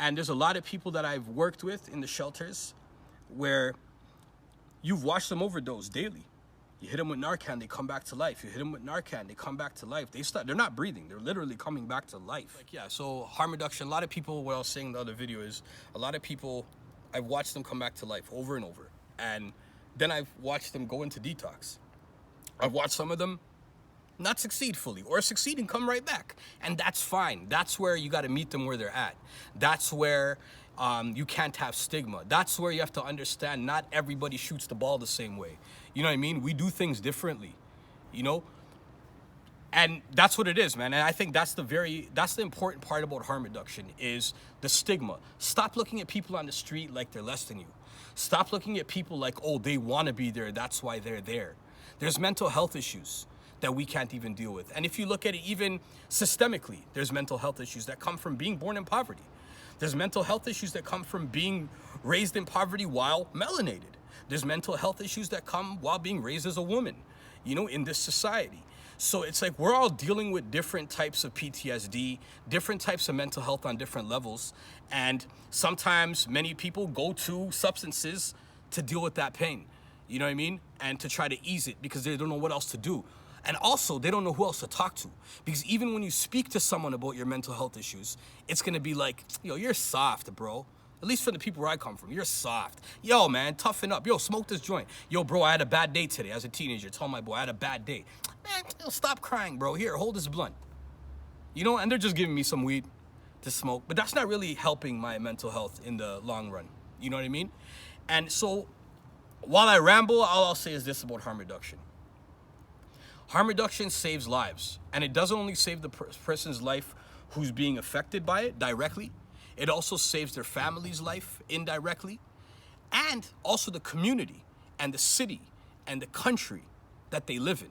And there's a lot of people that I've worked with in the shelters where you've watched them overdose daily. You hit them with Narcan, they come back to life. You hit them with Narcan, they come back to life. They're not breathing, they're literally coming back to life. Like, yeah, so harm reduction, a lot of people, what I was saying in the other video is, a lot of people, I've watched them come back to life over and over. And then I've watched them go into detox. I've watched some of them not succeed fully, or succeed and come right back. And that's fine. That's where you got to meet them where they're at. That's where you can't have stigma. That's where you have to understand not everybody shoots the ball the same way. You know what I mean? We do things differently, you know? And that's what it is, man. And I think that's the important part about harm reduction is the stigma. Stop looking at people on the street like they're less than you. Stop looking at people like, oh, they want to be there, that's why they're there. There's mental health issues that we can't even deal with. And if you look at it even systemically, there's mental health issues that come from being born in poverty. There's mental health issues that come from being raised in poverty while melanated. There's mental health issues that come while being raised as a woman, you know, in this society. So it's like we're all dealing with different types of PTSD, different types of mental health on different levels. And sometimes many people go to substances to deal with that pain. You know what I mean? And to try to ease it because they don't know what else to do. And also, they don't know who else to talk to. Because even when you speak to someone about your mental health issues, it's gonna be like, yo, you're soft, bro. At least for the people where I come from, you're soft. Yo, man, toughen up. Yo, smoke this joint. Yo, bro, I had a bad day today as a teenager. Tell my boy, I had a bad day. Man, stop crying, bro. Here, hold this blunt. You know, and they're just giving me some weed to smoke. But that's not really helping my mental health in the long run. You know what I mean? And so, while I ramble, all I'll say is this about harm reduction. Harm reduction saves lives. And it doesn't only save the person's life who's being affected by it directly. It also saves their family's life indirectly. And also the community and the city and the country that they live in.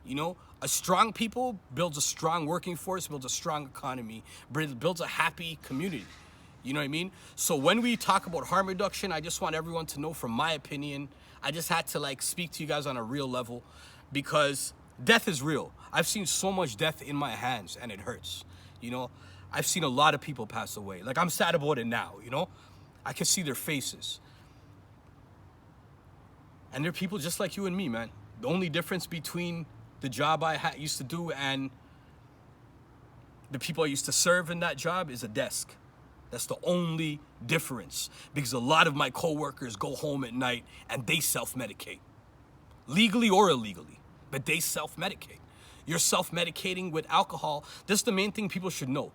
You know, a strong people builds a strong working force, builds a strong economy, builds a happy community. You know what I mean? So when we talk about harm reduction, I just want everyone to know from my opinion, I just had to like speak to you guys on a real level because death is real. I've seen so much death in my hands and it hurts. You know, I've seen a lot of people pass away. Like I'm sad about it now, you know? I can see their faces. And they're people just like you and me, man. The only difference between the job I used to do and the people I used to serve in that job is a desk. That's the only difference, because a lot of my coworkers go home at night and they self-medicate, legally or illegally, but they self-medicate. You're self-medicating with alcohol. This is the main thing people should know.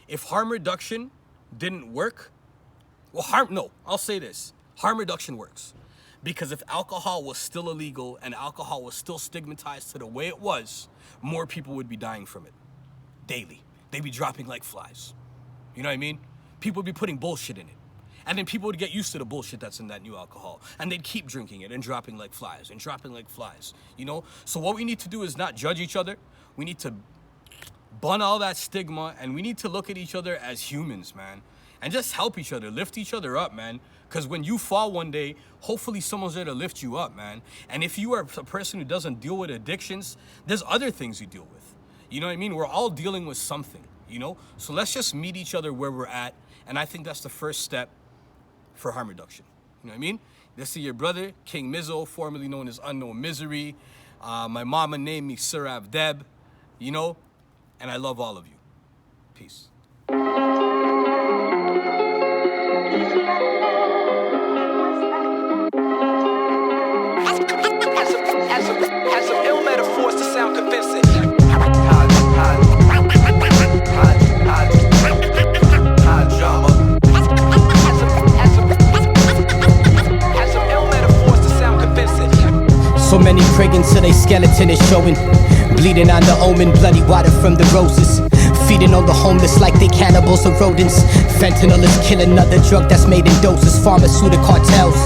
If harm reduction didn't work, I'll say this. Harm reduction works. Because if alcohol was still illegal and alcohol was still stigmatized to the way it was, more people would be dying from it daily. They'd be dropping like flies. You know what I mean? People would be putting bullshit in it. And then people would get used to the bullshit that's in that new alcohol. And they'd keep drinking it and dropping like flies and dropping like flies, you know? So what we need to do is not judge each other. We need to bun all that stigma, and we need to look at each other as humans, man. And just help each other, lift each other up, man. Because when you fall one day, hopefully someone's there to lift you up, man. And if you are a person who doesn't deal with addictions, there's other things you deal with. You know what I mean? We're all dealing with something, you know? So let's just meet each other where we're at. And I think that's the first step for harm reduction. You know what I mean? This is your brother, King Mizo, formerly known as Unknown Misery. My mama named me Sourav Deb, you know? And I love all of you. Peace. Has some ill metaphors to sound convincing. So many praying till they skeleton is showing, bleeding on the omen, bloody water from the roses, feeding on the homeless like they cannibals or rodents. Fentanyl is killing, another drug that's made in doses. Pharmaceutical cartels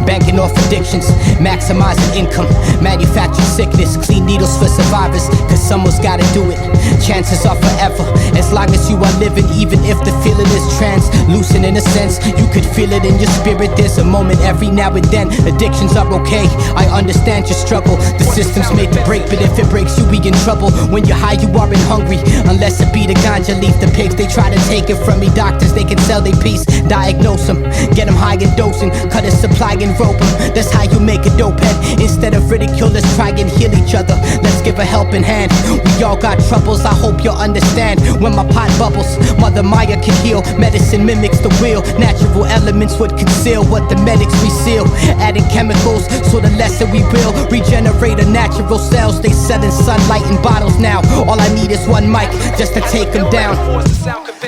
banking off addictions, maximizing income, manufacturing sickness, clean needles for survivors, cause someone's gotta do it. Chances are forever, as long as you are living, even if the feeling is translucent in a sense. You could feel it in your spirit, there's a moment every now and then. Addictions are okay, I understand your struggle. The system's made to break, but if it breaks you, we in trouble. When you're high, you aren't hungry, unless it be the ganja leaf. The pigs, they try to take it from me. Doctors, they can sell their piece, diagnose them, get them high and dosing, cut a supply and rope them. That's how you make a dope head. Instead of ridicule, let's try and heal each other. Let's give a helping hand. We all got troubles, I hope you'll understand. When my pot bubbles, Mother Maya can heal. Medicine mimics the wheel. Natural elements would conceal what the medics reseal. Adding chemicals, so the lesser we will regenerate a natural cells. They selling sunlight in bottles now. All I need is one mic just to take them down.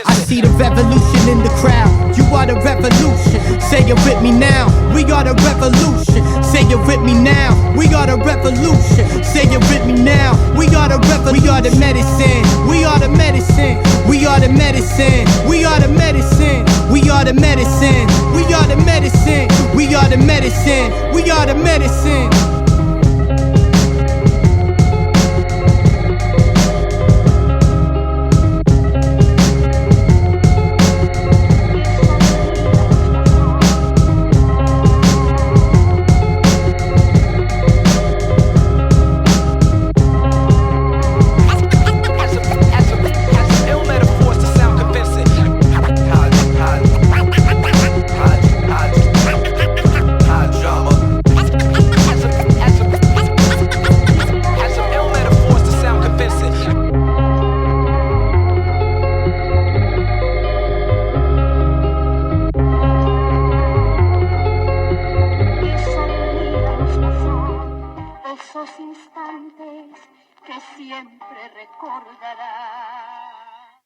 I see the revolution in the crowd. You are the revolution. Say it with me now. We are the revolution. Say it with me now. We are the revolution. Say it with me now. We are the revolution. We are the medicine. We are the medicine. We are the medicine. We are the medicine. We are the medicine. We are the medicine. We are the medicine. We are the medicine.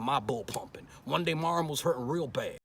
My bull pumping. One day my arm was hurting real bad.